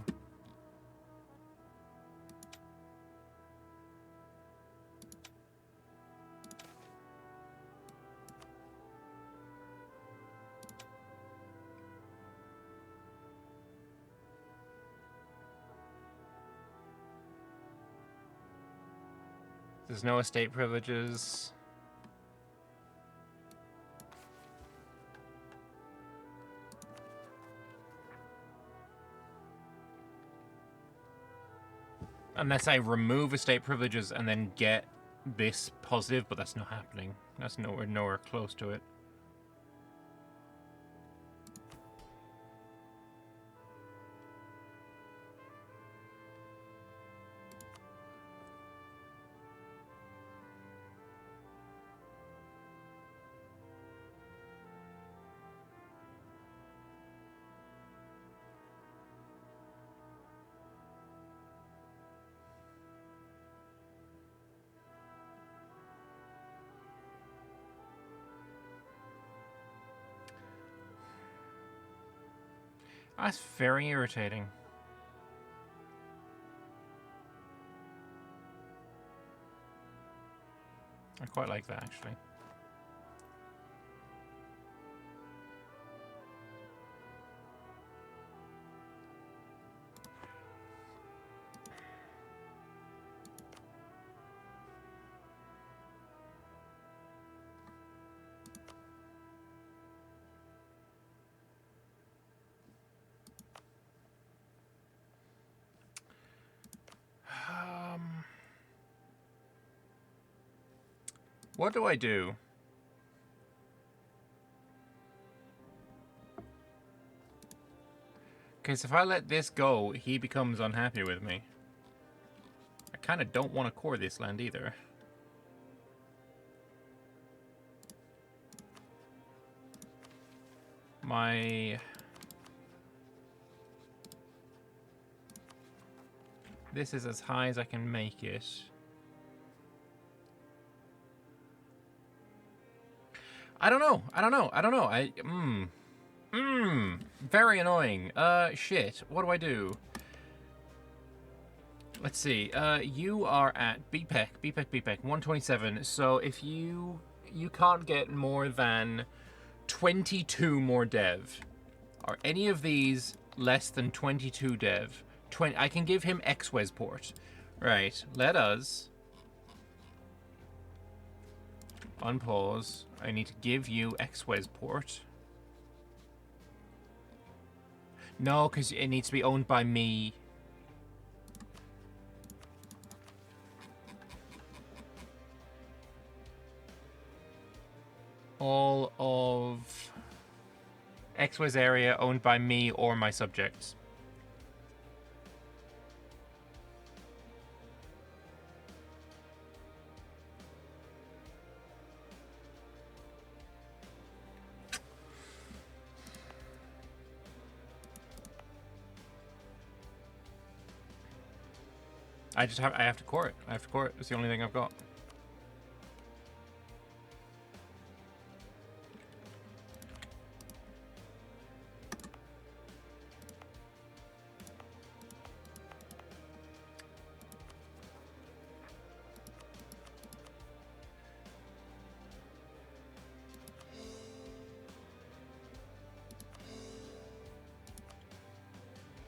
[SPEAKER 1] There's no estate privileges. Unless I remove estate privileges and then get this positive, but that's not happening. That's nowhere close to it. That's very irritating. I quite like that, actually. What do I do? Because if I let this go, he becomes unhappy with me. I kind of don't want to core this land either. This is as high as I can make it. I don't know. Very annoying. Shit. What do I do? Let's see. You are at BPEC, 127. So if you can't get more than 22 more dev. Are any of these less than 22 dev? I can give him X-Wes port. Right. Let us unpause. I need to give you X-Wes port. No, because it needs to be owned by me. All of X-Wes area owned by me or my subjects. I have to core it. I have to core it. It's the only thing I've got.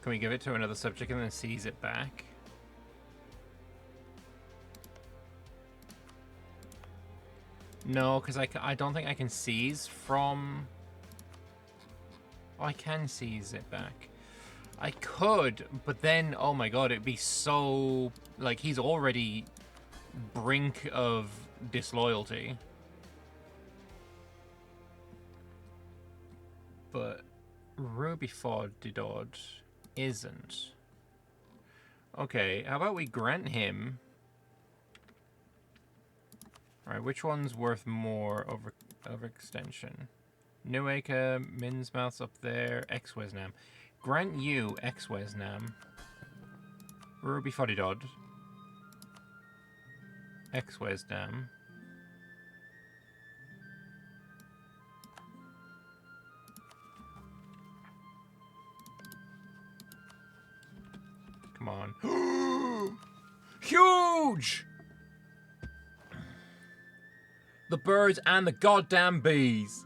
[SPEAKER 1] Can we give it to another subject and then seize it back? No, because I don't think I can seize from... Oh, I can seize it back. I could, but then, oh my god, it'd be so... Like, he's already brink of disloyalty. But Ruby Fodidod isn't. Okay, how about we grant him... Alright, which one's worth more overextension? Nueka, Minsmouth's up there, X-Wesnam. Grant you X-Wesnam. Ruby Fodidod. X-Wesnam. Come on. Huge! The birds and the goddamn bees.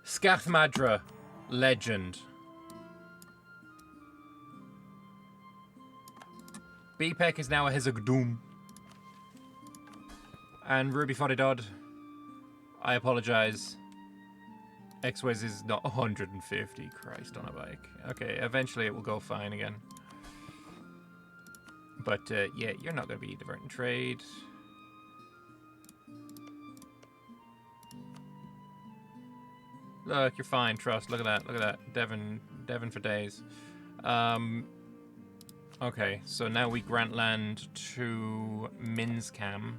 [SPEAKER 1] Scathmadra, legend. Beepek is now a Hezagdoom. And Ruby Fodidod, I apologize. X-Wes is not 150. Christ on a bike. Okay, eventually it will go fine again. But yeah, you're not going to be diverting trade. Look, you're fine. Trust. Look at that. Look at that. Devon for days. Okay, so now we grant land to Minskam.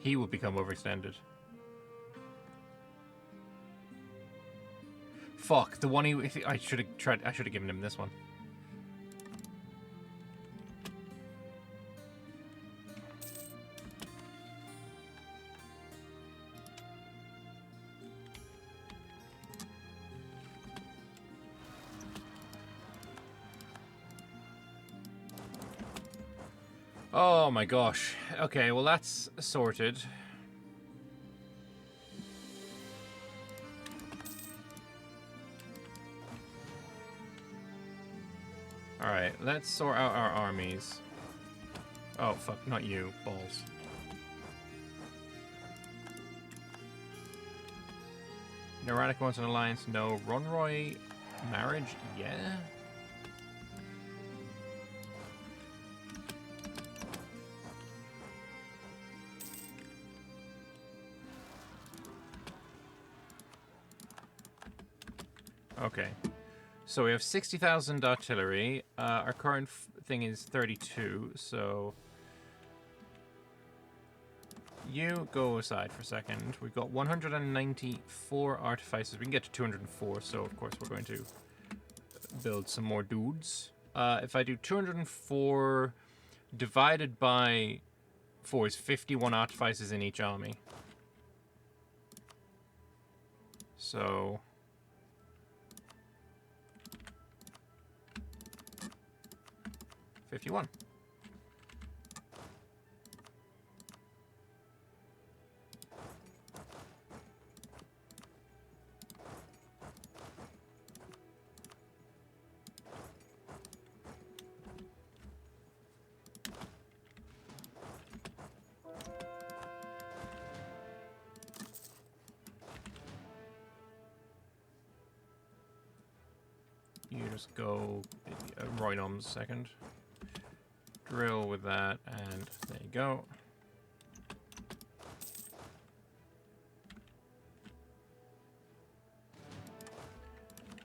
[SPEAKER 1] He will become overextended. Fuck, the one I should have tried. I should have given him this one. Oh my gosh. Okay, well that's sorted. Alright, let's sort out our armies. Oh, fuck, not you. Balls. Neurotic wants an alliance? No. Ronroy marriage? Yeah? Okay. So we have 60,000 artillery. Our current thing is 32, so... You go aside for a second. We've got 194 artificers. We can get to 204, so of course we're going to build some more dudes. If I do 204 divided by 4 is 51 artificers in each army. So... 51. You just go Roynom's second. Drill with that, and there you go.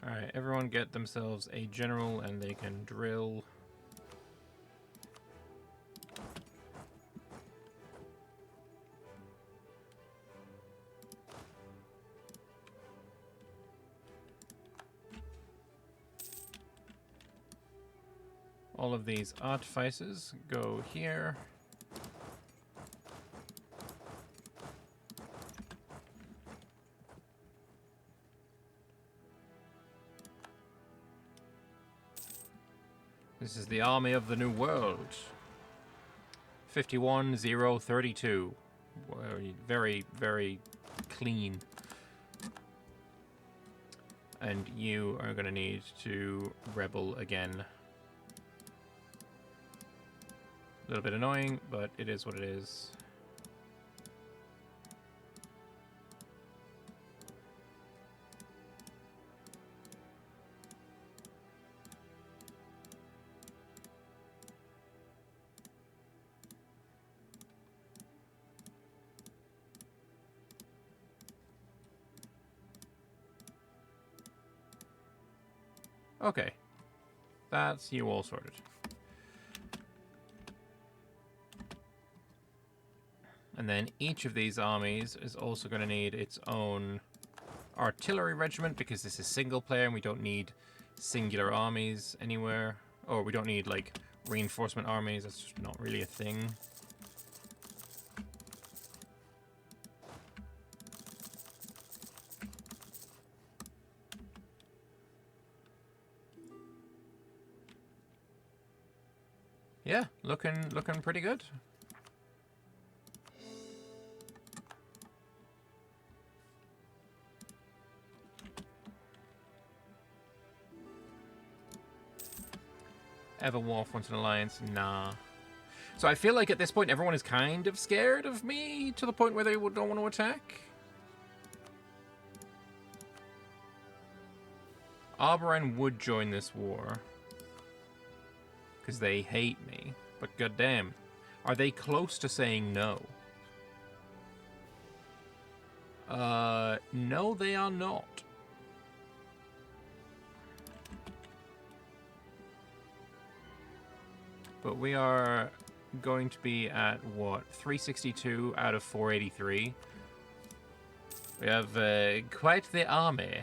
[SPEAKER 1] Alright, everyone get themselves a general and they can drill. All of these artificers go here. This is the army of the New World. 51,032. very, very clean. And you are going to need to rebel again. A little bit annoying, but it is what it is. Okay, that's you all sorted. And then each of these armies is also going to need its own artillery regiment, because this is single player and we don't need singular armies anywhere. Or we don't need, like, reinforcement armies. That's just not really a thing. Yeah, looking pretty good. Ever Wolf wants an alliance? Nah. So I feel like at this point everyone is kind of scared of me to the point where they don't want to attack. Arborine would join this war. Because they hate me. But goddamn, are they close to saying no? No, they are not. But we are going to be at, what, 362 out of 483. We have quite the army.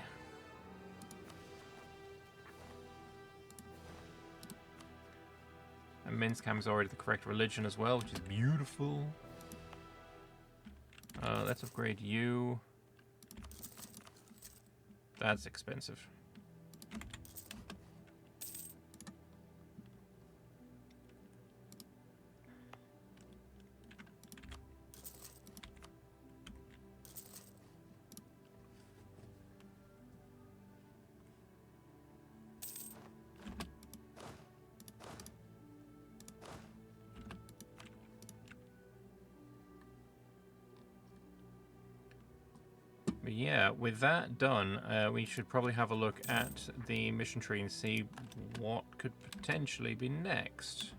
[SPEAKER 1] And Minskam is already the correct religion as well, which is beautiful. Let's upgrade you. That's expensive. But yeah, with that done, we should probably have a look at the mission tree and see what could potentially be next.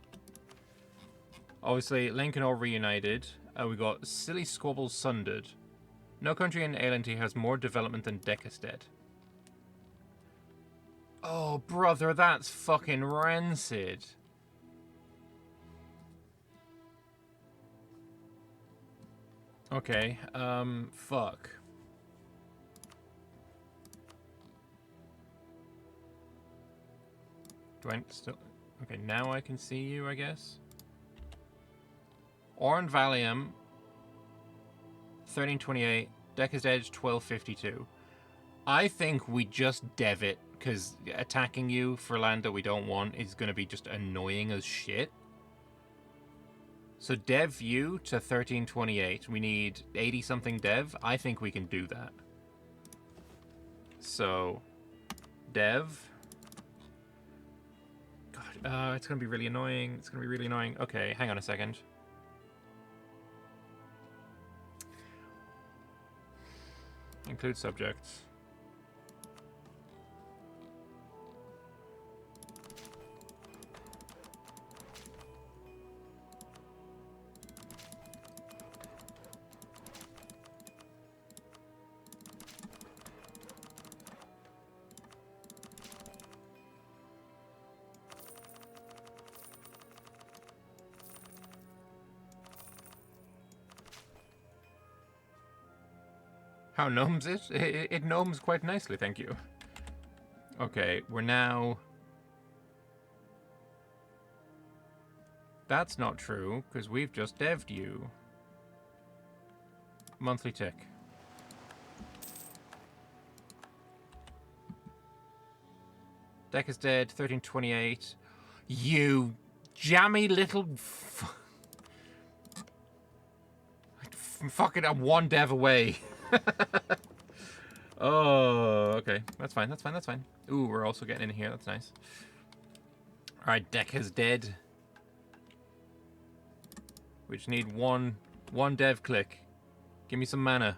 [SPEAKER 1] Obviously, Lincoln all reunited. We got Silly Squabbles Sundered. No country in Eilenti has more development than Decasted. Oh, brother, that's fucking rancid. Okay, fuck. Do I still... Okay, now I can see you, I guess. Oran Valium, 1328. Decker's Edge, 1252. I think we just dev it, because attacking you for land that we don't want is going to be just annoying as shit. So dev you to 1328. We need 80-something dev. I think we can do that. So, dev... it's going to be really annoying. It's going to be really annoying. Okay, hang on a second. Include subjects. How gnomes it? It gnomes quite nicely, thank you. Okay, we're now... That's not true, because we've just dev'd you. Monthly tick. Deck is dead, 1328. You jammy little... fucking, I'm one dev away. Oh, okay. That's fine, that's fine, that's fine. Ooh, we're also getting in here. That's nice. Alright, Decca's dead. We just need one dev click. Give me some mana.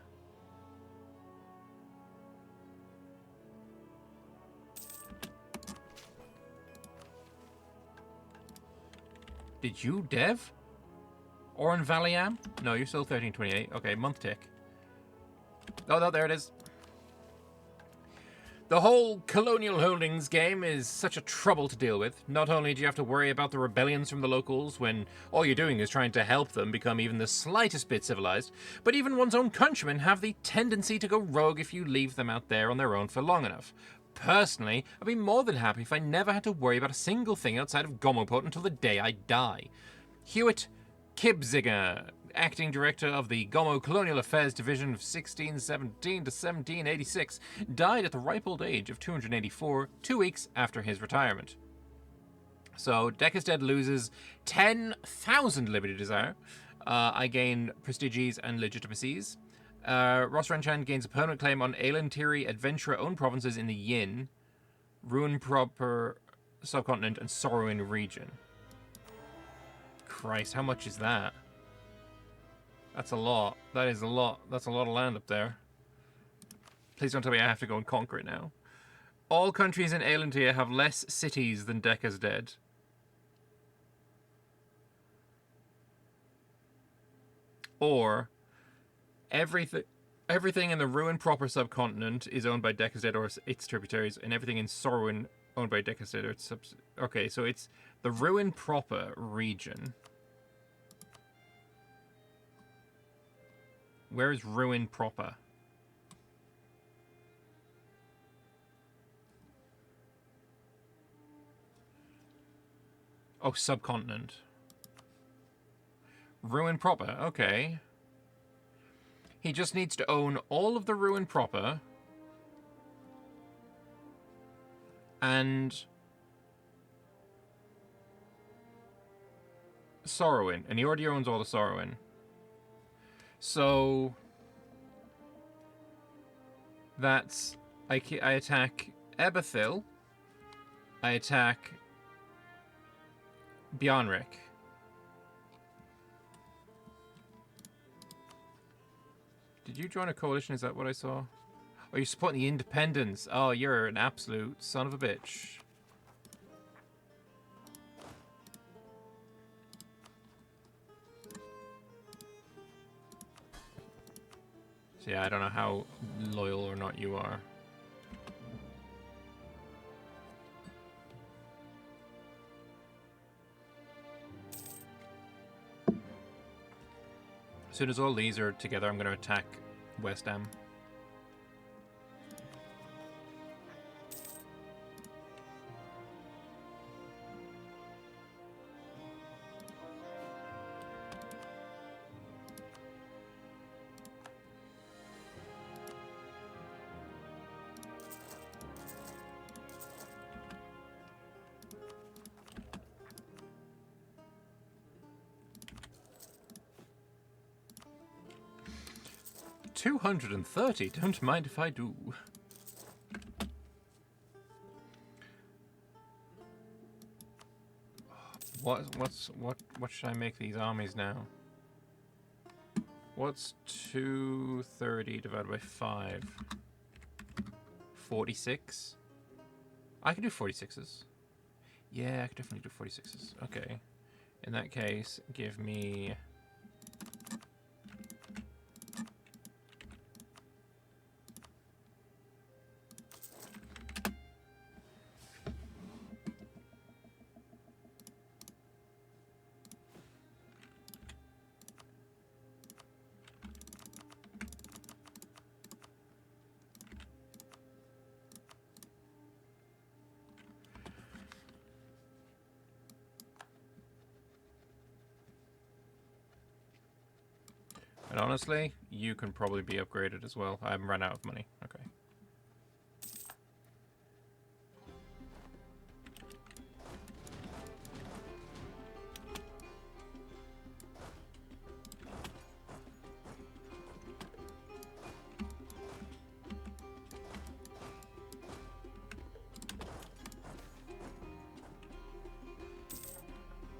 [SPEAKER 1] Did you dev? Oran Valiam? No, you're still 1328. Okay, month tick. Oh, no, there it is. The whole Colonial Holdings game is such a trouble to deal with. Not only do you have to worry about the rebellions from the locals when all you're doing is trying to help them become even the slightest bit civilized, but even one's own countrymen have the tendency to go rogue if you leave them out there on their own for long enough. Personally, I'd be more than happy if I never had to worry about a single thing outside of Gomoport until the day I die. Hewitt Kibziger, acting director of the Gomo Colonial Affairs Division of 1617 to 1786, died at the ripe old age of 284, 2 weeks after his retirement. So, Decca's Dead loses 10,000 Liberty Desire. I gain Prestiges and Legitimacies. Ross Ranchand gains a permanent claim on Aelantiri Adventurer-owned provinces in the Yin, Ruin Proper subcontinent, and Sorrowin region. Christ, how much is that? That's a lot. That is a lot. That's a lot of land up there. Please don't tell me I have to go and conquer it now. All countries in Aelantir have less cities than Decca's Dead. Or everything in the Ruin Proper subcontinent is owned by Decca's Dead or its tributaries, and everything in Sorrowin owned by Decca's Dead or its okay, so it's the Ruin Proper region. Where is Ruin Proper? Oh, subcontinent. Ruin Proper, okay. He just needs to own all of the Ruin Proper. And Sorrowin. And he already owns all the Sorrowin. So that's I attack Eberthil. I attack Bjornrik. Did you join a coalition? Is that what I saw? Oh, you're supporting the independents. Oh, you're an absolute son of a bitch. So yeah, I don't know how loyal or not you are. As soon as all these are together, I'm going to attack West Ham. $230. Don't mind if I do. What should I make these armies now? What's 230 divided by 5? 46? I can do 46s. Yeah, I could definitely do 46s. Okay. In that case, give me... And honestly, you can probably be upgraded as well. I haven't run out of money. Okay.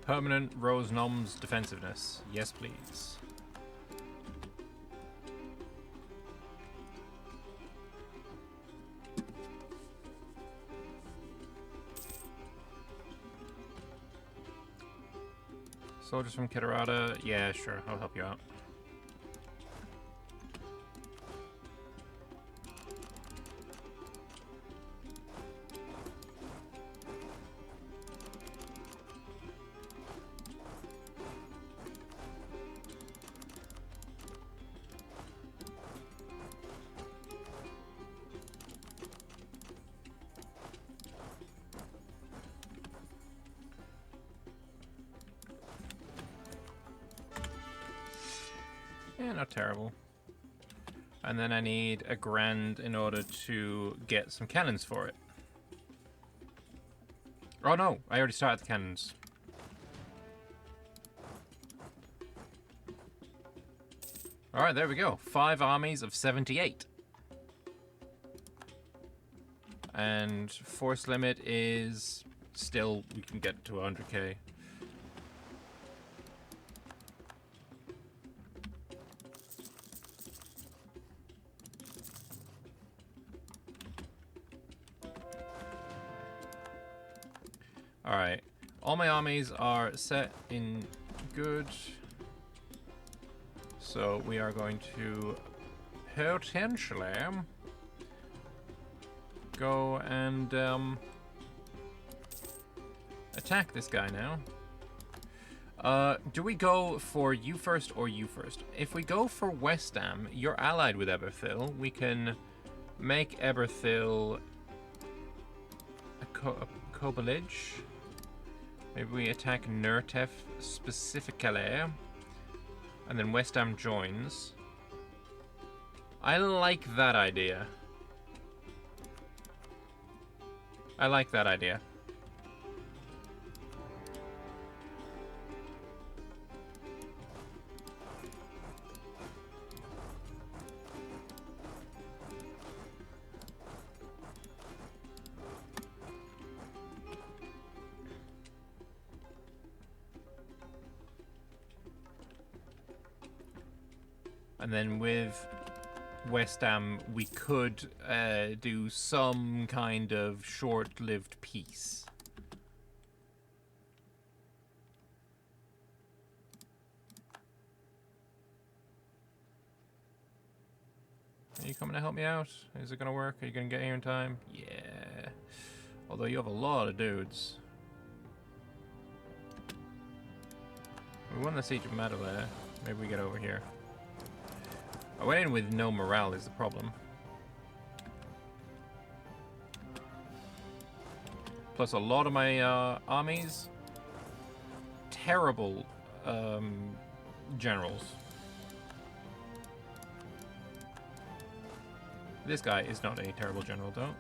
[SPEAKER 1] Permanent Rose Nom's defensiveness. Yes, please. Soldiers from Kitarada. Yeah, sure. I'll help you out. Yeah, not terrible. And then I need a grand in order to get some cannons for it. Oh no, I already started the cannons. Alright, there we go. 5 armies of 78. And force limit is still, we can get to 100k. Alright, all my armies are set in good. So we are going to potentially go and attack this guy now. Do we go for you first or you first? If we go for Westham, you're allied with Eberthil. We can make Eberthil a Kobalij. Maybe we attack Nurtef specifically. And then Westham joins. I like that idea. I like that idea. And then with Westham, we could do some kind of short-lived peace. Are you coming to help me out? Is it going to work? Are you going to get here in time? Yeah. Although you have a lot of dudes. We won the Siege of Madeleine. Maybe we get over here. I went in with no morale is the problem. Plus a lot of my armies, terrible generals. This guy is not a terrible general though.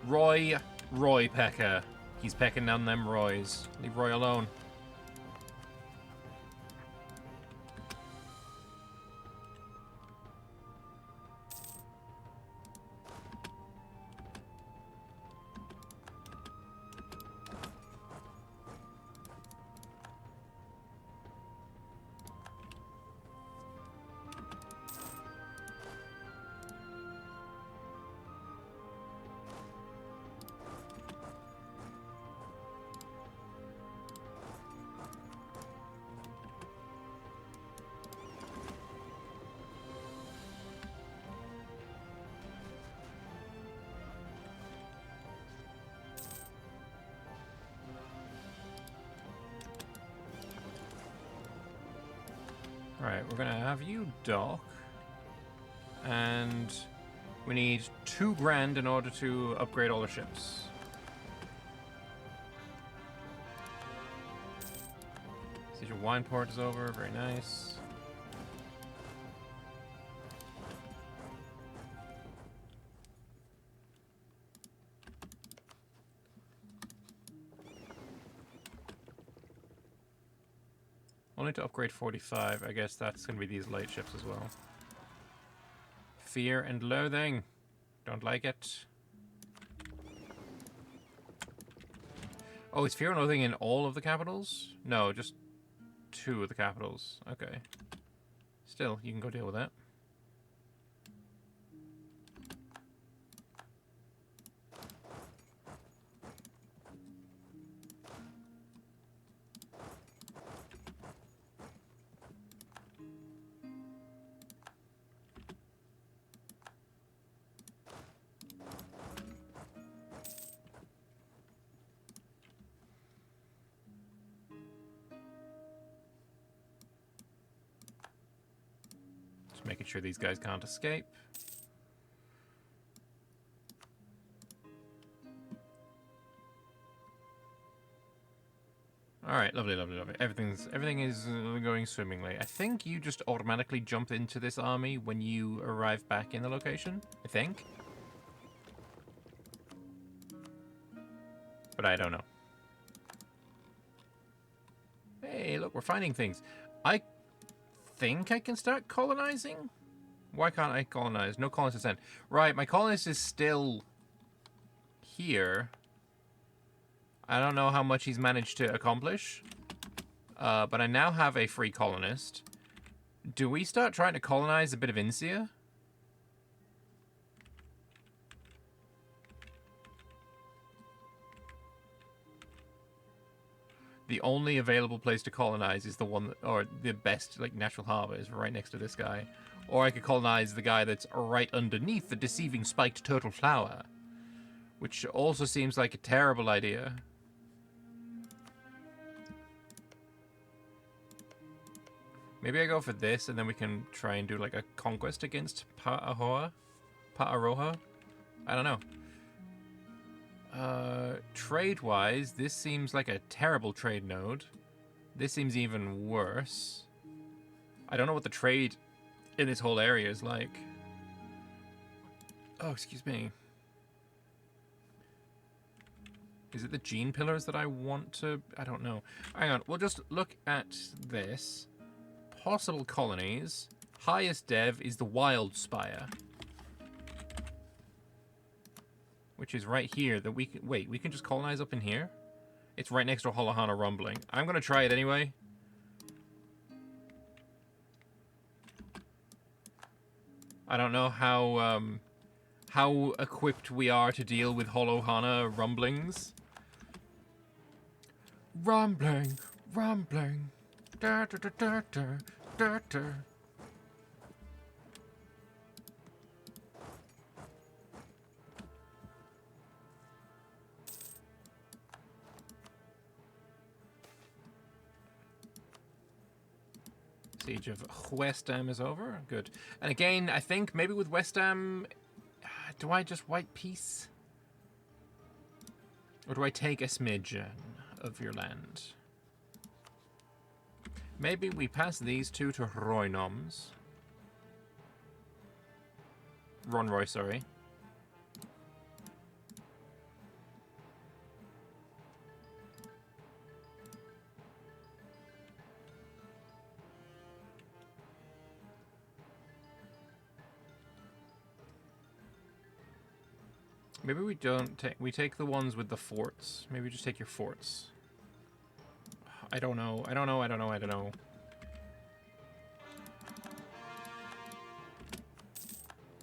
[SPEAKER 1] Roy Pecker. He's pecking down them Roys. Leave Roy alone. Alright, we're gonna have you dock. And we need 2 grand in order to upgrade all our ships. See, your wine port is over, very nice. Only to upgrade 45. I guess that's going to be these light ships as well. Fear and loathing. Don't like it. Oh, is Fear and Loathing in all of the capitals? No, just 2 of the capitals. Okay. Still, you can go deal with that. Just making sure these guys can't escape. Alright, lovely, lovely, lovely. Everything is going swimmingly. I think you just automatically jump into this army when you arrive back in the location. I think. But I don't know. Hey, look, we're finding things. I think I can start colonizing? Why can't I colonize? No colonists sent. Right, my colonist is still here. I don't know how much he's managed to accomplish. But I now have a free colonist. Do we start trying to colonize a bit of Insia? The only available place to colonize is the one that, or the best, like, natural harbor is right next to this guy. Or I could colonize the guy that's right underneath the deceiving spiked turtle flower. Which also seems like a terrible idea. Maybe I go for this, and then we can try and do, like, a conquest against Pa'aroha? I don't know. Trade-wise, this seems like a terrible trade node. This seems even worse. I don't know what the trade in this whole area is like. Oh, excuse me. Is it the gene pillars that I want to... I don't know. Hang on, we'll just look at this. Possible colonies. Highest dev is the Wild Spire. Which is right here. That we can... Wait, we can just colonize up in here? It's right next to Hollohana Rumbling. I'm going to try it anyway. I don't know how equipped we are to deal with Hollohana Rumblings. Rumbling, rumbling. Da, da, da, da, da, da, da. Siege of West Ham is over. Good. And again, I think maybe with West Ham, do I just white peace? Or do I take a smidgen of your land? Maybe we pass these 2 to Roynoms. Ronroy, sorry. Maybe we don't take... We take the ones with the forts. Maybe just take your forts. I don't know. I don't know. I don't know. I don't know.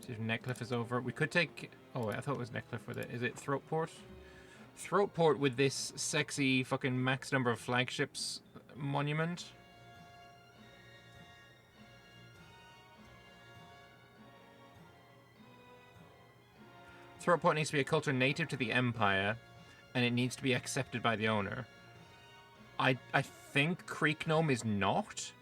[SPEAKER 1] See if Netcliffe is over. We could take... Oh, I thought it was Netcliffe with it. Is it Throatport? Throatport with this sexy fucking max number of flagships monument. Throatport needs to be a culture native to the Empire, and it needs to be accepted by the owner. I think Creek Gnome is not,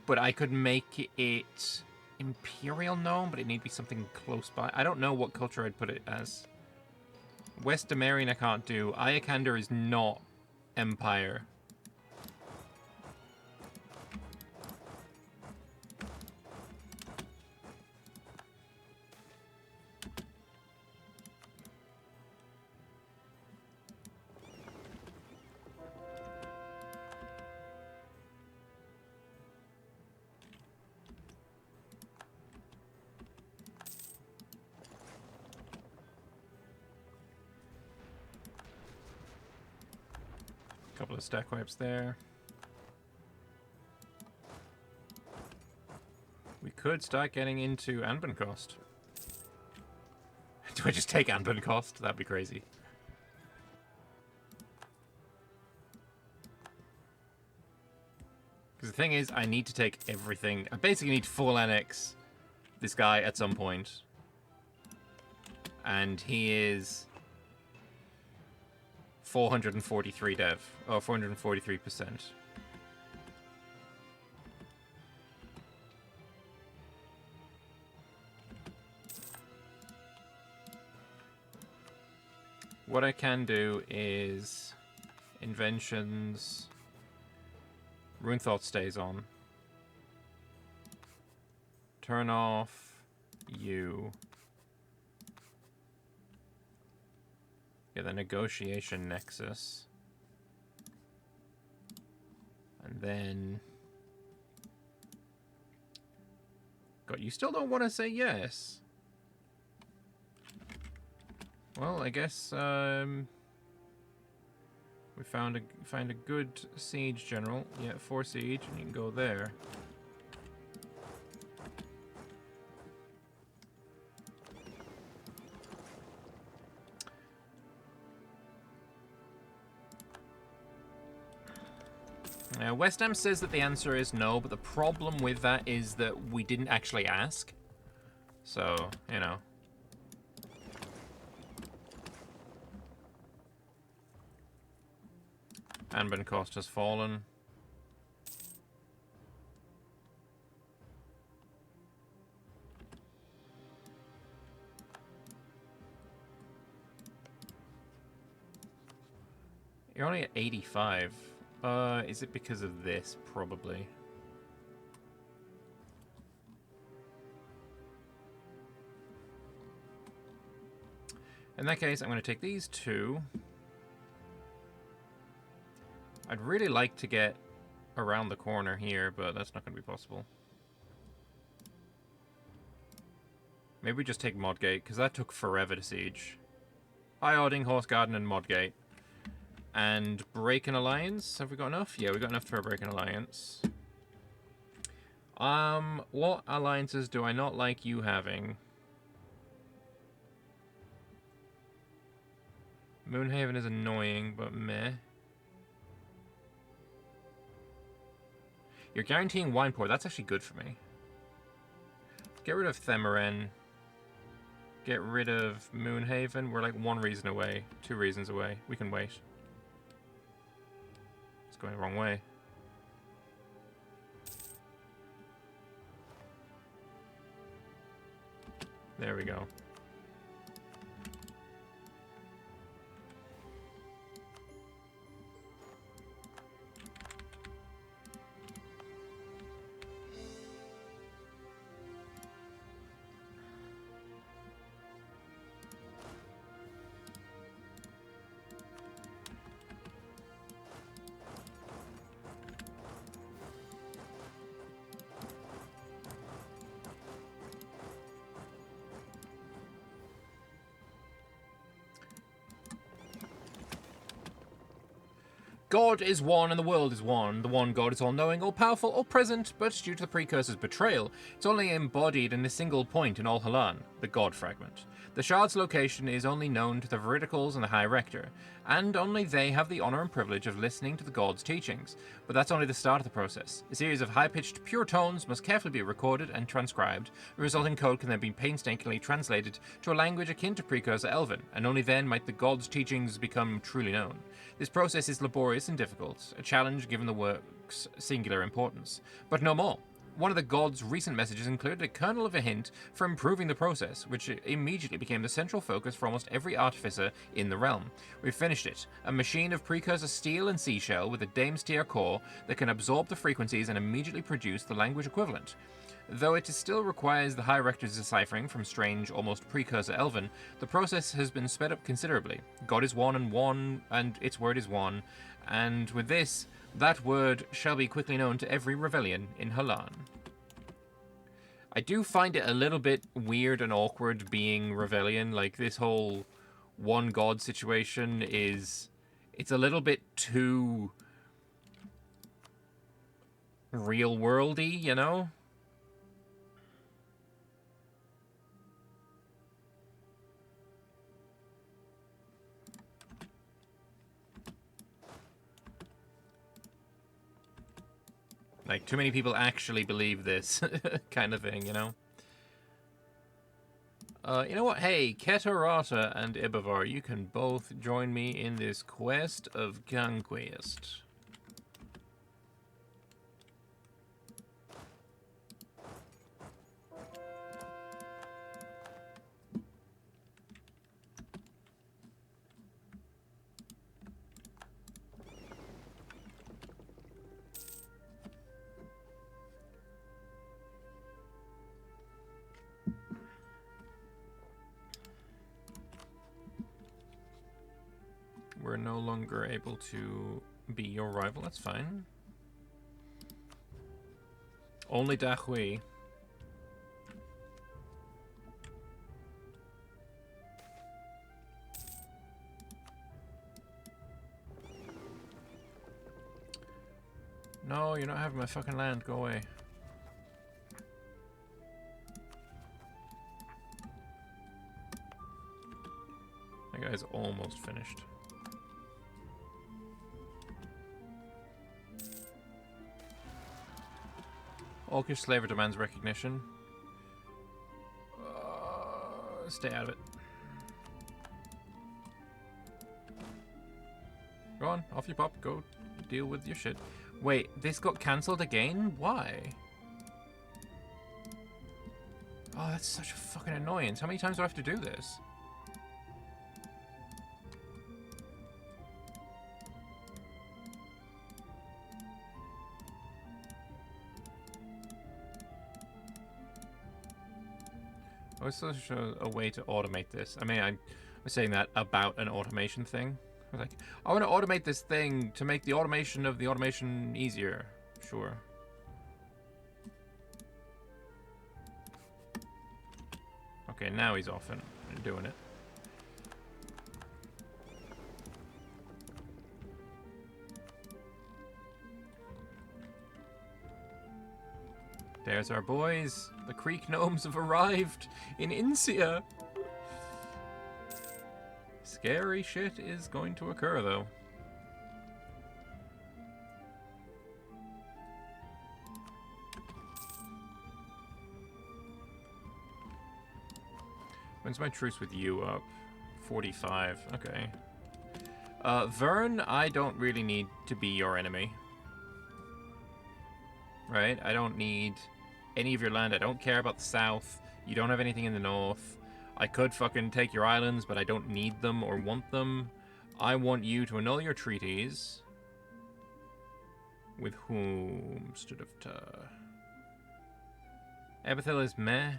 [SPEAKER 1] but I could make it Imperial Gnome, but it need to be something close by. I don't know what culture I'd put it as. West Demarian I can't do. Iochander is not Empire. couple of stack wipes there. We could start getting into Anbennar cost. Do I just take Anbennar cost? That'd be crazy. Because the thing is, I need to take everything. I basically need to full annex this guy at some point. And he is 443 dev. Oh, 443%. What I can do is inventions. Rune Thought stays on. Turn off you. Yeah, the negotiation nexus. And then... God, you still don't want to say yes. Well, I guess we found a good siege general. Yeah, 4 siege, and you can go there. West Ham says that the answer is no, but the problem with that is that we didn't actually ask. So, you know. Anbennar cost has fallen. You're only at 85. Is it because of this? Probably. In that case, I'm going to take these two. I'd really like to get around the corner here, but that's not going to be possible. Maybe we just take Modgate, because that took forever to siege. Iochand, Horse Garden, and Modgate. And break an alliance. Have we got enough? Yeah, we got enough for a break an alliance. What alliances do I not like you having? Moonhaven is annoying, but meh. You're guaranteeing Wineport. That's actually good for me. Get rid of Themeren. Get rid of Moonhaven. We're like 1 reason away. 2 reasons away. We can wait. It's going the wrong way. There we go. God is one and the world is one. The one God is all-knowing, all-powerful, all-present, but due to the Precursor's betrayal, it's only embodied in a single point in all Halan, the God Fragment. The Shard's location is only known to the Veridicals and the High Rector, and only they have the honor and privilege of listening to the God's teachings. But that's only the start of the process. A series of high-pitched, pure tones must carefully be recorded and transcribed. The resulting code can then be painstakingly translated to a language akin to Precursor Elven, and only then might the God's teachings become truly known. This process is laborious and difficult, a challenge given the work's singular importance. But no more. One of the God's recent messages included a kernel of a hint for improving the process, which immediately became the central focus for almost every artificer in the realm. We've finished it. A machine of precursor steel and seashell with a Dame's tier core that can absorb the frequencies and immediately produce the language equivalent. Though it still requires the High Rector's deciphering from strange, almost precursor Elven, the process has been sped up considerably. God is one, and its word is one, and with this, that word shall be quickly known to every Revellion in Halan. I do find it a little bit weird and awkward being Revellion. Like, this whole one God situation is it's a little bit too real worldy, you know? Like, too many people actually believe this kind of thing, you know? You know what? Hey, Ketarata and Ibavar, you can both join me in this quest of conquest. We're no longer able to be your rival, that's fine. Only Dahui. No, you're not having my fucking land, go away. That guy's almost finished. Orcish slaver demands recognition. Stay out of it. Go on, off you pop. Go deal with your shit. Wait, this got cancelled again? Why? Oh, that's such a fucking annoyance. How many times do I have to do this? What's such a way to automate this? I mean, I'm saying that about an automation thing. I was like, I want to automate this thing to make the automation of the automation easier. Sure. Okay, now he's off and doing it. There's our boys. The Creek Gnomes have arrived in Insia. Scary shit is going to occur, though. When's my truce with you up? 45. Okay. Vern, I don't really need to be your enemy. Right? I don't need any of your land. I don't care about the south. You don't have anything in the north. I could fucking take your islands, but I don't need them or want them. I want you to annul your treaties. With whom? Ebethil is meh.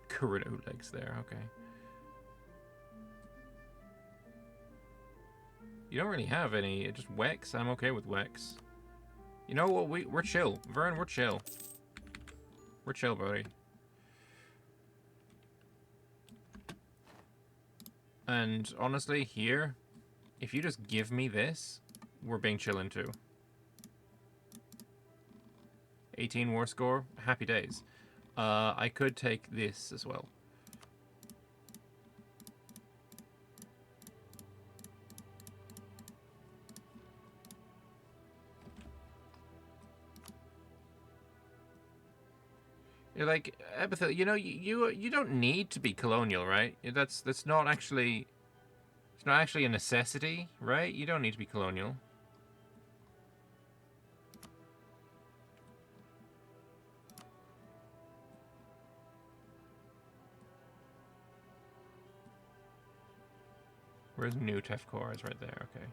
[SPEAKER 1] Kurino legs there, okay. You don't really have any, just Wex. I'm okay with Wex. You know what? We're chill. Vern, we're chill. We're chill, buddy. And honestly, here, if you just give me this, we're being chillin' too. 18 war score. Happy days. I could take this as well. You're like, Epithel, you know, you don't need to be colonial, right? That's not actually, it's not actually a necessity, right? You don't need to be colonial. Where's New Tefkor? Is right there, okay.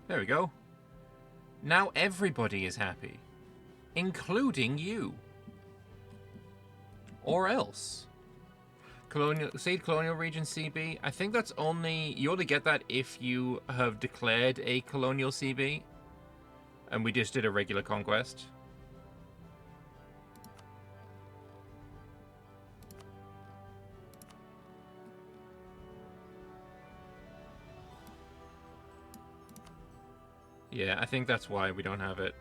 [SPEAKER 1] There we go. Now everybody is happy. including you. Or else. Colonial region CB. I think that's only... You only get that if you have declared a colonial CB. And we just did a regular conquest. Yeah, I think that's why we don't have it.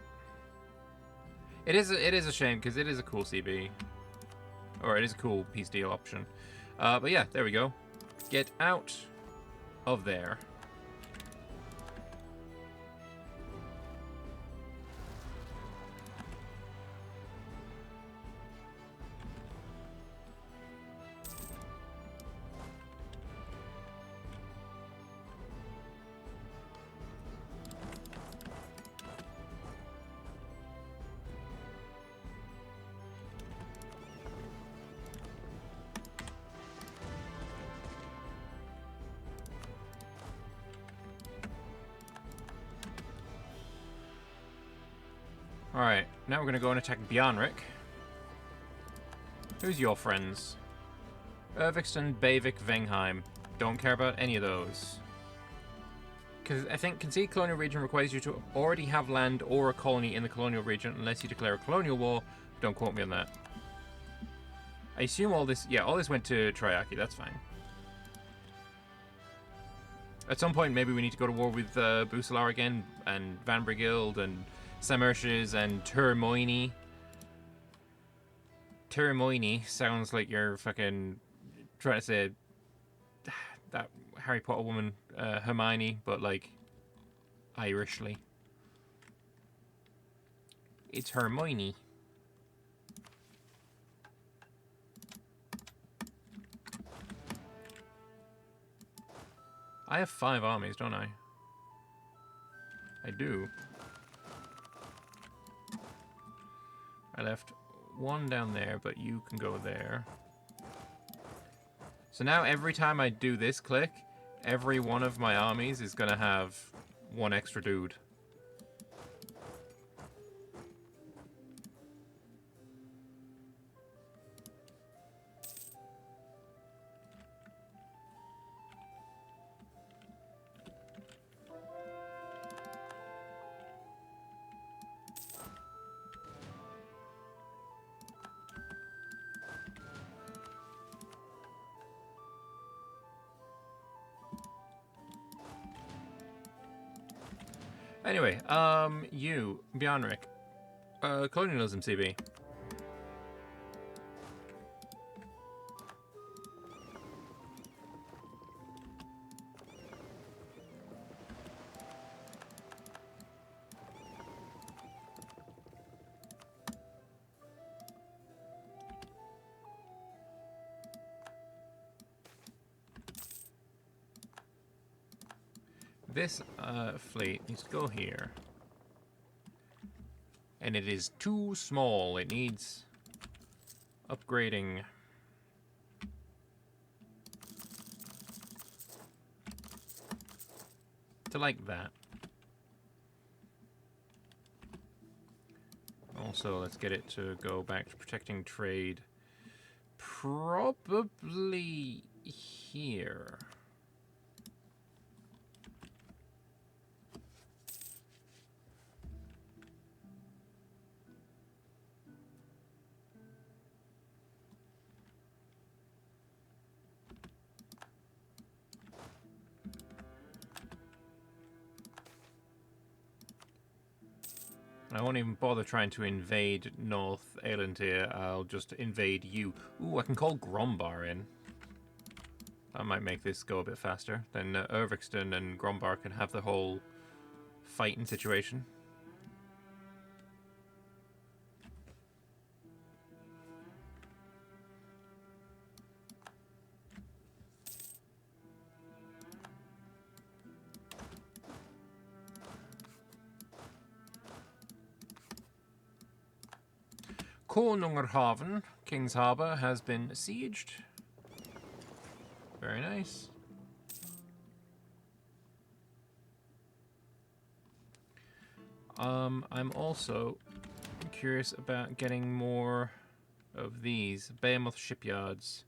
[SPEAKER 1] It is a shame, because it is a cool CB. Or it is a cool peace deal option. But yeah, there we go. Get out of there. Alright, now we're going to go and attack Bjarnrik. Who's your friends? Erviksten, Bavik, Vengheim. Don't care about any of those. Because I think concede colonial region requires you to already have land or a colony in the colonial region unless you declare a colonial war. Don't quote me on that. I assume all this... Yeah, all this went to Triaki. That's fine. At some point, maybe we need to go to war with Busalar again, and Van Brigild, and Samershes, and Turmoini. Turmoini sounds like you're fucking trying to say that Harry Potter woman, Hermione, but like Irishly. It's Hermione. I have 5 armies, don't I? I do. I left 1 down there, but you can go there. So now every time I do this click, every one of my armies is gonna have 1 extra dude. Anyway, you, Bjarnrik, colonialism CB. This fleet needs to go here. And it is too small. It needs upgrading. To like that. Also, let's get it to go back to protecting trade. Probably here. I won't even bother trying to invade North Elantir. I'll just invade you. Ooh, I can call Grombar in. That might make this go a bit faster. Then Erviksten and Grombar can have the whole fighting situation. Konungerhaven, King's Harbour, has been sieged. Very nice. I'm also curious about getting more of these. Behemoth shipyards.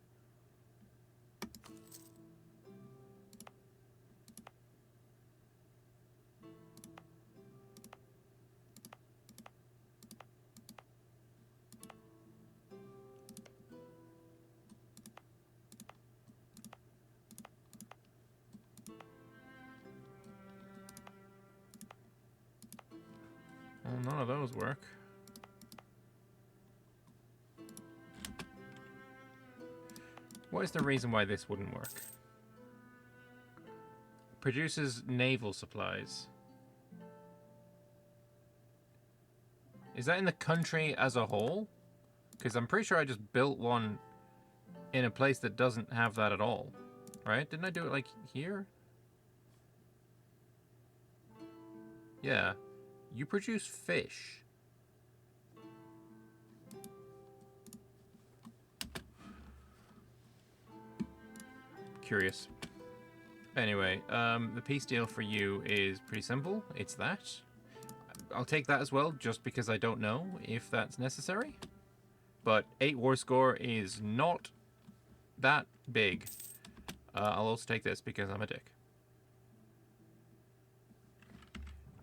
[SPEAKER 1] Well, none of those work. What is the reason why this wouldn't work? Produces naval supplies. Is that in the country as a whole? Because I'm pretty sure I just built one in a place that doesn't have that at all. Right? Didn't I do it like here? Yeah. You produce fish. Curious. Anyway, the peace deal for you is pretty simple. It's that. I'll take that as well, just because I don't know if that's necessary. But 8 war score is not that big. I'll also take this because I'm a dick.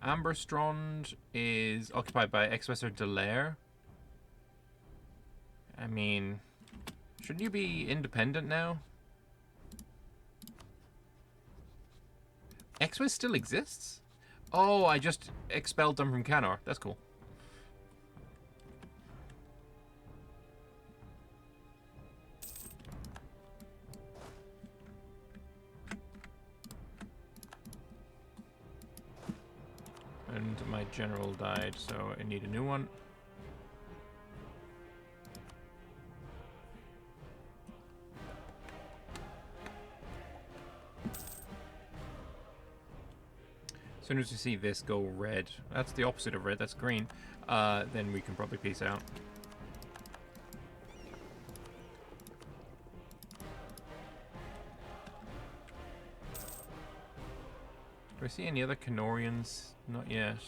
[SPEAKER 1] Amberstrand is occupied by Expressor Delaire. I mean, shouldn't you be independent now? Exwis still exists? Oh, I just expelled them from Canor. That's cool. And my general died, so I need a new one. As soon as we see this go red, that's the opposite of red, that's green, then we can probably peace out. Do I see any other Canorians? Not yet.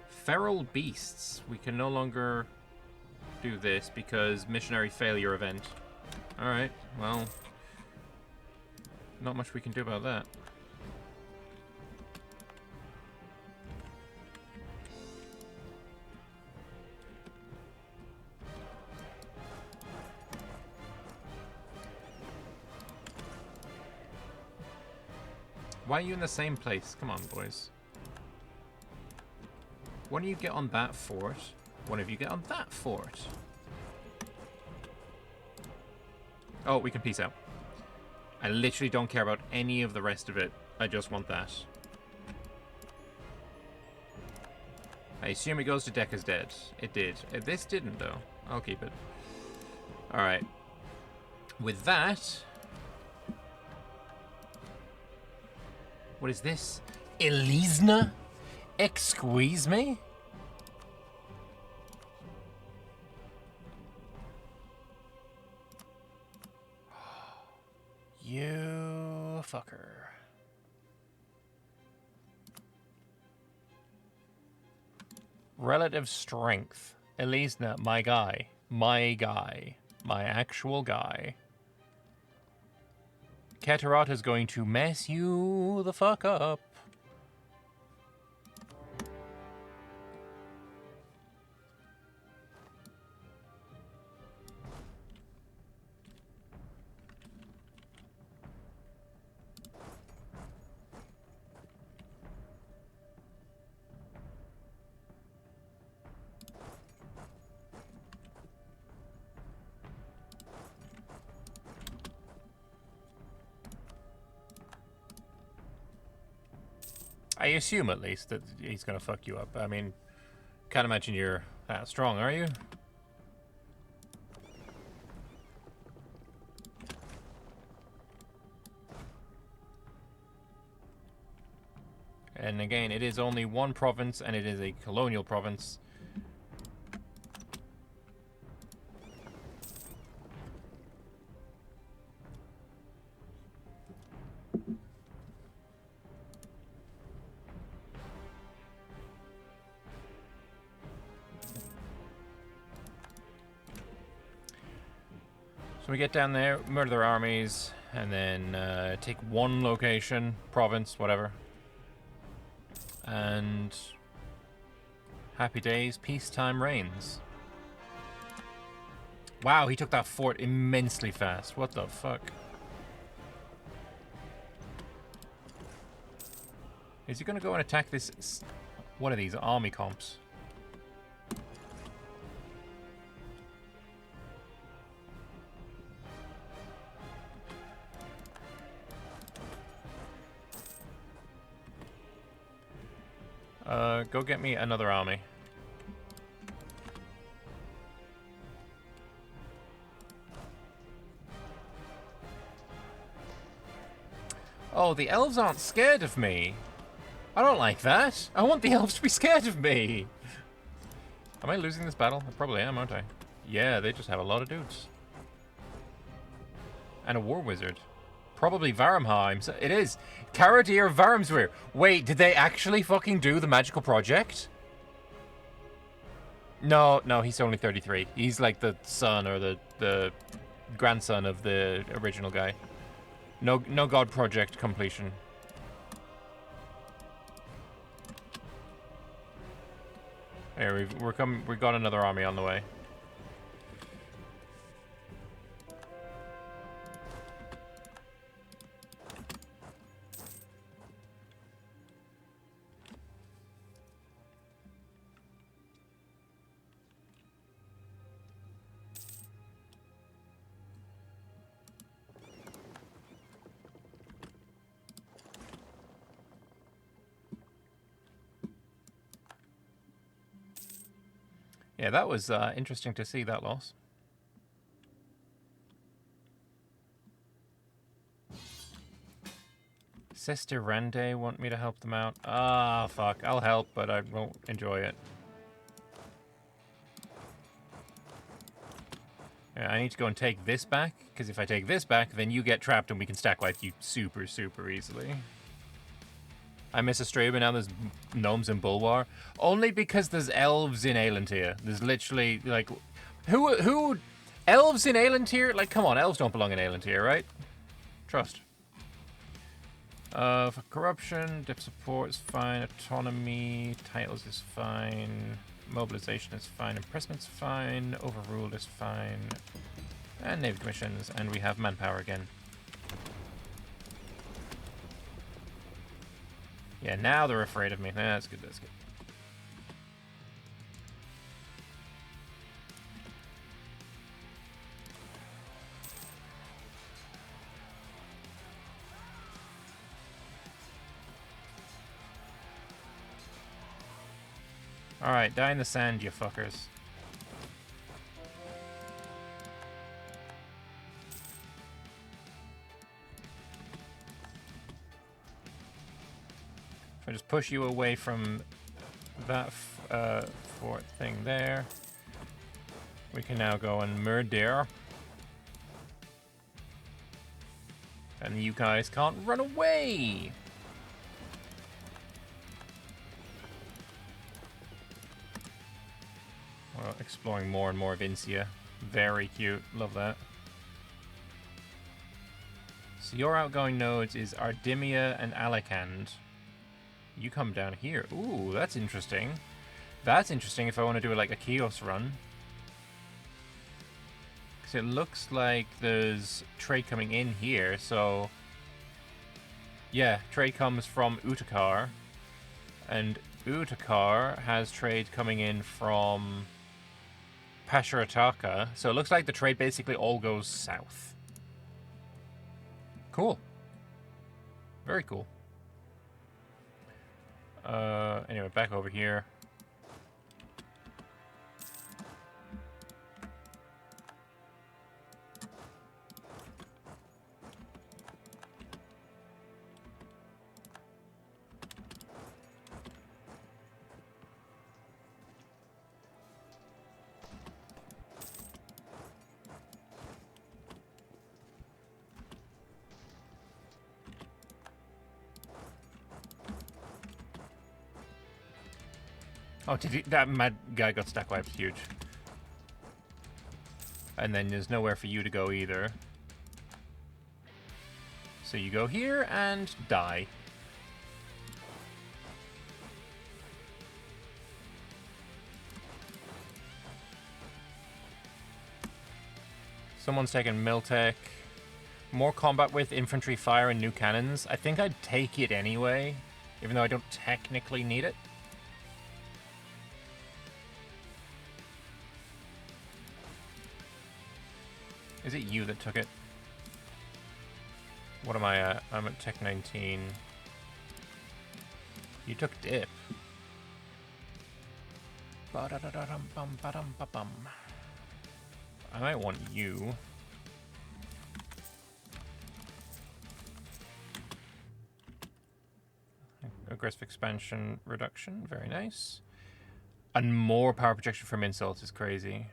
[SPEAKER 1] Feral beasts. We can no longer do this because missionary failure event. Alright, well, not much we can do about that. Why are you in the same place? Come on, boys. One of you get on that fort. One of you get on that fort. Oh, we can peace out. I literally don't care about any of the rest of it. I just want that. I assume it goes to Decca's dead. It did. This didn't, though. I'll keep it. Alright. With that... What is this? Elisna? Excuse me? You fucker. Relative strength. Elisna, my guy. My guy. My actual guy. Keterat is going to mess you the fuck up. I assume, at least, that he's going to fuck you up. I mean, can't imagine you're that strong, are you? And again, it is only one province, and it is a colonial province. So we get down there, murder their armies, and then take one location, province, whatever. And happy days, peacetime reigns. Wow, he took that fort immensely fast. What the fuck? Is he going to go and attack this... What are these? Army comps? Go get me another army. Oh, the elves aren't scared of me. I don't like that. I want the elves to be scared of me. Am I losing this battle? I probably am, aren't I? Yeah, they just have a lot of dudes. And a war wizard. Probably Varamheim. So it is. Karadir Varamsweir. Wait, did they actually fucking do the magical project? No, no, he's only 33. He's like the son or the grandson of the original guy. No god project completion. Here, we got another army on the way. Yeah, that was interesting to see that loss. Sister Rende want me to help them out. Ah, fuck. I'll help, but I won't enjoy it. Yeah, I need to go and take this back, because if I take this back, then you get trapped and we can stack wipe you super, super easily. I miss Astraba, now there's gnomes in Bulwar. Only because there's elves in Aelantir. There's literally, like... Who... Elves in Aelantir? Like, come on, elves don't belong in Aelantir, right? Trust. For corruption, dip support is fine, autonomy, titles is fine, mobilization is fine, impressment's fine, overruled is fine, and Navy commissions, and we have manpower again. Yeah, now they're afraid of me. That's good, that's good. Alright, die in the sand, you fuckers. If I just push you away from that fort thing there, we can now go and murder. And you guys can't run away! Well, exploring more and more of Insia. Very cute. Love that. So your outgoing nodes is Ardimia and Iochand. You come down here. Ooh, that's interesting. That's interesting if I want to do like a Chaos run. Because it looks like there's trade coming in here, so... Yeah, trade comes from Utakar. And Utakar has trade coming in from Pasharataka. So it looks like the trade basically all goes south. Cool. Very cool. Anyway, back over here. Oh, did he, that mad guy got stack wiped? Huge. And then there's nowhere for you to go either. So you go here and die. Someone's taking Miltech. More combat with infantry fire and new cannons. I think I'd take it anyway, even though I don't technically need it. Is it you that took it? What am I at? I'm at Tech 19. You took dip. Ba-da-da-da-dum-bum-ba-dum-ba-bum. I might want you. Aggressive expansion reduction, very nice. And more power projection from insults is crazy.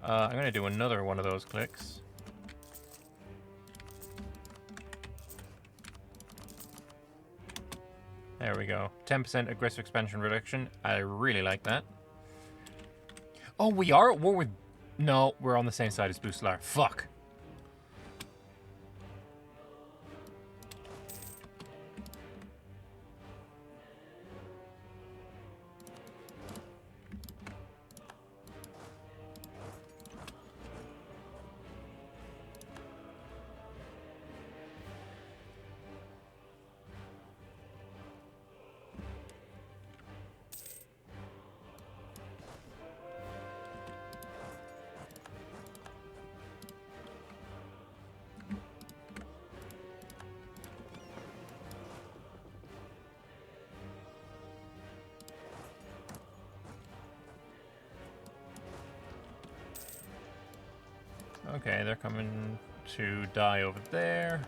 [SPEAKER 1] I'm going to do another one of those clicks. There we go. 10% aggressive expansion reduction. I really like that. Oh, we are at war with... No, we're on the same side as Bucelar. Fuck. Okay, they're coming to die over there.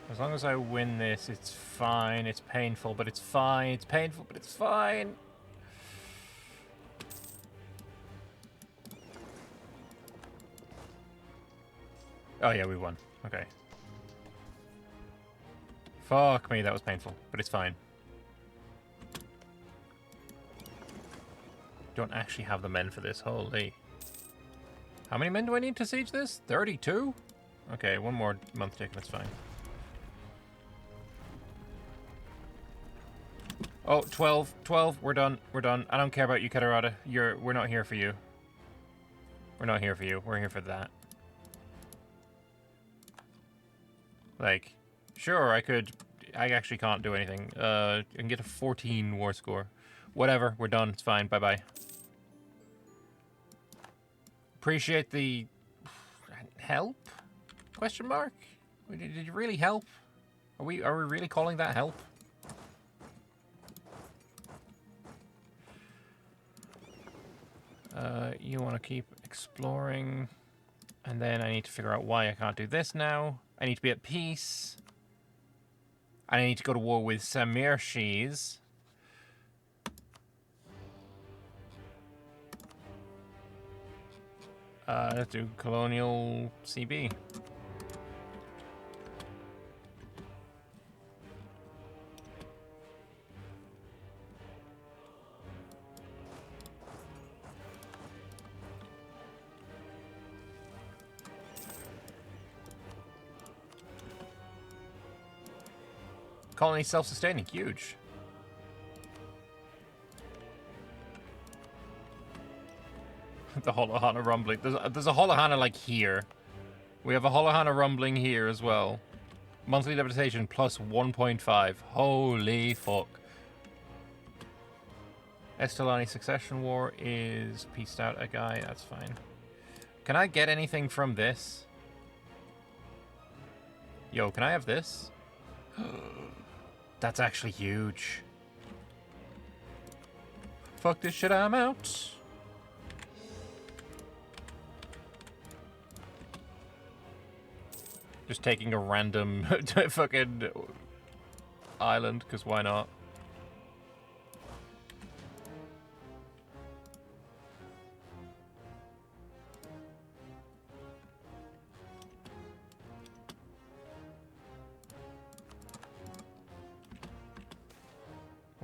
[SPEAKER 1] As long as I win this, it's fine. It's painful, but it's fine. It's painful, but it's fine. Oh yeah, we won. Okay. Fuck me, that was painful, but it's fine. Don't actually have the men for this, holy. How many men do I need to siege this? 32? Okay, one more month taken, that's fine. Oh, 12, 12, we're done, we're done. I don't care about you, Catarata. We're not here for you. We're not here for you, we're here for that. Like, sure, I actually can't do anything. I can get a 14 war score. Whatever, we're done, it's fine, bye-bye. Appreciate the... help? Question mark? Did you really help? Are we really calling that help? You want to keep exploring. And then I need to figure out why I can't do this now. I need to be at peace. And I need to go to war with Samirshis. Let's do colonial CB. Colony self-sustaining, huge. The Holohana rumbling. There's a Holohana like here. We have a Holohana rumbling here as well. Monthly levitation plus 1.5. Holy fuck. Estelani Succession War is pieced out a guy. That's fine. Can I get anything from this? Yo, can I have this? That's actually huge. Fuck this shit, I'm out. Just taking a random fucking island, because why not?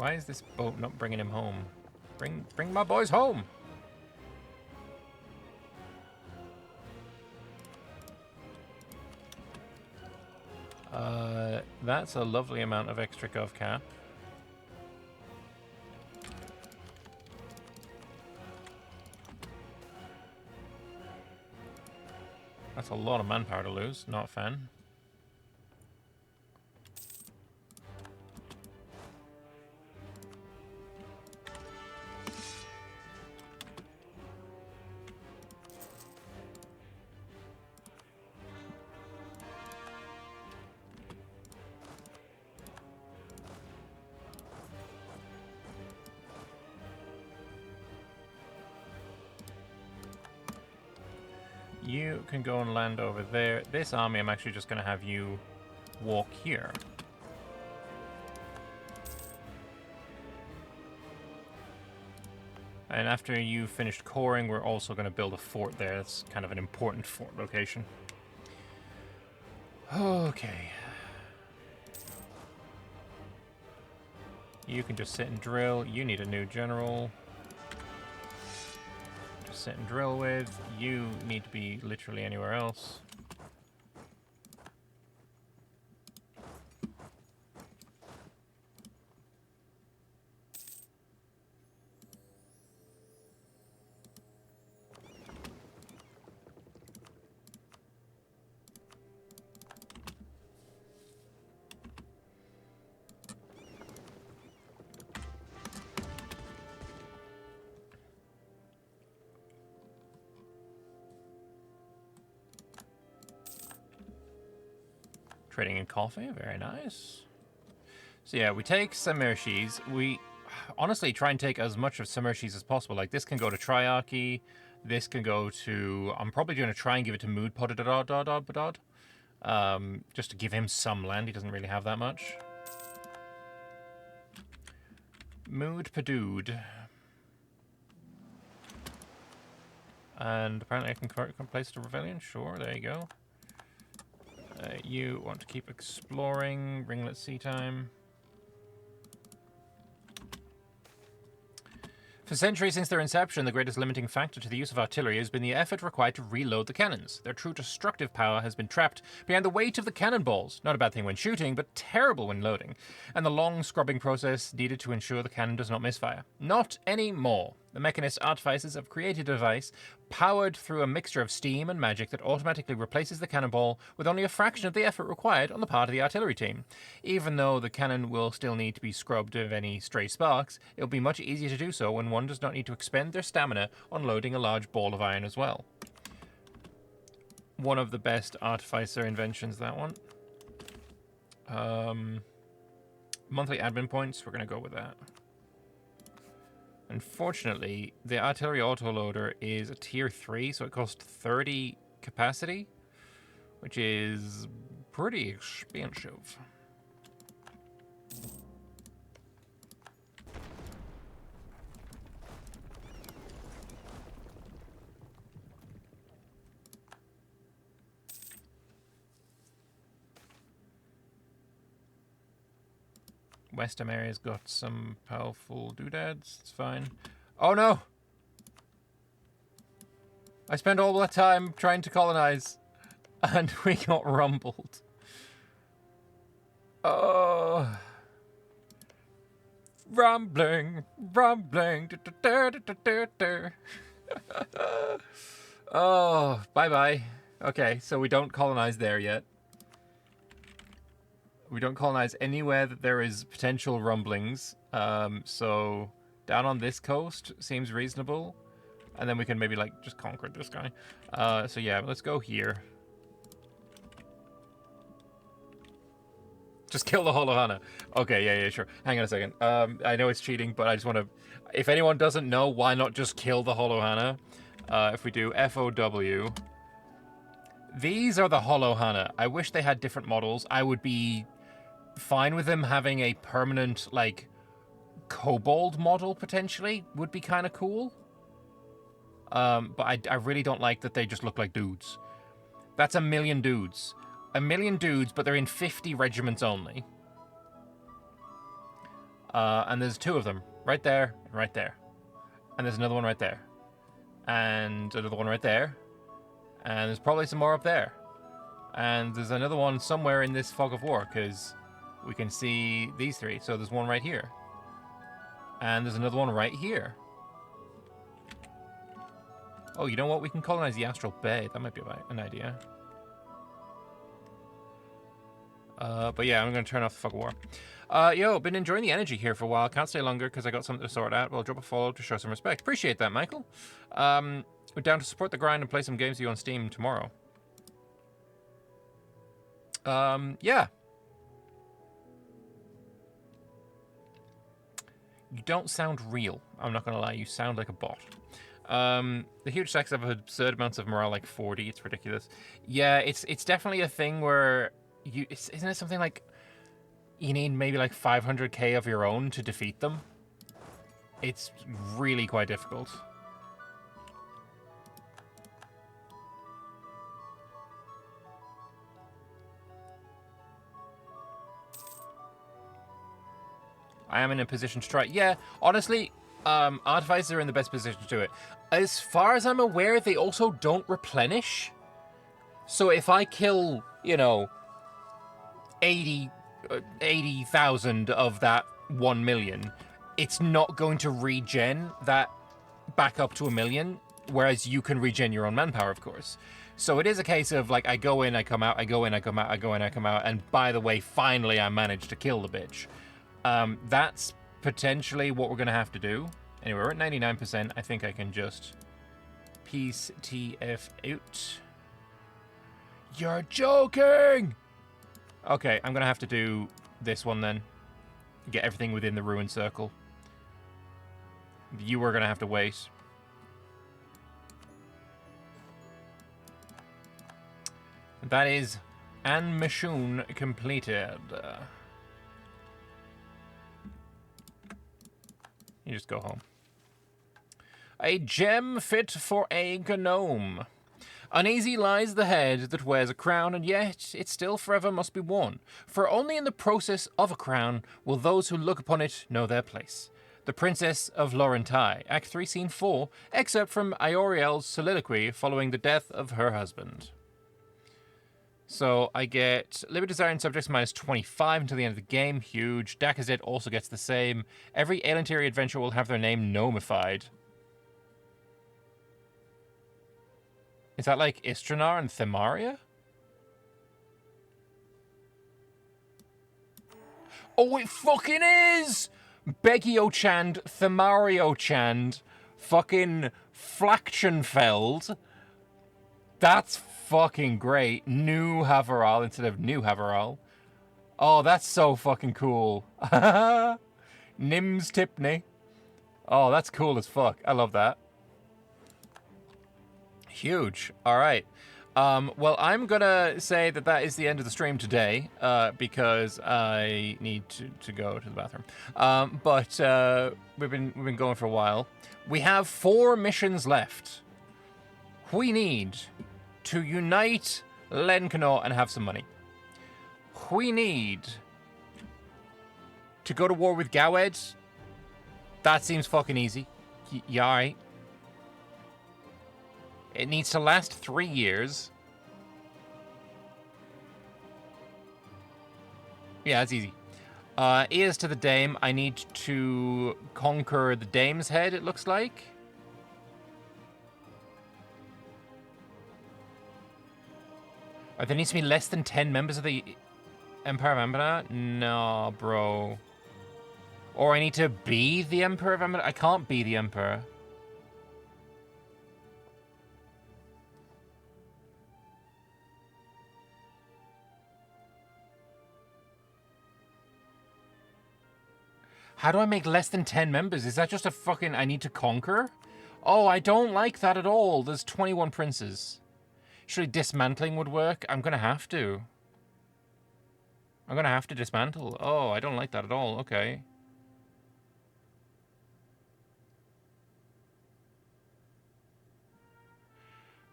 [SPEAKER 1] Why is this boat not bringing him home? Bring my boys home! That's a lovely amount of extra gov cap. That's a lot of manpower to lose. Not a fan. You can go and land over there. This army, I'm actually just going to have you walk here. And after you've finished coring, we're also going to build a fort there. It's kind of an important fort location. Okay. You can just sit and drill. You need a new general. Sit and drill with. You need to be literally anywhere else. Trading in coffee, very nice. So yeah, we take Samirshis. We honestly try and take as much of Samirshis as possible. Like this can go to Triarchy, this can go to... I'm probably going to try and give it to Mood Podadadadadadadad. Just to give him some land, he doesn't really have that much. Mood Padood. And apparently I can place to Rebellion, sure, there you go. You want to keep exploring. Ringlet Sea Time. For centuries since their inception, the greatest limiting factor to the use of artillery has been the effort required to reload the cannons. Their true destructive power has been trapped behind the weight of the cannonballs. Not a bad thing when shooting, but terrible when loading. And the long scrubbing process needed to ensure the cannon does not misfire. Not anymore. The mechanist artificers have created a device powered through a mixture of steam and magic that automatically replaces the cannonball with only a fraction of the effort required on the part of the artillery team. Even though the cannon will still need to be scrubbed of any stray sparks, it'll be much easier to do so when one does not need to expend their stamina on loading a large ball of iron as well. One of the best artificer inventions, that one. Monthly admin points, we're going to go with that. Unfortunately, the artillery autoloader is a tier 3, so it costs 30 capacity, which is pretty expensive. Western area's got some powerful doodads. It's fine. Oh no! I spent all that time trying to colonize, and we got rumbled. Oh. Rumbling, rumbling. Oh, bye-bye. Okay, so we don't colonize there yet. We don't colonize anywhere that there is potential rumblings. So down on this coast seems reasonable. And then we can maybe, like, just conquer this guy. So yeah, let's go here. Just kill the Holohana. Okay, yeah, sure. Hang on a second. I know it's cheating, but I just want to... If anyone doesn't know, why not just kill the Holohana? If we do FOW... These are the Holohana. I wish they had different models. I would be fine with them having a permanent, like, kobold model, potentially. Would be kind of cool. But I really don't like that they just look like dudes. That's 1 million dudes. 1 million dudes, but they're in 50 regiments only. And there's 2 of them. Right there, and right there. And there's another one right there. And another one right there. And there's probably some more up there. And there's another one somewhere in this fog of war, because we can see these 3. So there's one right here. And there's another one right here. Oh, you know what? We can colonize the Astral Bay. That might be an idea. But yeah, I'm going to turn off the fog of war. Yo, been enjoying the energy here for a while. Can't stay longer because I got something to sort out. Well, drop a follow to show some respect. Appreciate that, Michael. We're down to support the grind and play some games with you on Steam tomorrow. Yeah. You don't sound real. I'm not going to lie. You sound like a bot. The huge stacks have absurd amounts of morale, like 40. It's ridiculous. Yeah, it's definitely a thing where isn't it something like you need maybe like 500k of your own to defeat them? It's really quite difficult. I am in a position to try. Yeah, honestly, artificers are in the best position to do it. As far as I'm aware, they also don't replenish. So if I kill, you know, 80,000 of that 1 million, it's not going to regen that back up to 1 million, whereas you can regen your own manpower, of course. So it is a case of, like, I go in, I come out, I go in, I come out, I go in, I come out, and by the way, finally I managed to kill the bitch. That's potentially what we're going to have to do. Anyway, we're at 99%. I think I can just peace TF out. You're joking! Okay, I'm going to have to do this one then. Get everything within the ruined circle. You are going to have to wait. That is Anbennar completed. You just go home. A gem fit for a gnome. Uneasy lies the head that wears a crown, and yet it still forever must be worn. For only in the process of a crown will those who look upon it know their place. The Princess of Laurentai, Act 3, Scene 4, excerpt from Ioriel's soliloquy following the death of her husband. So I get Liberty Desiring Subjects minus 25 until the end of the game. Huge. Dakazet also gets the same. Every Elentiri adventure will have their name gnomified. Is that like Istranar and Themaria? Oh, it fucking is! Beggy Iochand, Themari Iochand, fucking Flactionfeld. That's fucking great. New Haveral instead of New Haveral. Oh, that's so fucking cool. Nims Tipney. Oh, that's cool as fuck. I love that. Huge. All right. Well, I'm gonna say that is the end of the stream today, because I need to go to the bathroom. But we've been going for a while. We have 4 missions left. We need to unite Lenkano and have some money. We need to go to war with Gawed. That seems fucking easy. Yeah, alright. It needs to last 3 years. Yeah, that's easy. Ears to the Dame. I need to conquer the Dame's Head, it looks like. There needs to be less than 10 members of the Empire of Anbennar? No, bro. Or I need to be the Emperor of Anbennar? I can't be the Emperor. How do I make less than 10 members? Is that just a fucking I need to conquer? Oh, I don't like that at all. There's 21 princes. Surely dismantling would work? I'm gonna have to. I'm gonna have to dismantle. Oh, I don't like that at all. Okay.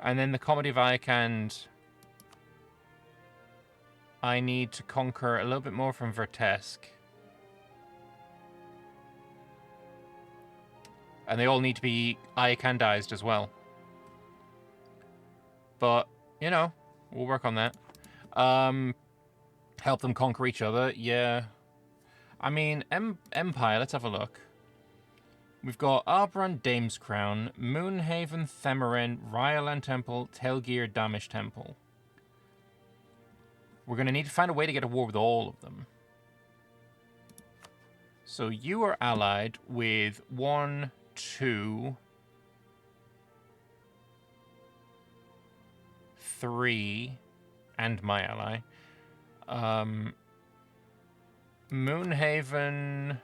[SPEAKER 1] And then the Comedy of Iochand. I need to conquer a little bit more from Vertesk. And they all need to be Iochandized as well. But, you know, we'll work on that. Help them conquer each other, yeah. I mean, Empire, let's have a look. We've got Arbrand, Dame's Crown, Moonhaven, Themeren, Ryalan Temple, Telgear, Damish Temple. We're going to need to find a way to get a war with all of them. So you are allied with 1, 2, 3, and my ally. Moonhaven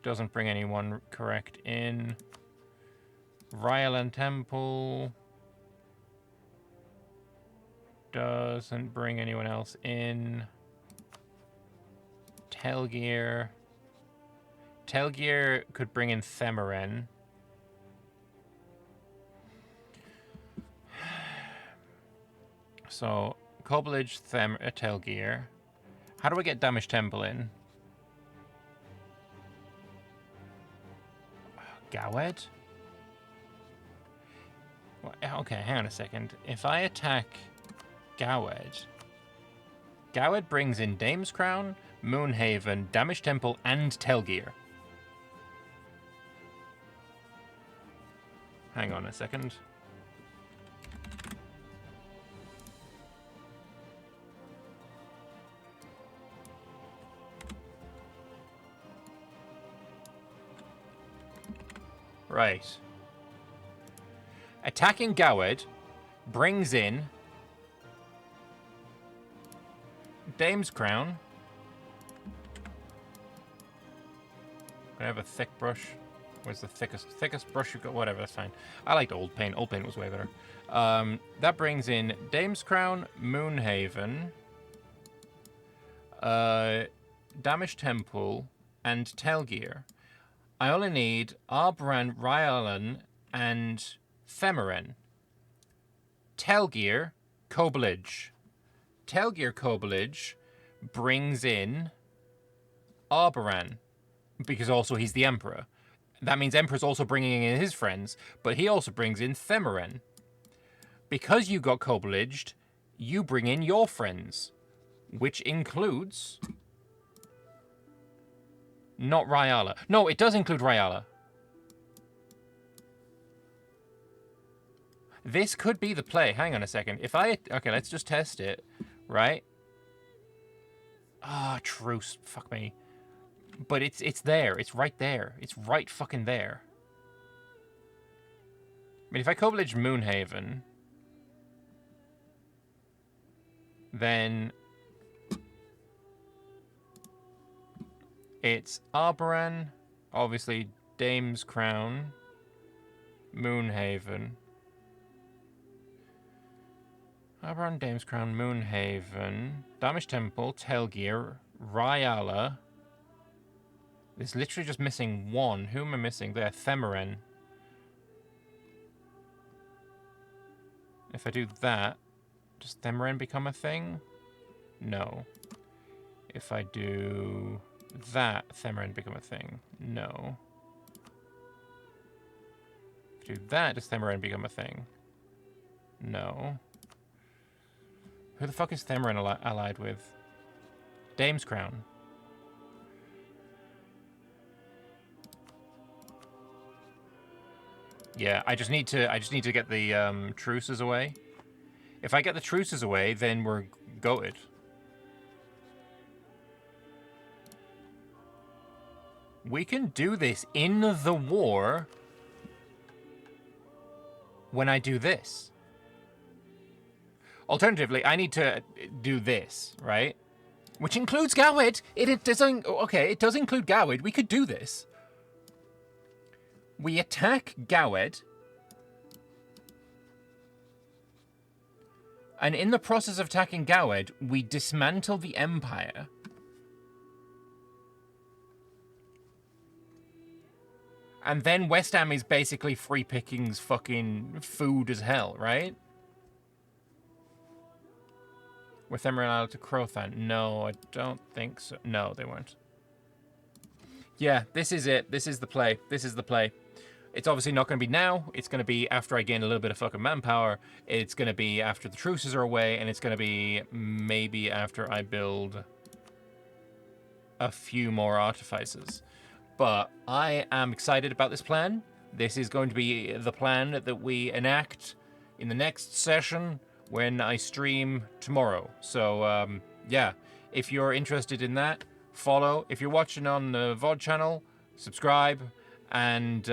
[SPEAKER 1] doesn't bring anyone correct in. Ryalan Temple doesn't bring anyone else in. Telgear. Telgear could bring in Themeren. So, Coblage, Telgear. How do I get Damish Temple in? Gawed? Okay, hang on a second. If I attack Gawed, Gawed brings in Dame's Crown, Moonhaven, Damish Temple, and Telgear. Hang on a second. Right. Attacking Gawed brings in Dame's Crown. I have a thick brush. Where's the thickest brush you've got? Whatever, that's fine. I liked Old Paint. Old Paint was way better. That brings in Dame's Crown, Moonhaven, Damish Temple, and Telgear. I only need Arbrand, Ryalan, and Themeren. Telgear, Coblage. Telgear, Coblage brings in Arbrand, because also he's the Emperor. That means Emperor's also bringing in his friends, but he also brings in Themeren. Because you got Coblaged, you bring in your friends, which includes... Not Ryala. No, it does include Ryala. This could be the play. Hang on a second. If I... Okay, let's just test it. Right? Ah, truce. Fuck me. But it's there. It's right there. It's right fucking there. I mean, if I Coblage Moonhaven, then it's Arboran, obviously Dame's Crown, Moonhaven. Arboran, Dame's Crown, Moonhaven, Damish Temple, Telgear, Ryala. There's literally just missing one. Who am I missing there? Themeren. If I do that, does Themeren become a thing? No. If I do that, Themeren become a thing? No. If I do that, does Themeren become a thing? No. Who the fuck is Themeren allied with? Dame's Crown. Yeah, I just need to get the truces away. If I get the truces away, then we're goated. We can do this in the war when I do this. Alternatively, I need to do this, right? Which includes Gawed. It doesn't... Okay, it does include Gawed. We could do this. We attack Gawed. And in the process of attacking Gawed, we dismantle the Empire. And then West Ham is basically free pickings fucking food as hell, right? Were Themeren allowed to Crothan? No, I don't think so. No, they weren't. Yeah, this is it. This is the play. This is the play. It's obviously not going to be now. It's going to be after I gain a little bit of fucking manpower. It's going to be after the truces are away, and it's going to be maybe after I build a few more artifices. But I am excited about this plan. This is going to be the plan that we enact in the next session when I stream tomorrow. So, yeah, if you're interested in that, follow. If you're watching on the VOD channel, subscribe. And,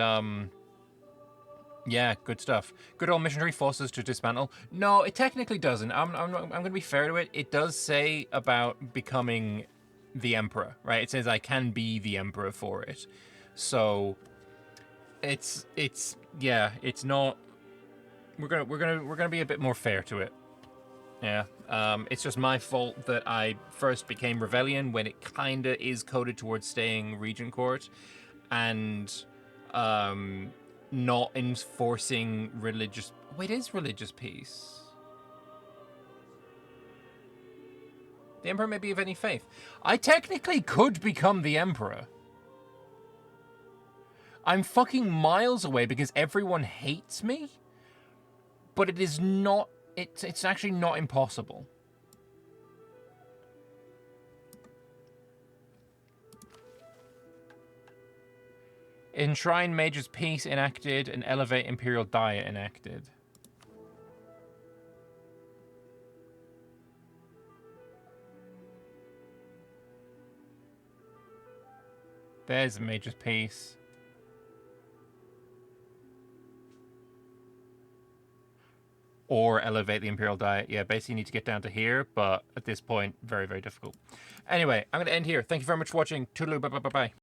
[SPEAKER 1] yeah, good stuff. Good old missionary forces to dismantle. No, it technically doesn't. I'm going to be fair to it. It does say about becoming the emperor, right? It says I can be the emperor for it. So it's not. We're gonna be a bit more fair to it. Yeah. It's just my fault that I first became rebellion when it kinda is coded towards staying regent court, and not enforcing religious. Wait, is religious peace? The emperor may be of any faith. I technically could become the emperor. I'm fucking miles away because everyone hates me. But it is not... It's actually not impossible. Enshrine Mage's Peace enacted and Elevate Imperial Diet enacted. There's a Mage's Peace. Or elevate the Imperial Diet. Yeah, basically you need to get down to here, but at this point, very, very difficult. Anyway, I'm going to end here. Thank you very much for watching. Toodaloo, bye-bye-bye-bye.